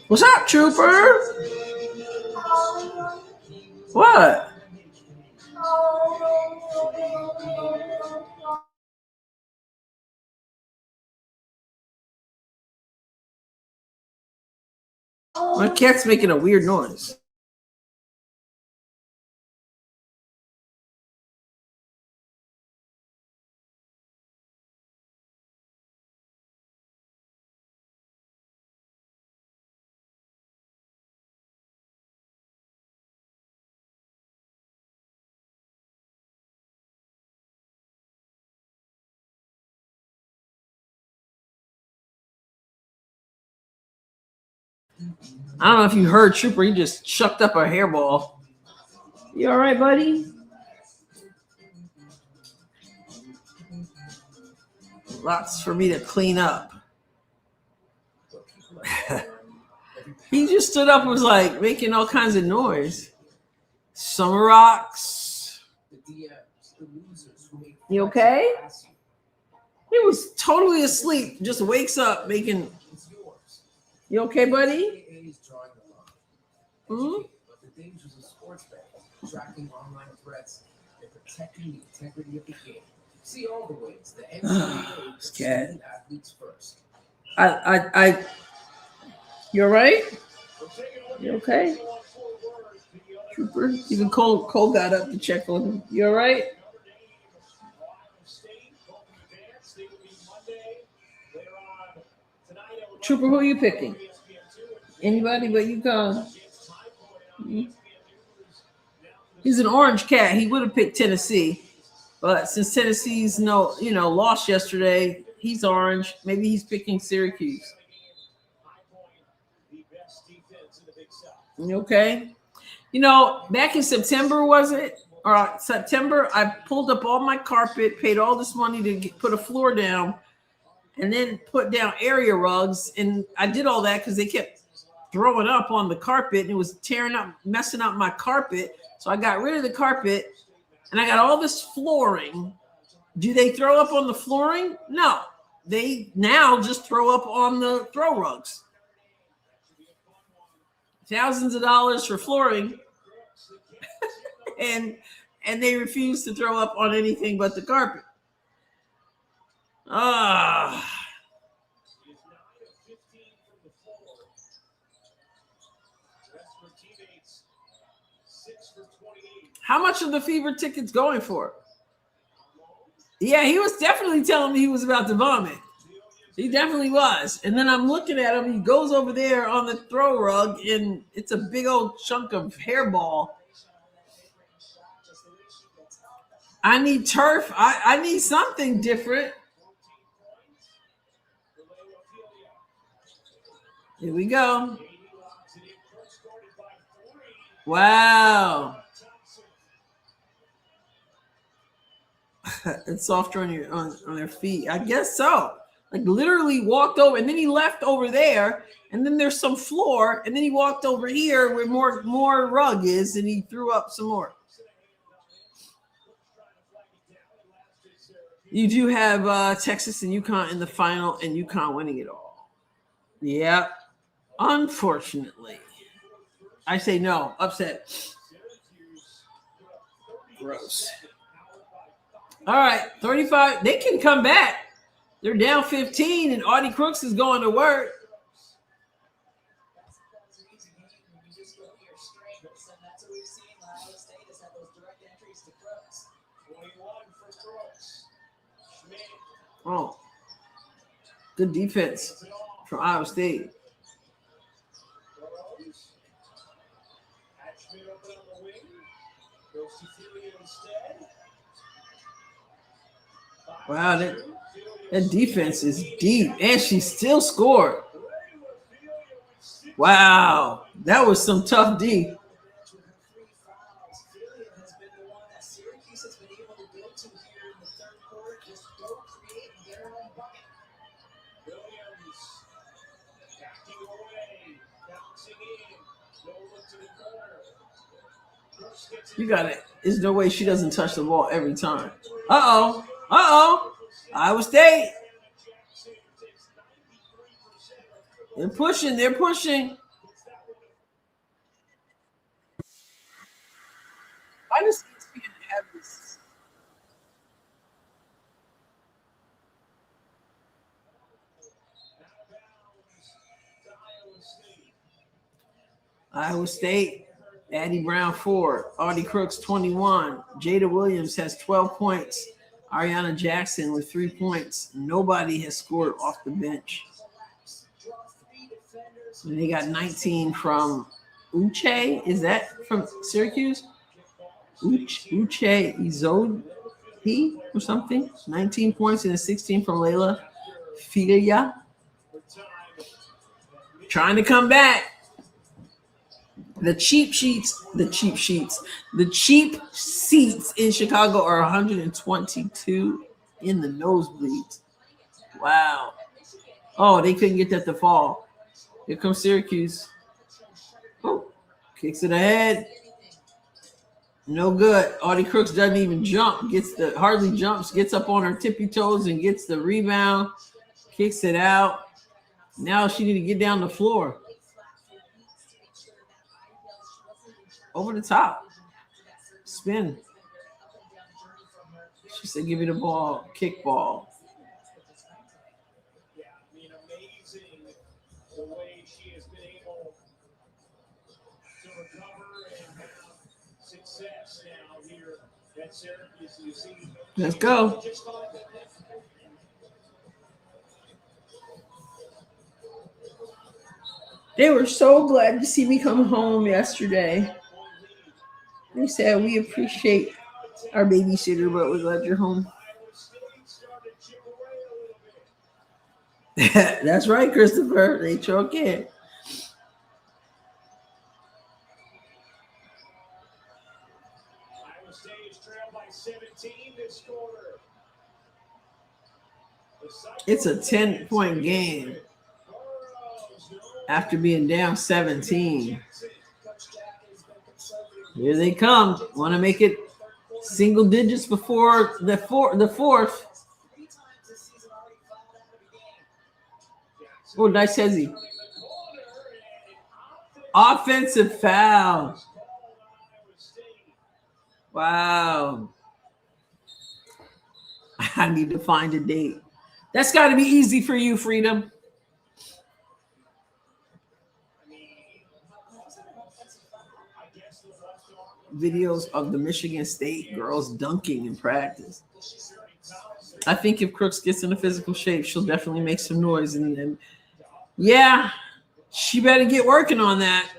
What's up, Trooper? What? My cat's making a weird noise. I don't know if you heard Trooper. He just chucked up a hairball. You all right, buddy? Lots for me to clean up. He just stood up and was like making all kinds of noise. Summer rocks. You okay? He was totally asleep. Just wakes up making. You okay, buddy? Hmm? The dangers of sports betting, tracking online threats, and protecting the integrity of the game. See all the ways the NCAA puts athletes first. I you all right? You okay? Trooper, even Cole got up to check on him. You all right? Trooper, who are you picking? Anybody but UConn? He's an orange cat. He would have picked Tennessee, but since Tennessee's lost yesterday, he's orange. Maybe he's picking Syracuse. Okay. Back in September, was it? Or September, I pulled up all my carpet, paid all this money to put a floor down, and then put down area rugs. And I did all that because they kept throwing up on the carpet, and it was messing up my carpet. So I got rid of the carpet, and I got all this flooring. Do they throw up on the flooring? No. They now just throw up on the throw rugs. Thousands of dollars for flooring, and they refuse to throw up on anything but the carpet. How much are the Fever tickets going for? Yeah, he was definitely telling me he was about to vomit. He definitely was. And then I'm looking at him. He goes over there on the throw rug, and it's a big old chunk of hairball. I need turf. I need something different. Here we go. Wow. It's softer on their feet. I guess so. Like literally walked over, and then he left over there, and then there's some floor, and then he walked over here where more rug is, and he threw up some more. You do have Texas and UConn in the final, and UConn winning it all. Yeah, unfortunately. I say no. Upset. Gross. All right, 35. They can come back. They're down 15, and Audie Crooks is going to work. Oh, good defense from Iowa State. Wow, that defense is deep, and she still scored. Wow, that was some tough D. Syracuse has been able to go to here in the third quarter, just go create and get her own bucket. Williams backing away, bouncing in, no look to the corner. You got it. There's no way she doesn't touch the ball every time. Uh-oh. Iowa State. They're pushing. I just have this. Iowa State. Addie Brown 4, Audie Crooks 21, Jada Williams has 12 points, Ariana Jackson with 3 points. Nobody has scored off the bench. And they got 19 from Uche. Is that from Syracuse? Uche Izodi or something. 19 points and a 16 from Layla Filia. Trying to come back. The cheap seats in Chicago are 122 in the nosebleeds. Wow. Oh, they couldn't get that to fall. Here comes Syracuse. Oh, kicks it ahead. No good. Audie Crooks doesn't even jump. Hardly jumps. Gets up on her tippy toes and gets the rebound. Kicks it out. Now she need to get down the floor. Over the top. Spin. She said, give me the ball. Kick ball. Yeah, I mean, amazing the way she has been able to recover and have success now here at Syracuse. You see, let's go. They were so glad to see me come home yesterday. They said, we appreciate our babysitter, but we're glad you're home. That's right, Christopher. They sure can. Iowa State is trailed by 17 this quarter. It's a 10-point game after being down 17. Here they come. Want to make it single digits before the fourth. Oh, nice hezzy. Offensive foul. Wow. I need to find a date. That's got to be easy for you, Freedom. videos of the Michigan State girls dunking in practice. I think if Crooks gets in a physical shape, she'll definitely make some noise. And yeah, she better get working on that.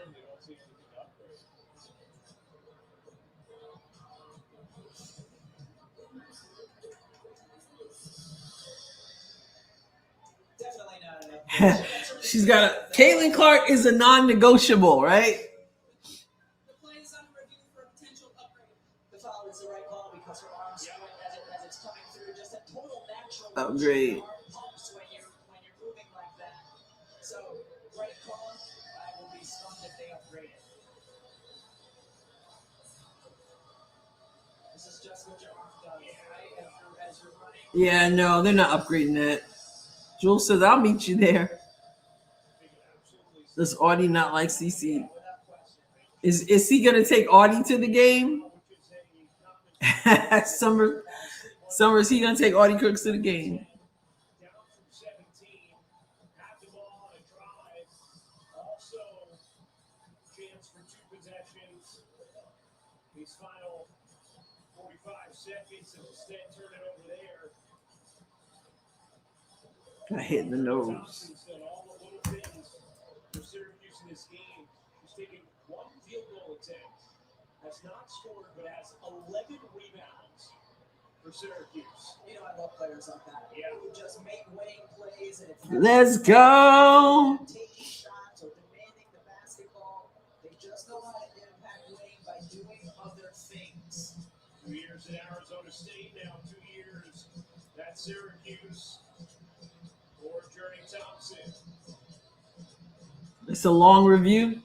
She's got a Caitlin Clark is a non-negotiable, right? The play is under review for a potential upgrade. The foul is the right call because her arm swing as it's coming through, just a total natural Upgrade. arm pumps when you're moving like that. So great call. I will be stunned if they upgrade it. This is just what your arm does, right? As you're running. Yeah, no, they're not upgrading that. Jules says, I'll meet you there. Does Audie not like CC? Is he going to take Audie to the game? Summers, he going to take Audie Crooks to the game? Down from 17, had the ball on a drive. Also, chance for 2 possessions. These final 45 seconds, and instead turn it over there. Got hit in the nose. Thompson's done all the little things for Syracuse in this game. He's taken 1 field goal attempt, has not scored, but has 11 rebounds for Syracuse. You know, I love players like that. Yeah. Who just make winning plays and it's Let's go. taking shots or demanding the basketball. They just know how to impact winning by doing other things. 2 years at Arizona State, now 2 years at Syracuse. For Journey Thompson. It's a long review.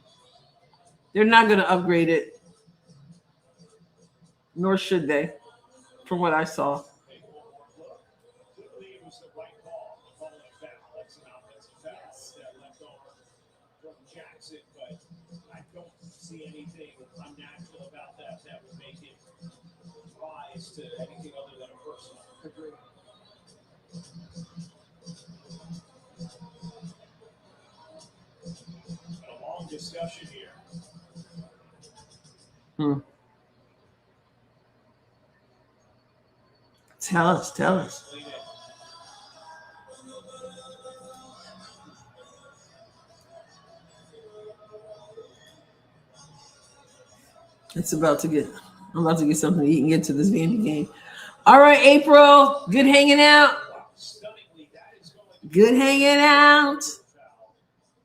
They're not going to upgrade it. Nor should they, from what I saw. Take one more look. Clearly, it was the right call. Call it a foul. That's an offensive foul. That left arm from Jackson, but I don't see anything unnatural about that that would make it rise to anything other than a personal. Agreed. A long discussion here. Tell us. Lead it. I'm about to get something to eat and get to this Vandy game. All right, April. Good hanging out. Stunningly, that is going to be Good hanging out. foul.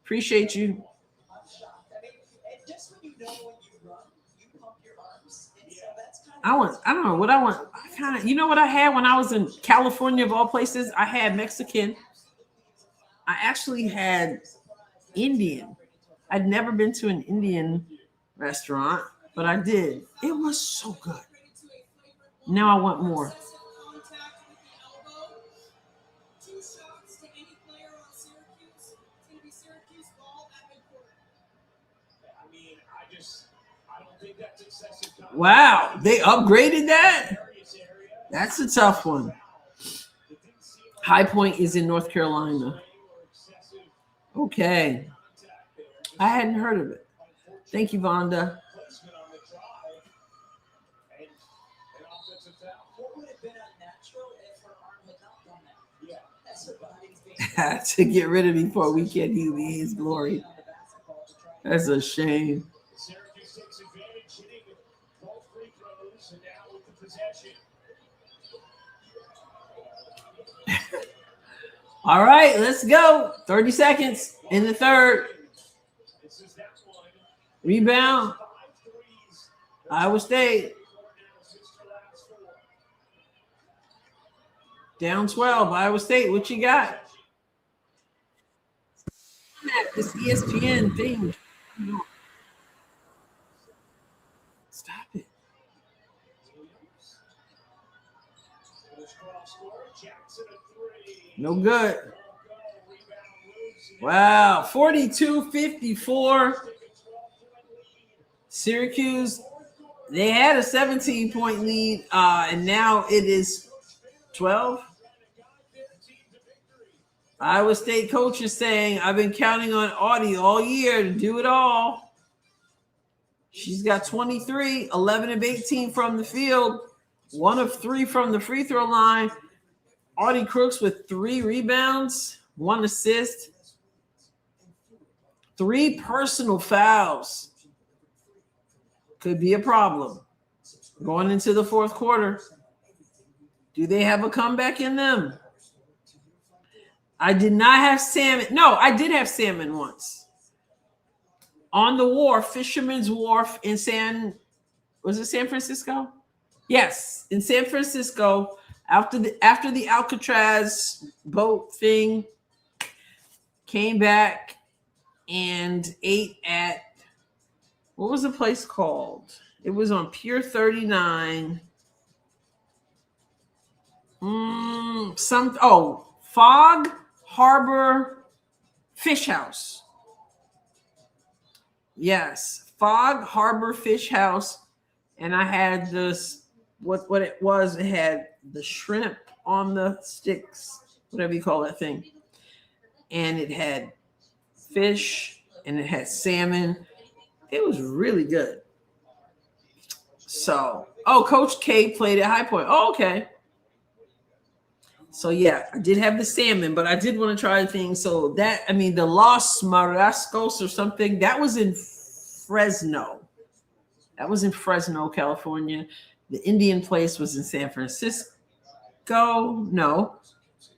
Appreciate you. I'm shocked. I mean, and just when you know when you run, you pump your arms. And so that's kind of I don't know what I want. I kind of, you know what I had when I was in California of all places? I had Mexican. I actually had Indian. I'd never been to an Indian restaurant, but I did. It was so good. Now I want more. Excessive contact with the elbow. 2 shots to any player on Syracuse. It's going to be Syracuse ball at midcourt. I mean, I don't think that's excessive. Contact. Wow, they upgraded that? Various area. That's a tough one. It didn't seem like High Point is in North Carolina. or excessive Okay. contact there. Just I hadn't heard of it. Thank you, Vonda. placement on the drive and an offensive foul. what would have been unnatural if her arm had not done that. Yeah. That's her body's being To get rid of me before we can heal me his glory. on the basketball to try. That's a shame. Syracuse takes advantage, hitting both free throws, and now with the possession. All right, let's go. 30 seconds in the third. This is that one. Rebound. 5 threes. Iowa State. Down 12. Iowa State. What you got? This ESPN thing. Stop it. No good. Wow. 42-54. Syracuse, they had a 17-point lead, and now it is 12. Iowa State coach is saying, I've been counting on Audie all year to do it all. She's got 23, 11 of 18 from the field, 1 of 3 from the free throw line. Audie Crooks with 3 rebounds, 1 assist, 3 personal fouls. Could be a problem going into the fourth quarter. Do they have a comeback in them? I did not have salmon. No, I did have salmon once. On the wharf, Fisherman's Wharf in San Francisco? Yes, in San Francisco, after the Alcatraz boat thing, came back and ate at, what was the place called? It was on Pier 39. Fog Harbor Fish House. Yes, Fog Harbor Fish House. And I had this, what it was, it had the shrimp on the sticks, whatever you call that thing. And it had fish and it had salmon. It was really good. So, Coach K played at High Point. Oh, okay. So, yeah, I did have the salmon, but I did want to try the thing. So the Los Marascos or something, that was in Fresno. That was in Fresno, California. The Indian place was in San Francisco. No,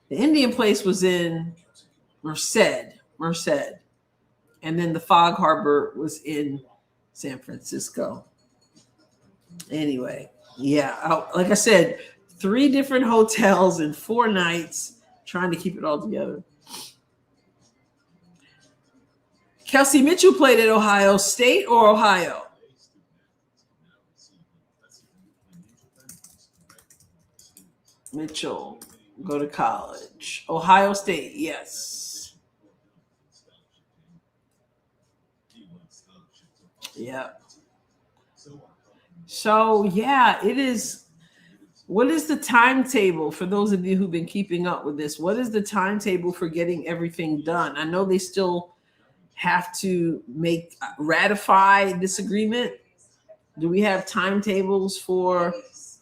the Indian place was in Merced. And then the Fog Harbor was in San Francisco. Anyway, yeah, like I said, 3 different hotels in 4 nights, trying to keep it all together. Kelsey Mitchell played at Ohio State or Ohio? Mitchell, go to college. Ohio State, yes. Yeah. So, yeah, it is. What is the timetable for those of you who've been keeping up with this? What is the timetable for getting everything done? I know they still have to ratify this agreement. Do we have timetables for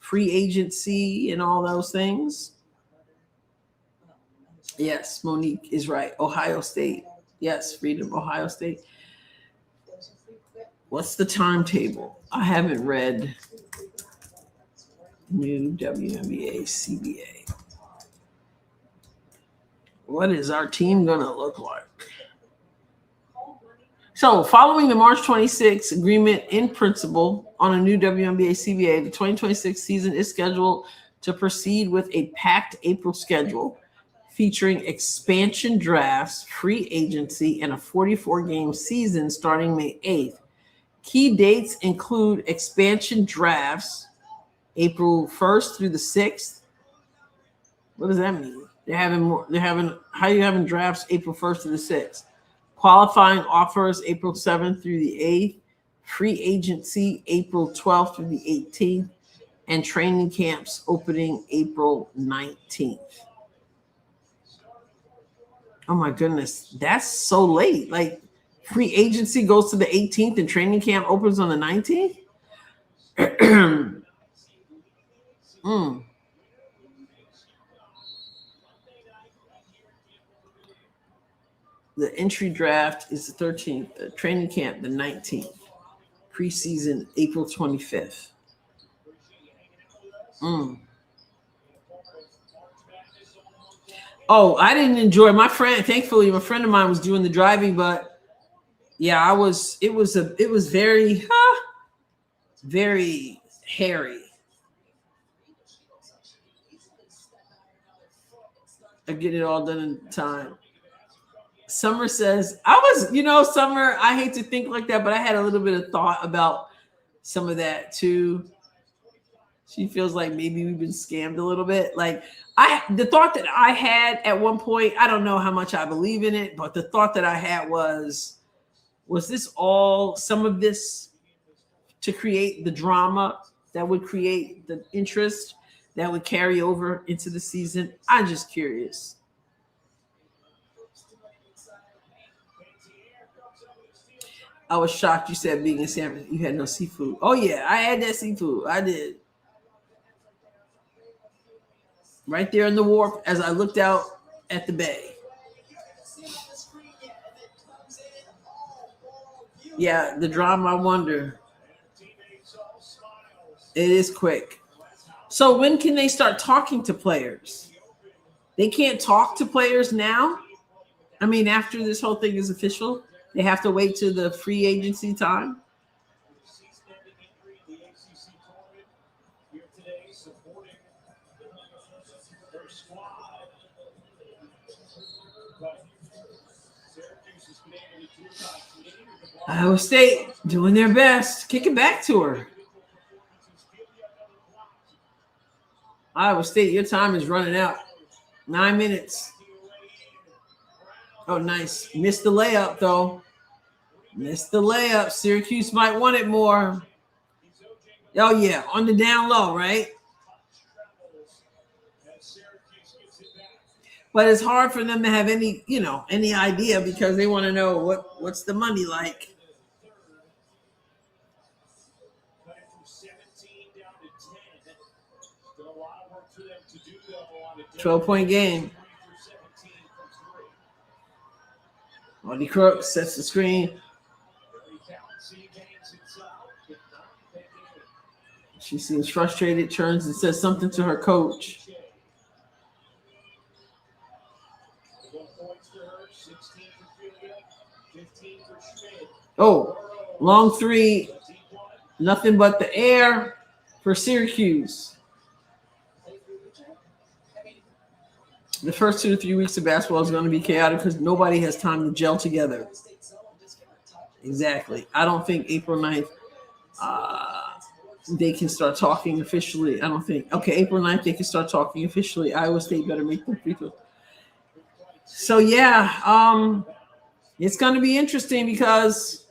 free agency and all those things? Yes, Monique is right. Ohio State. Yes, Freedom, Ohio State. What's the timetable? I haven't read new WNBA CBA. What is our team going to look like? So, following the March 26 agreement in principle on a new WNBA CBA, the 2026 season is scheduled to proceed with a packed April schedule featuring expansion drafts, free agency, and a 44-game season starting May 8th. Key dates include expansion drafts, April 1st through the 6th. What does that mean? How are you having drafts April 1st through the 6th? Qualifying offers April 7th through the 8th. Free agency April 12th through the 18th. And training camps opening April 19th. Oh my goodness, that's so late. Like, free agency goes to the 18th and training camp opens on the 19th? The entry draft is the 13th, the training camp the 19th, preseason April 25th. Oh, I didn't enjoy thankfully my friend of mine was doing the driving, but yeah, it was very very hairy. I get it all done in time. Summer says, Summer, I hate to think like that, but I had a little bit of thought about some of that too. She feels like maybe we've been scammed a little bit. Like the thought that I had at one point, I don't know how much I believe in it, but the thought that I had was this all some of this to create the drama that would create the interest that would carry over into the season? I'm just curious. I was shocked you said being in San Francisco, you had no seafood. Oh, yeah, I had that seafood. I did. Right there in the wharf as I looked out at the bay. Yeah, the drama, I wonder. It is quick. So when can they start talking to players? They can't talk to players now? I mean, after this whole thing is official, they have to wait till the free agency time? Iowa State doing their best. Kick it back to her. Iowa State, your time is running out. 9 minutes. Oh, nice. Missed the layup, though. Missed the layup. Syracuse might want it more. Oh, yeah. On the down low, right? But it's hard for them to have any idea because they want to know what's the money like. 12-point game. Audie Crooks sets the screen. She seems frustrated, turns and says something to her coach. Oh, long three. Nothing but the air for Syracuse. The first 2 to 3 weeks of basketball is going to be chaotic because nobody has time to gel together. Exactly. I don't think April 9th they can start talking officially. I don't think. Okay, April 9th they can start talking officially. Iowa State better make them free throws. So, yeah, it's going to be interesting because,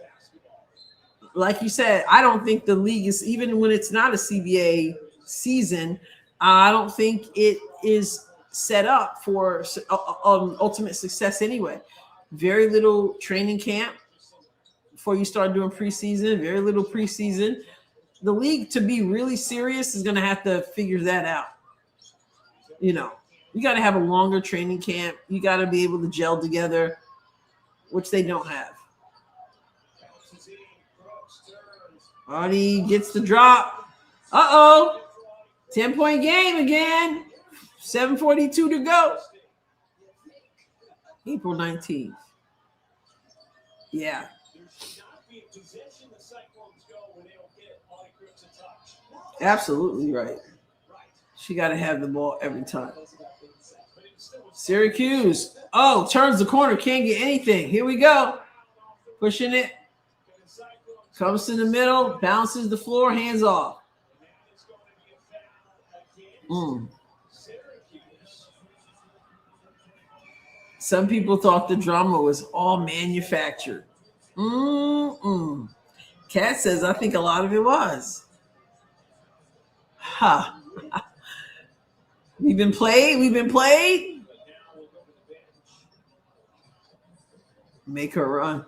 like you said, I don't think the league is, even when it's not a CBA season, I don't think it is set up for ultimate success anyway. Very little training camp before you start doing preseason, very little preseason. The league, to be really serious, is going to have to figure that out. You got to have a longer training camp. You got to be able to gel together, which they don't have. Audie gets the drop. Uh-oh. 10-point game again. 7:42 to go. April 19th. Yeah. Absolutely right. She got to have the ball every time. Syracuse. Oh, turns the corner. Can't get anything. Here we go. Pushing it. Comes to the middle. Bounces the floor. Hands off. Some people thought the drama was all manufactured. Kat says, I think a lot of it was. We've been played. Make her run.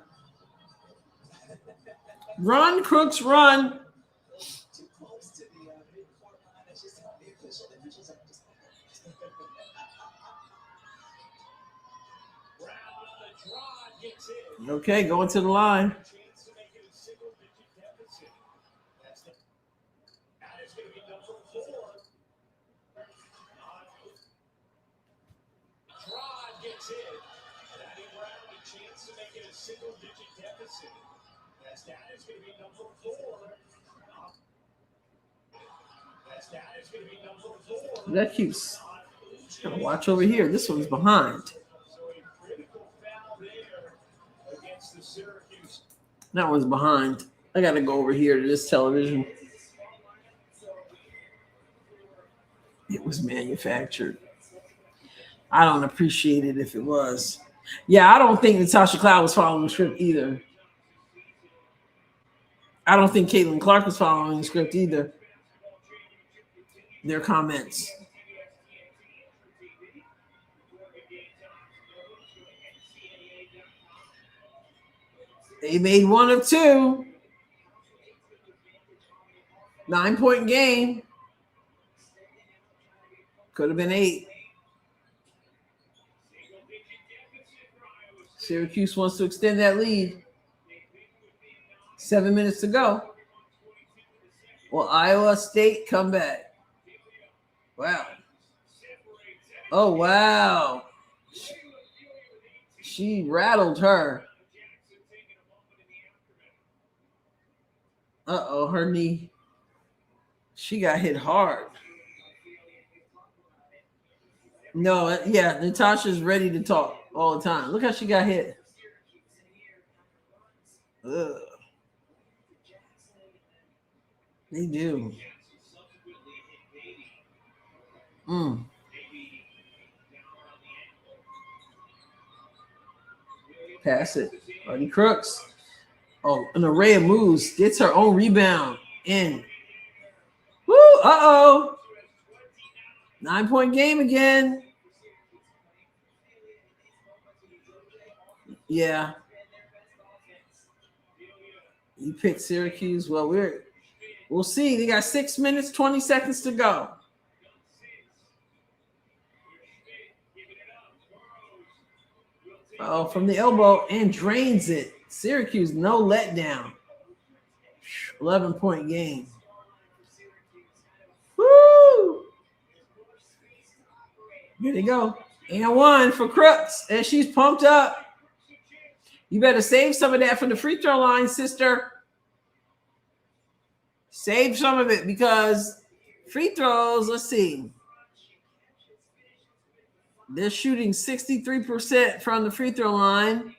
Run, Crooks, run. Okay, going to the line. That keeps. Watch over here. This one's behind. That one's behind. I got to go over here to this television. It was manufactured. I don't appreciate it if it was. Yeah, I don't think Natasha Cloud was following the script either. I don't think Caitlin Clark was following the script either. Their comments. They made one of two. 9-point game. Could have been 8. Syracuse wants to extend that lead. 7 minutes to go. Will Iowa State come back? Wow. Oh, wow. She rattled her. Uh-oh, her knee. She got hit hard. No, yeah, Natasha's ready to talk all the time. Look how she got hit. Ugh. They do. Pass it. Buddy Crooks. Oh, an array of moves. Gets her own rebound. In. Woo! Uh-oh. 9-point game again. Yeah. You picked Syracuse. Well, we'll see. They got 6 minutes, 20 seconds to go. Oh, from the elbow and drains it. Syracuse, no letdown. 11-point game. Woo! Here they go. And 1 for Crooks. And she's pumped up. You better save some of that from the free throw line, sister. Save some of it because free throws, let's see. They're shooting 63% from the free throw line.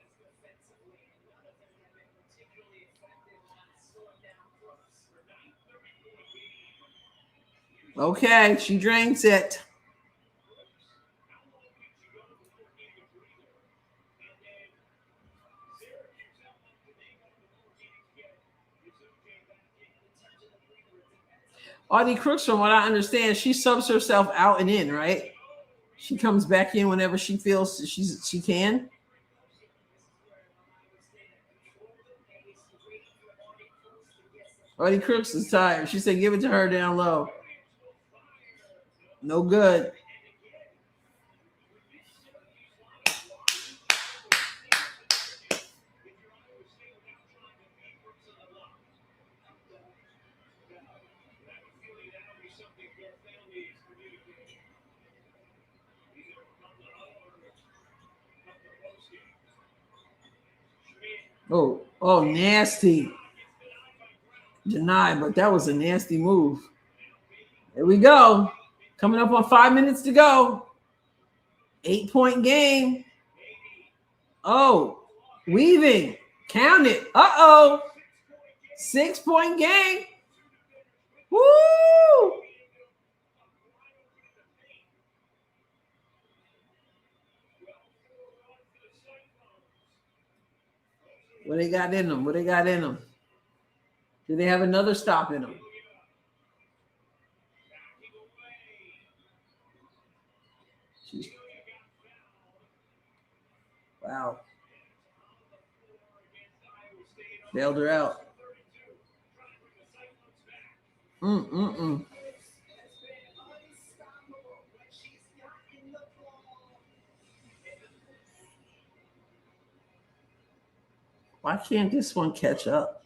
Okay, she drains it. Audie Crooks, from what I understand, she subs herself out and in, right? She comes back in whenever she feels she can. Audie Crooks is tired. She said, give it to her down low. No good. Oh, nasty. Denied, but that was a nasty move. There we go. Coming up on 5 minutes to go. 8-point game. Oh, weaving. Count it. Uh-oh. 6-point game. Woo! What they got in them? What they got in them? Do they have another stop in them? Wow. Bailed her out. Why can't this one catch up?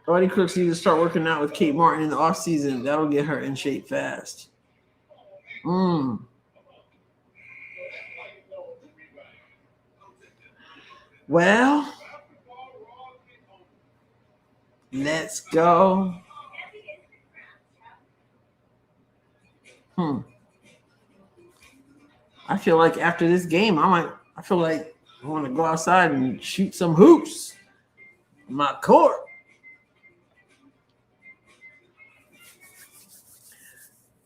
Audie Crooks needs to start working out with Kate Martin in the offseason. That'll get her in shape fast. Well, let's go. I feel like after this game, I feel like I want to go outside and shoot some hoops on my court.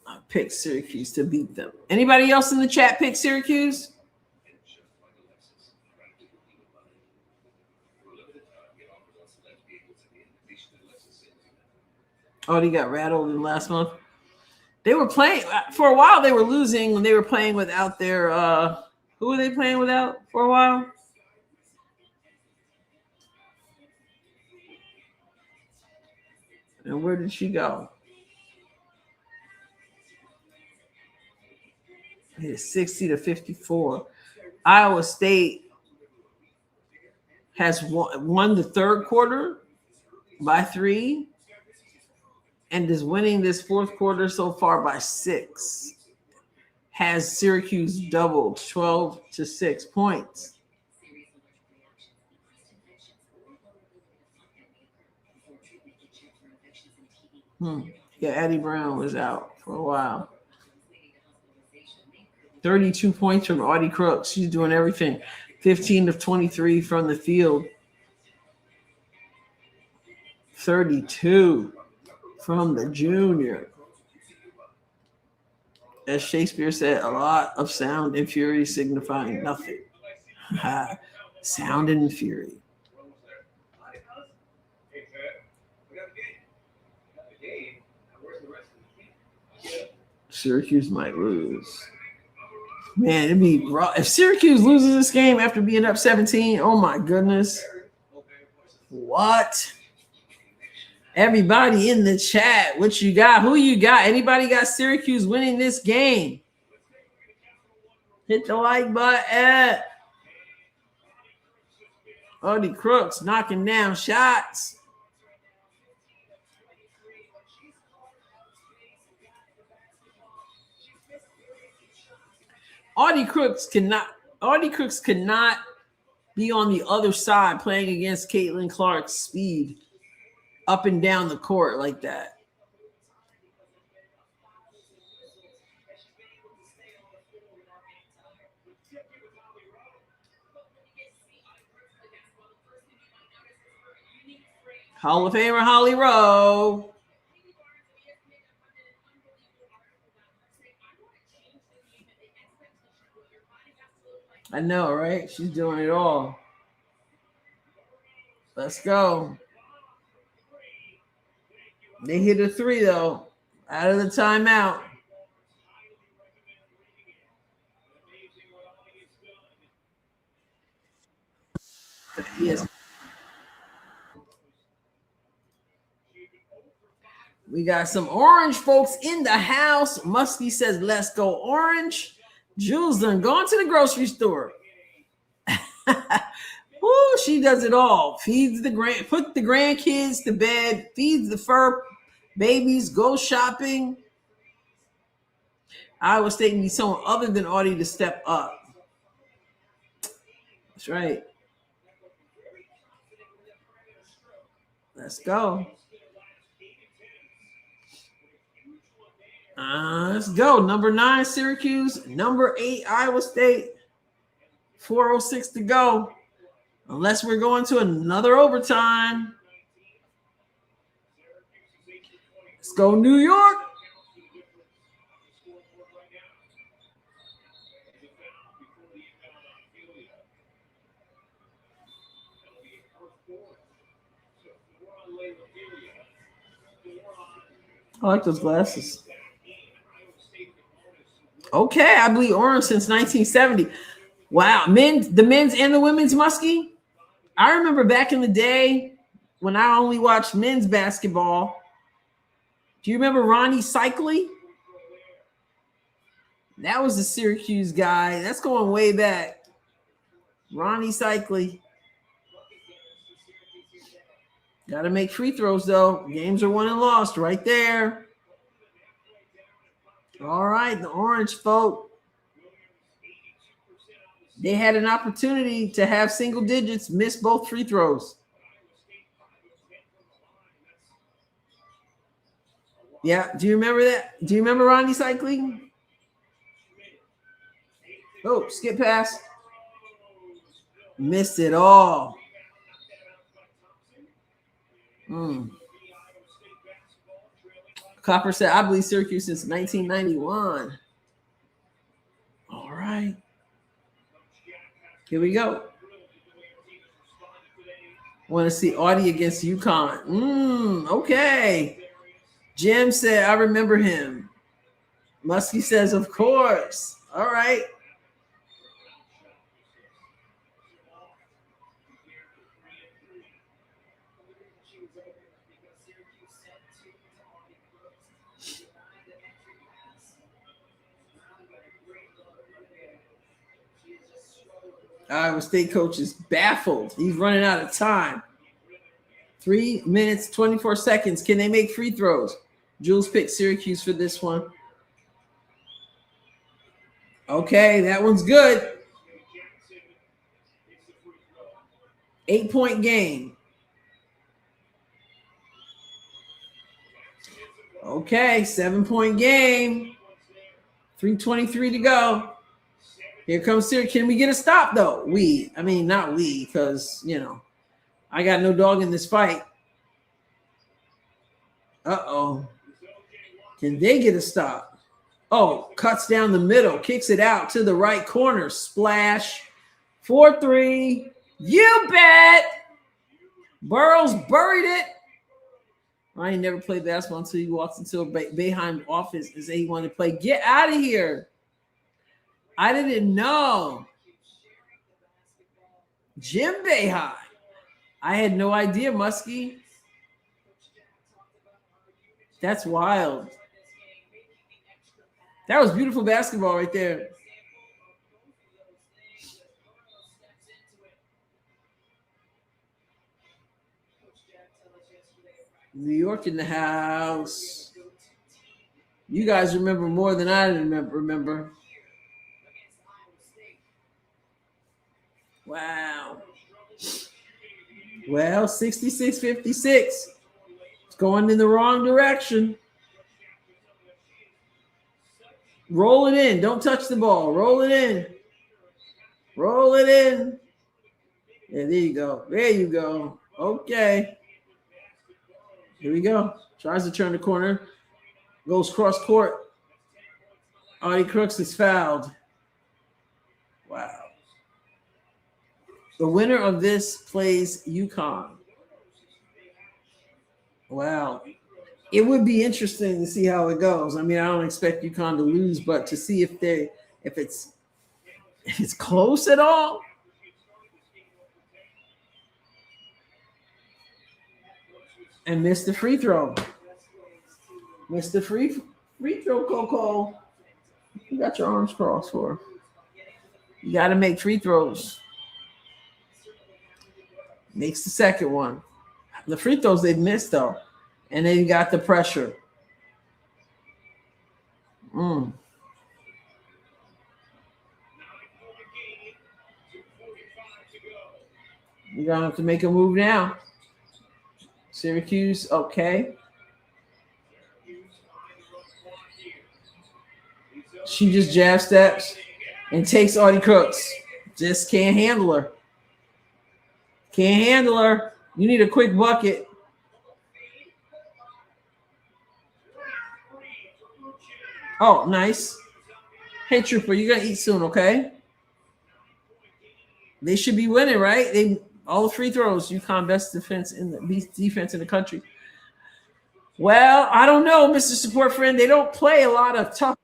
I picked Syracuse to beat them. Anybody else in the chat pick Syracuse? Oh, he got rattled in last month. They were playing for a while. They were losing when they were playing without their. Who were they playing without for a while? And where did she go? It's 60-54. Iowa State has won the third quarter by 3 and is winning this fourth quarter so far by 6. Has Syracuse doubled 12-6 points. Yeah, Addie Brown was out for a while. 32 points from Audie Crooks. She's doing everything. 15 of 23 from the field. 32 from the junior. As Shakespeare said, a lot of sound and fury signifying nothing. Sound and fury. Syracuse might lose. Man, it'd be rough. If Syracuse loses this game after being up 17, oh my goodness. What? Everybody in the chat, what you got? Who you got? Anybody got Syracuse winning this game? Hit the like button. Audie Crooks knocking down shots. Audie Crooks cannot be on the other side playing against Caitlin Clark's speed up and down the court like that. Hall of Famer Holly Rowe. I know, right? She's doing it all. Let's go. They hit a 3, though, out of the timeout. Yes. We got some orange folks in the house. Muskie says, let's go orange. Jules done gone to the grocery store. Woo, she does it all. Feeds put the grandkids to bed, feeds the fur babies, goes shopping. Iowa State needs someone other than Audie to step up. That's right. Let's go. Let's go. Number 9, Syracuse. Number 8, Iowa State. 4:06 to go. Unless we're going to another overtime. Let's go, New York. I like those glasses. Okay, I believe orange since 1970. Wow, the men's and the women's Muskie. I remember back in the day when I only watched men's basketball. Do you remember Ronnie Cycli? That was the Syracuse guy. That's going way back. Ronnie Cycli. Got to make free throws, though. Games are won and lost right there. All right, the orange folk. They had an opportunity to have single digits, miss both free throws. Yeah, do you remember that? Do you remember Ronnie Cycling? Oh, skip pass. Missed it all. Copper said, I believe Syracuse since 1991. All right. Here we go. Want to see Audie against UConn. Okay. Jim said, I remember him. Muskie says, of course. All right. Iowa State coach is baffled. He's running out of time. 3 minutes, 24 seconds. Can they make free throws? Jules picked Syracuse for this one. Okay, that one's good. 8-point game. Okay, 7-point game. 3:23 to go. Here comes Syracuse. Can we get a stop, though? Not we, because, I got no dog in this fight. Uh-oh. Can they get a stop? Oh, cuts down the middle, kicks it out to the right corner. Splash. 4-3. You bet. Burrows buried it. Ryan never played basketball until he walks into a Boeheim office and say he wanted to play. Get out of here. I didn't know. Jim Boeheim. I had no idea, Muskie. That's wild. That was beautiful basketball right there. New York in the house. You guys remember more than I remember. Wow. Well, 66-56. It's going in the wrong direction. Roll it in. Don't touch the ball. Roll it in. Roll it in. Yeah, there you go. There you go. Okay. Here we go. Tries to turn the corner. Goes cross court. Audie Crooks is fouled. Wow. The winner of this plays UConn. Wow. It would be interesting to see how it goes. I don't expect UConn to lose, but to see if it's close at all. And missed the free throw. Missed the free throw, Coco. You got your arms crossed for. You got to make free throws. Makes the second one. The free throws they've missed, though. And then you got the pressure. You're going to have to make a move now. Syracuse, okay. She just jab steps and takes Audie Crooks. Just can't handle her. Can't handle her. You need a quick bucket. Oh, nice. Hey, Trooper, you're going to eat soon, okay? They should be winning, right? All the free throws. UConn best defense in the country. Well, I don't know, Mr. Support Friend. They don't play a lot of tough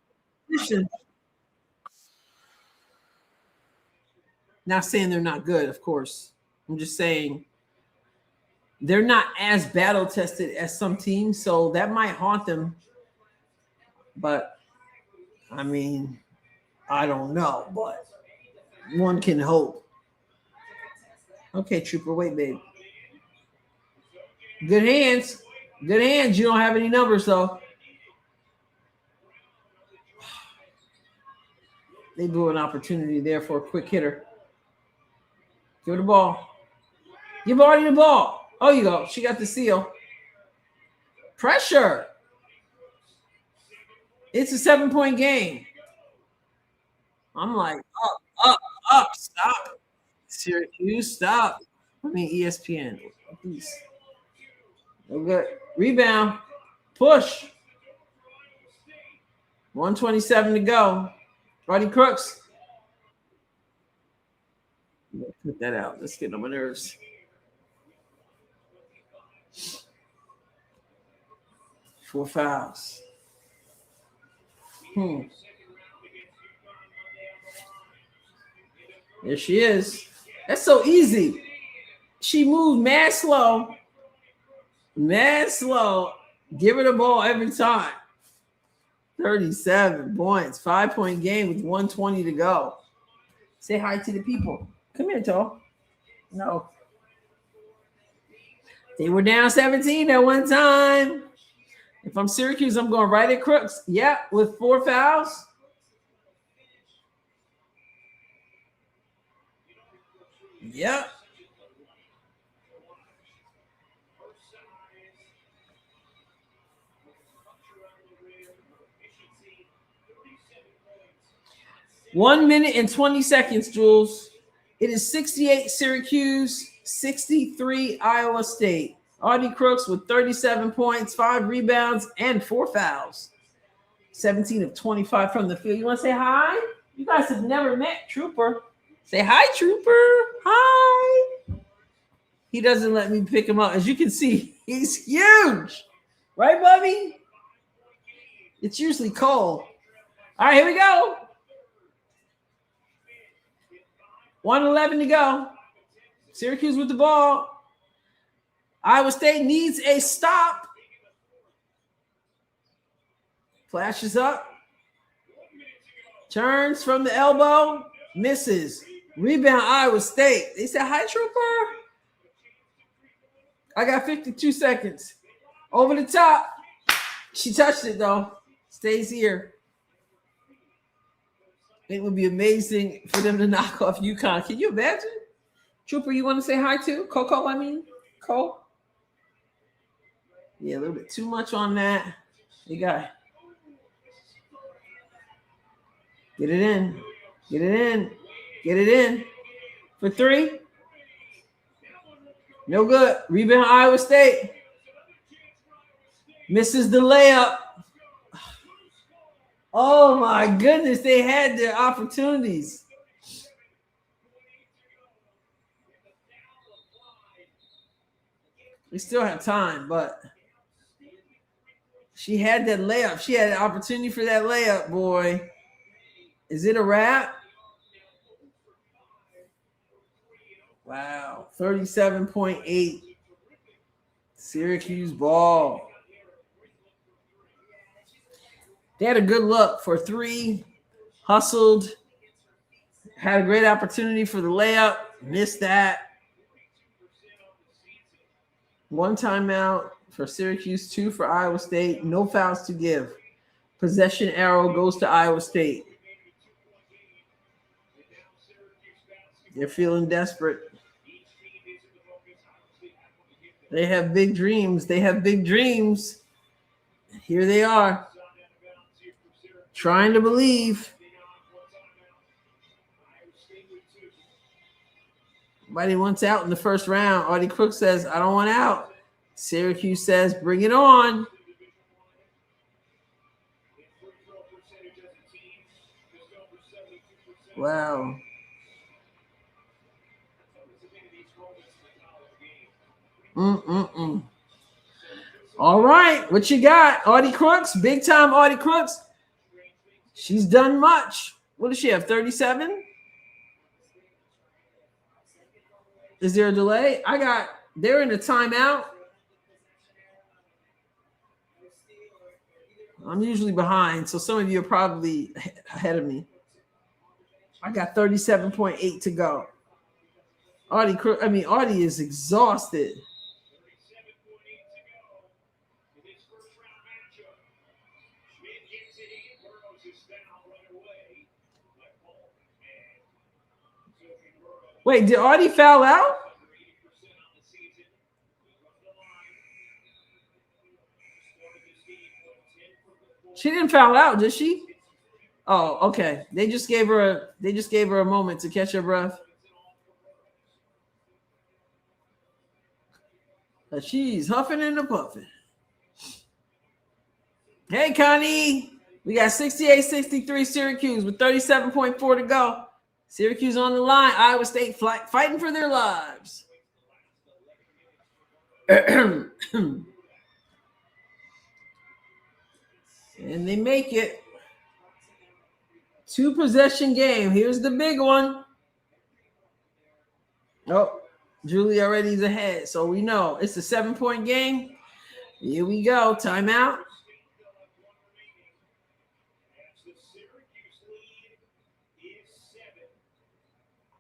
positions. Not saying they're not good, of course. I'm just saying they're not as battle tested as some teams, so that might haunt them. But I don't know, but one can hope. Okay, Trooper, wait, babe. Good hands. Good hands. You don't have any numbers, though. They blew an opportunity there for a quick hitter. Give her the ball. Give Audie the ball. Oh, you go. She got the steal. Pressure. It's a 7-point game. I'm like, up. Stop. Syracuse, stop. ESPN. Please. Okay. Rebound. Push. 1:27 to go. Audie Crooks. Put that out. Let's get on my nerves. Four fouls. There she is. That's so easy. She moved mad slow. Mad slow. Give her the ball every time. 37 points. 5-point game with 1:20 to go. Say hi to the people. Come here, Toe. No. They were down 17 at one time. If I'm Syracuse, I'm going right at Crooks. Yeah, with 4 fouls. Yep. One minute and 20 seconds, Jules. It is 68 Syracuse, 63 Iowa State. Audie Crooks with 37 points, 5 rebounds, and 4 fouls. 17 of 25 from the field. You want to say hi? You guys have never met Trooper. Say hi, Trooper. Hi. He doesn't let me pick him up. As you can see, he's huge. Right, Bubby? It's usually Cole. All right, here we go. 1:11 to go. Syracuse with the ball. Iowa State needs a stop. Flashes up. Turns from the elbow. Misses. Rebound Iowa State. They said, hi, Trooper. I got 52 seconds. Over the top. She touched it, though. Stays here. It would be amazing for them to knock off UConn. Can you imagine? Trooper, you want to say hi to? Coco, I mean? Cole? Yeah, a little bit too much on that. You got it. Get it in. Get it in. Get it in. For 3. No good. Rebound Iowa State. Misses the layup. Oh my goodness, they had their opportunities. We still have time, but she had that layup. She had an opportunity for that layup, boy. Is it a wrap? Wow, 37.8. Syracuse ball. They had a good look for 3, hustled, had a great opportunity for the layup, missed that. 1 timeout for Syracuse, 2 for Iowa State, no fouls to give. Possession arrow goes to Iowa State. They're feeling desperate. They have big dreams. They have big dreams. Here they are. Trying to believe. Nobody wants out in the first round. Audie Crooks says, I don't want out. Syracuse says, bring it on. Wow. All right. What you got? Audie Crooks, big time Audie Crooks. She's done much. What does she have? 37? Is there a delay? They're in a timeout. I'm usually behind, so some of you are probably ahead of me. I got 37.8 to go. Audie is exhausted. Wait, did Audie foul out? She didn't foul out, did she? Oh, okay. They just gave her a moment to catch her breath. But she's huffing and puffing. Hey, Connie. We got 68-63 Syracuse with 37.4 to go. Syracuse on the line. Iowa State fighting for their lives. And they make it. 2-possession game. Here's the big one. Oh, Julie already is ahead. So we know it's a 7-point game. Here we go. Timeout.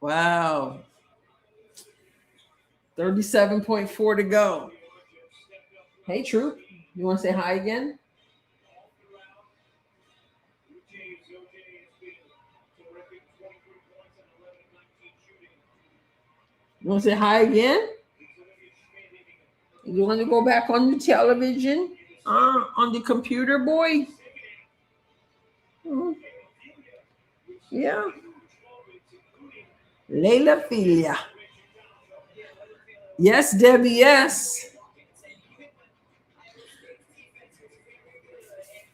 Wow. 37.4 to go. Hey, Troop. You want to say hi again? You want to say hi again? You want to go back on the television? On the computer, boy? Yeah. Layla Filia. Yes, Debbie, yes.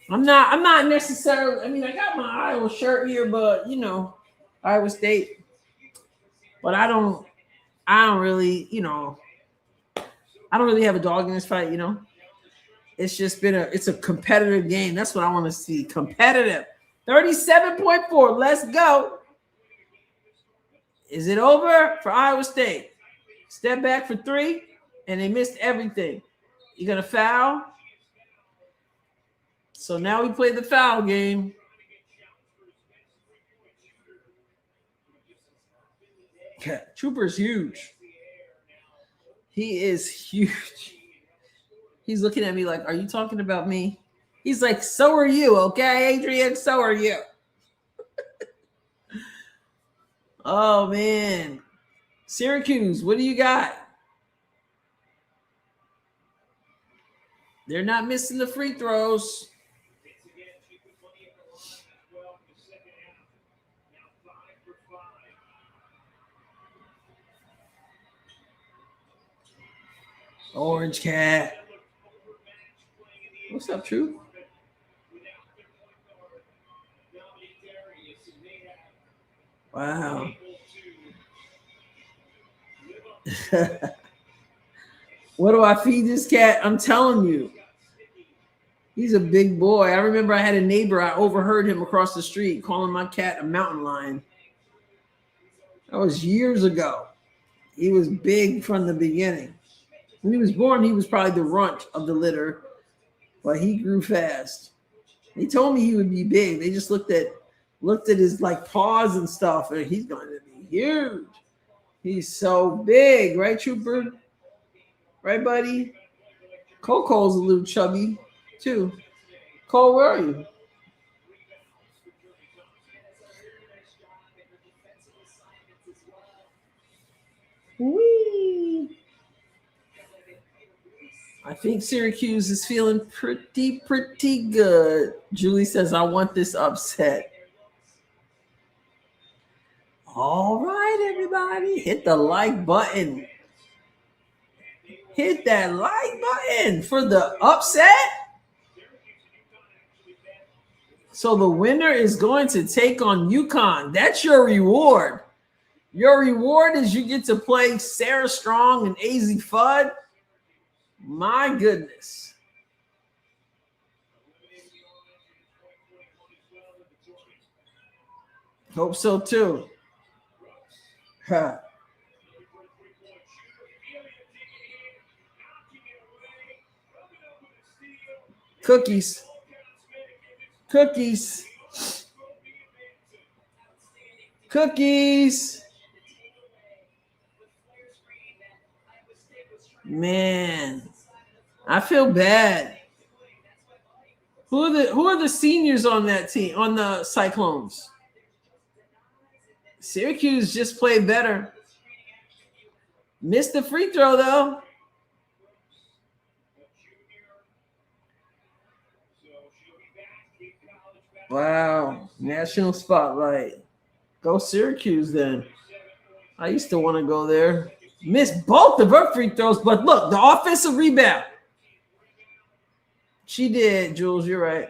I'm not necessarily, I mean, I got my Iowa shirt here, but Iowa State. But I don't really, I don't really have a dog in this fight, It's just it's a competitive game. That's what I want to see. Competitive. 37.4. Let's go. Is it over for Iowa State? Step back for 3, and they missed everything. You're going to foul? So now we play the foul game. Trooper's huge. He is huge. He's looking at me like, are you talking about me? He's like, so are you, okay, Adrienne? So are you. Oh, man. Syracuse, what do you got? They're not missing the free throws. Orange Cat. What's up, True? Wow. What do I feed this cat? I'm telling you. He's a big boy. I remember I had a neighbor. I overheard him across the street calling my cat a mountain lion. That was years ago. He was big from the beginning. When he was born, he was probably the runt of the litter, but he grew fast. They told me he would be big. They just looked at his paws and stuff, and he's going to be huge. He's so big, right, Trooper? Right, buddy? Coco's a little chubby, too. Cole, where are you? Whee! I think Syracuse is feeling pretty good. Julie says, I want this upset. All right, everybody. Hit the like button. Hit that like button for the upset. So the winner is going to take on UConn. That's your reward. Your reward is you get to play Sarah Strong and AZ Fudd. My goodness. Hope so too. Huh. Cookies. Cookies. Cookies. Man, I feel bad. Who are the seniors on that team, on the Cyclones? Syracuse just played better. Missed the free throw, though. Wow. National spotlight. Go Syracuse, then. I used to want to go there. Missed both of her free throws, but look, the offensive rebound. She did, Jules. You're right.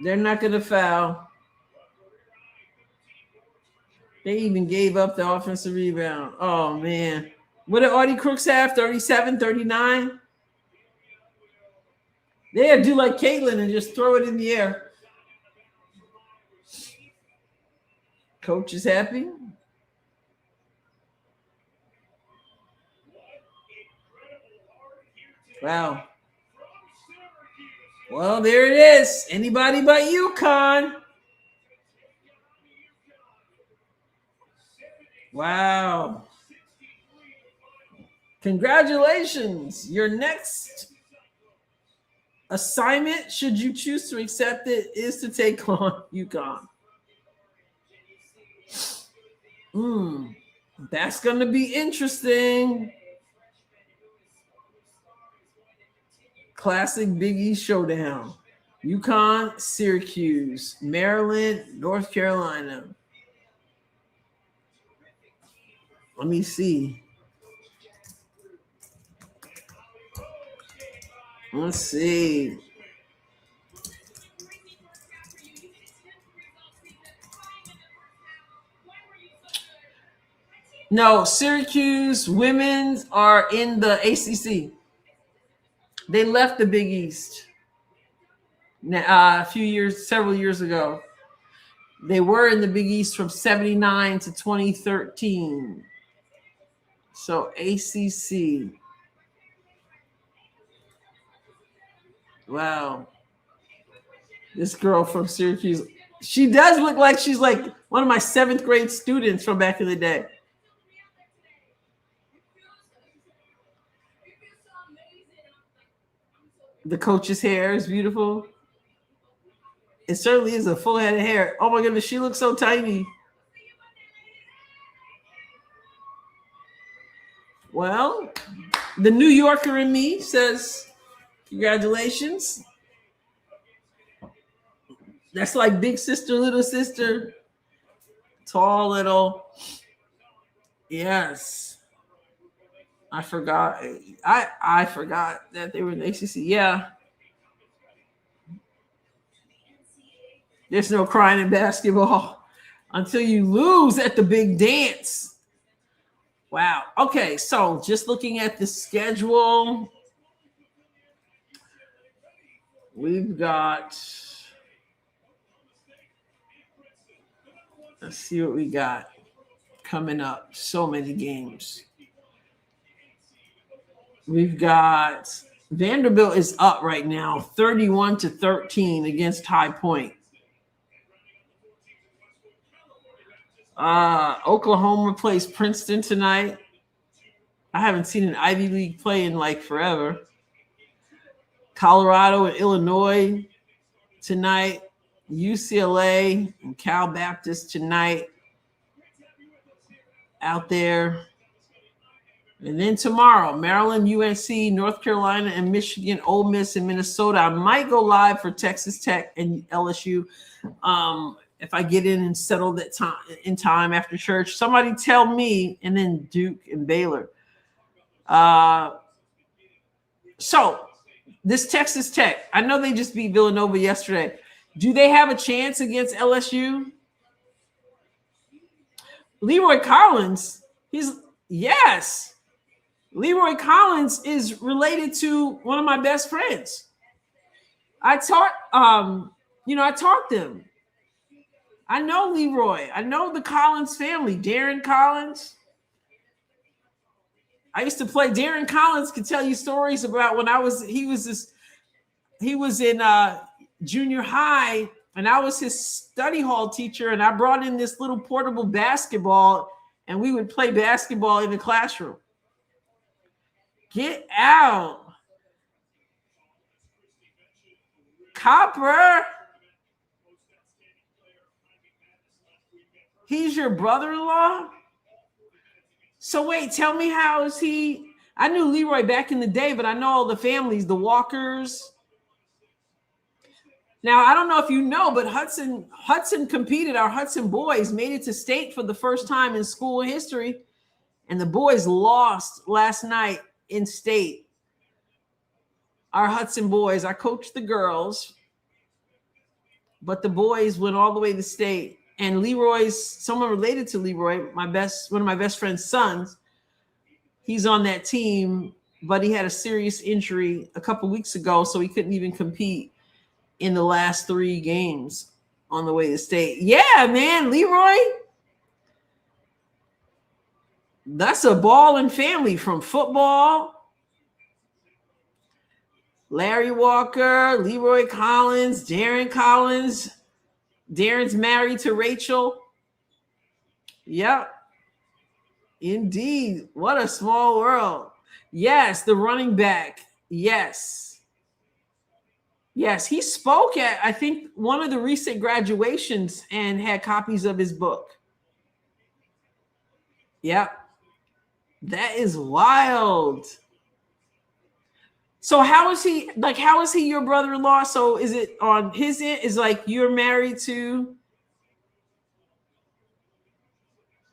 They're not going to foul. They even gave up the offensive rebound. Oh, man. What did Audie Crooks have? 37, 39? They had to do like Caitlin and just throw it in the air. Coach is happy. Wow. Well, there it is. Anybody but UConn. Wow. Congratulations. Your next assignment, should you choose to accept it, is to take on UConn. That's going to be interesting. Classic Big East showdown. UConn, Syracuse, Maryland, North Carolina. Let me see. Let's see. No, Syracuse women's are in the ACC. They left the Big East several years ago. They were in the Big East from 79 to 2013. So ACC. Wow. This girl from Syracuse, she does look like she's like one of my 7th grade students from back in the day. The coach's hair is beautiful. It certainly is a full head of hair. Oh my goodness, she looks so tiny. Well, the New Yorker in me says, congratulations. That's like big sister, little sister. Tall, little. Yes. I forgot. I forgot that they were in the ACC. Yeah. There's no crying in basketball until you lose at the big dance. Wow. Okay, so just looking at the schedule, we've got, let's see what we got coming up. So many games. We've got Vanderbilt is up right now, 31-13 against High Point. Oklahoma plays Princeton tonight. I haven't seen an Ivy League play in like forever. Colorado and Illinois tonight. UCLA and Cal Baptist tonight out there. And then tomorrow, Maryland, UNC, North Carolina, and Michigan, Ole Miss, and Minnesota. I might go live for Texas Tech and LSU if I get in and settle that time after church. Somebody tell me, and then Duke and Baylor. So this Texas Tech, I know they just beat Villanova yesterday. Do they have a chance against LSU? Leroy Collins, yes. Leroy Collins is related to one of my best friends. I taught them. I know Leroy. I know the Collins family. Darren Collins. I used to play. Darren Collins could tell you stories about when he was in junior high, and I was his study hall teacher, and I brought in this little portable basketball, and we would play basketball in the classroom. Get out. Copper. He's your brother-in-law? So wait, tell me, how is he? I knew Leroy back in the day, but I know all the families, the Walkers. Now, I don't know if you know, but Hudson competed. Our Hudson boys made it to state for the first time in school history, and the boys lost last night in state. Our Hudson boys, I coached the girls, but the boys went all the way to state. And Leroy's someone related to Leroy, one of my best friend's sons. He's on that team, but he had a serious injury a couple weeks ago, so he couldn't even compete in the last 3 games on the way to state. Yeah, man, Leroy. That's a balling family from football. Larry Walker, Leroy Collins, Darren Collins. Darren's married to Rachel. Yep. Indeed. What a small world. Yes, the running back. Yes. Yes, he spoke at, I think, one of the recent graduations and had copies of his book. Yep. That is wild. So how is he your brother-in-law? So is it on his end? Is like you're married to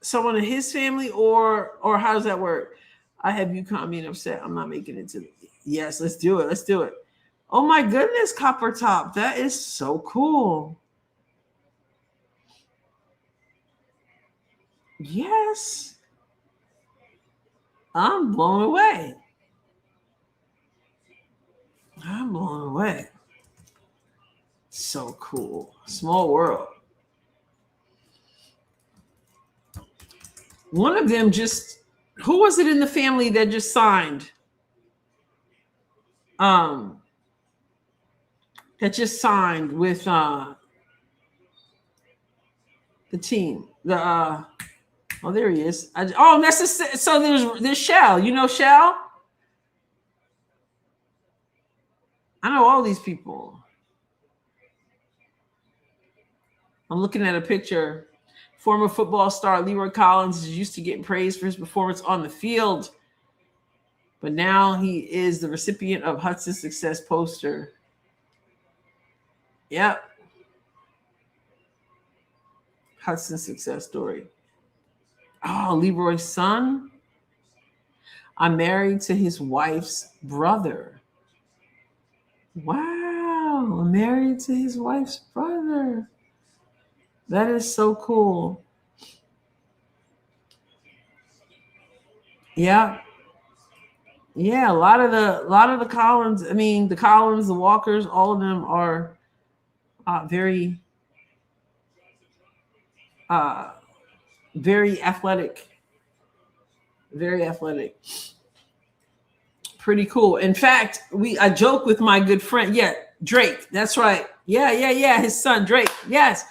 someone in his family, or how does that work? I have UConn being upset. I'm not making it to the, yes, let's do it. Let's do it. Oh my goodness, Copper Top. That is so cool. Yes. I'm blown away. I'm blown away. So cool. Small world. One of them just, who was it in the family that just signed? That just signed with the team. Oh, there he is. So there's Shell. You know Shell? I know all these people. I'm looking at a picture. Former football star Leroy Collins is used to getting praised for his performance on the field, but now he is the recipient of Hudson's Success poster. Yep. Hudson's Success story. Oh, Leroy's son. I'm married to his wife's brother. Wow, I'm married to his wife's brother. That is so cool. Yeah. Yeah, a lot of the Collins, I mean, the Collins, the Walkers, all of them are very athletic. Very athletic. Pretty cool. In fact, I joke with my good friend. Yeah, Drake. That's right. Yeah. His son, Drake. Yes.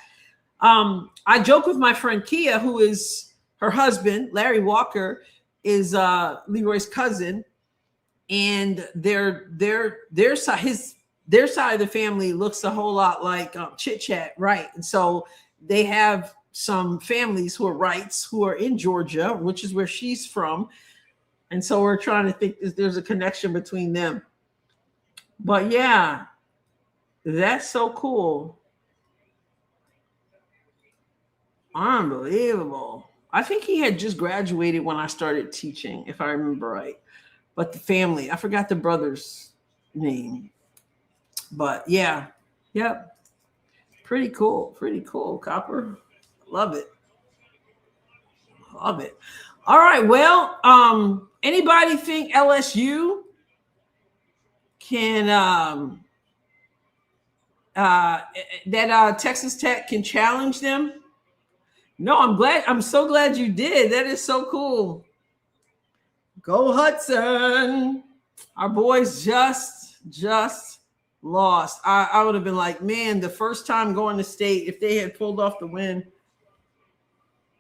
I joke with my friend Kia, who is her husband, Larry Walker, is Leroy's cousin, and their side of the family looks a whole lot like Chit Chat, right? And so they have some families who are Wrights who are in Georgia, which is where she's from, and so we're trying to think if there's a connection between them. But yeah, that's so cool. Unbelievable. I think he had just graduated when I started teaching, if I remember right. But the family, I forgot the brother's name. But yeah, yep. Pretty cool. Pretty cool, Copper. Love it. Love it. All right. Well, anybody think LSU can that Texas Tech can challenge them? No, I'm so glad you did. That is so cool. Go Hudson. Our boys just lost. I would have been like, man, the first time going to state, if they had pulled off the win,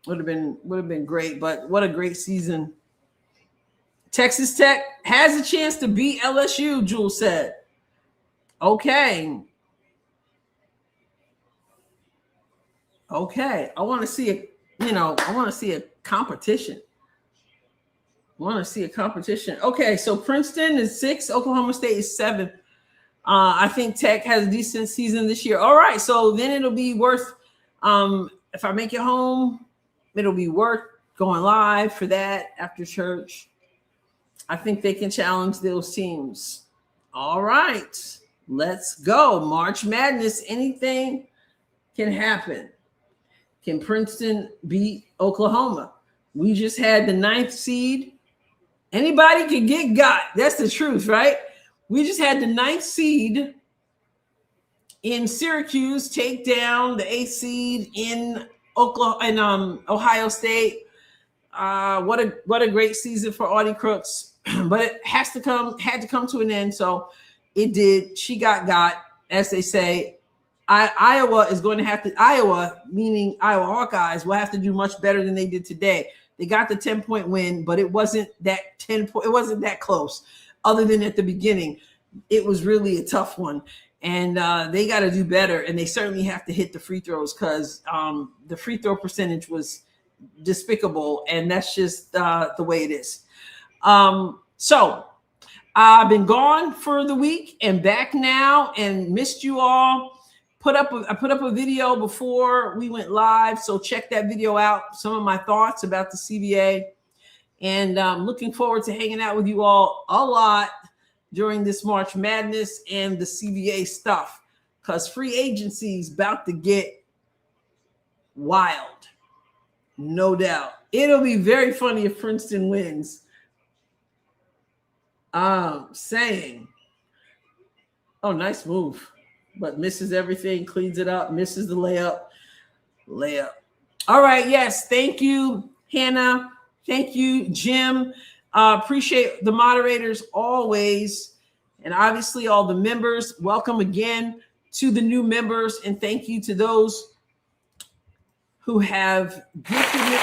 would have been great. But what a great season. Texas Tech has a chance to beat LSU, Jules said. Okay. I want to see a competition. Okay, so Princeton is 6, Oklahoma State is 7. I think Tech has a decent season this year. All right, so then it'll be worth, if I make it home, it'll be worth going live for that after church. I think they can challenge those teams. All right, let's go. March Madness, anything can happen. Can Princeton beat Oklahoma? We just had the 9th seed. Anybody can get got. That's the truth, right? We just had the 9th seed in Syracuse take down the 8th seed in Ohio State. what a great season for Audie Crooks, but it had to come to an end. So it did. She got, as they say. Iowa is going to have to, meaning Iowa Hawkeyes, will have to do much better than they did today. They got the 10-point win, but it wasn't that it wasn't that close. Other than at the beginning, it was really a tough one. And they got to do better. And they certainly have to hit the free throws because the free throw percentage was despicable. And that's just the way it is. So I've been gone for the week and back now and missed you all. I put up a video before we went live. So check that video out. Some of my thoughts about the CBA. And I'm looking forward to hanging out with you all a lot during this March Madness and the CBA stuff, because free agency is about to get wild. No doubt. It'll be very funny if Princeton wins. Saying, oh, nice move. But misses everything, cleans it up, misses the layup. All right, yes, thank you, Hannah. Thank you, Jim. Appreciate the moderators always. And obviously all the members. Welcome again to the new members. And thank you to those who have gifted me.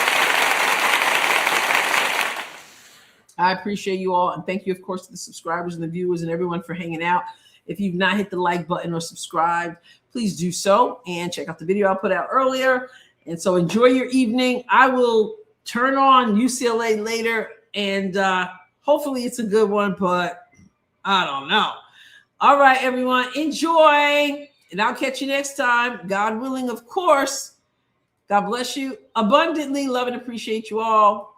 I appreciate you all. And thank you, of course, to the subscribers and the viewers and everyone for hanging out. If you've not hit the like button or subscribed, please do so and check out the video I put out earlier. And so enjoy your evening. I will turn on UCLA later and hopefully it's a good one, but I don't know. All right, everyone, enjoy. And I'll catch you next time. God willing, of course. God bless you abundantly. Love and appreciate you all.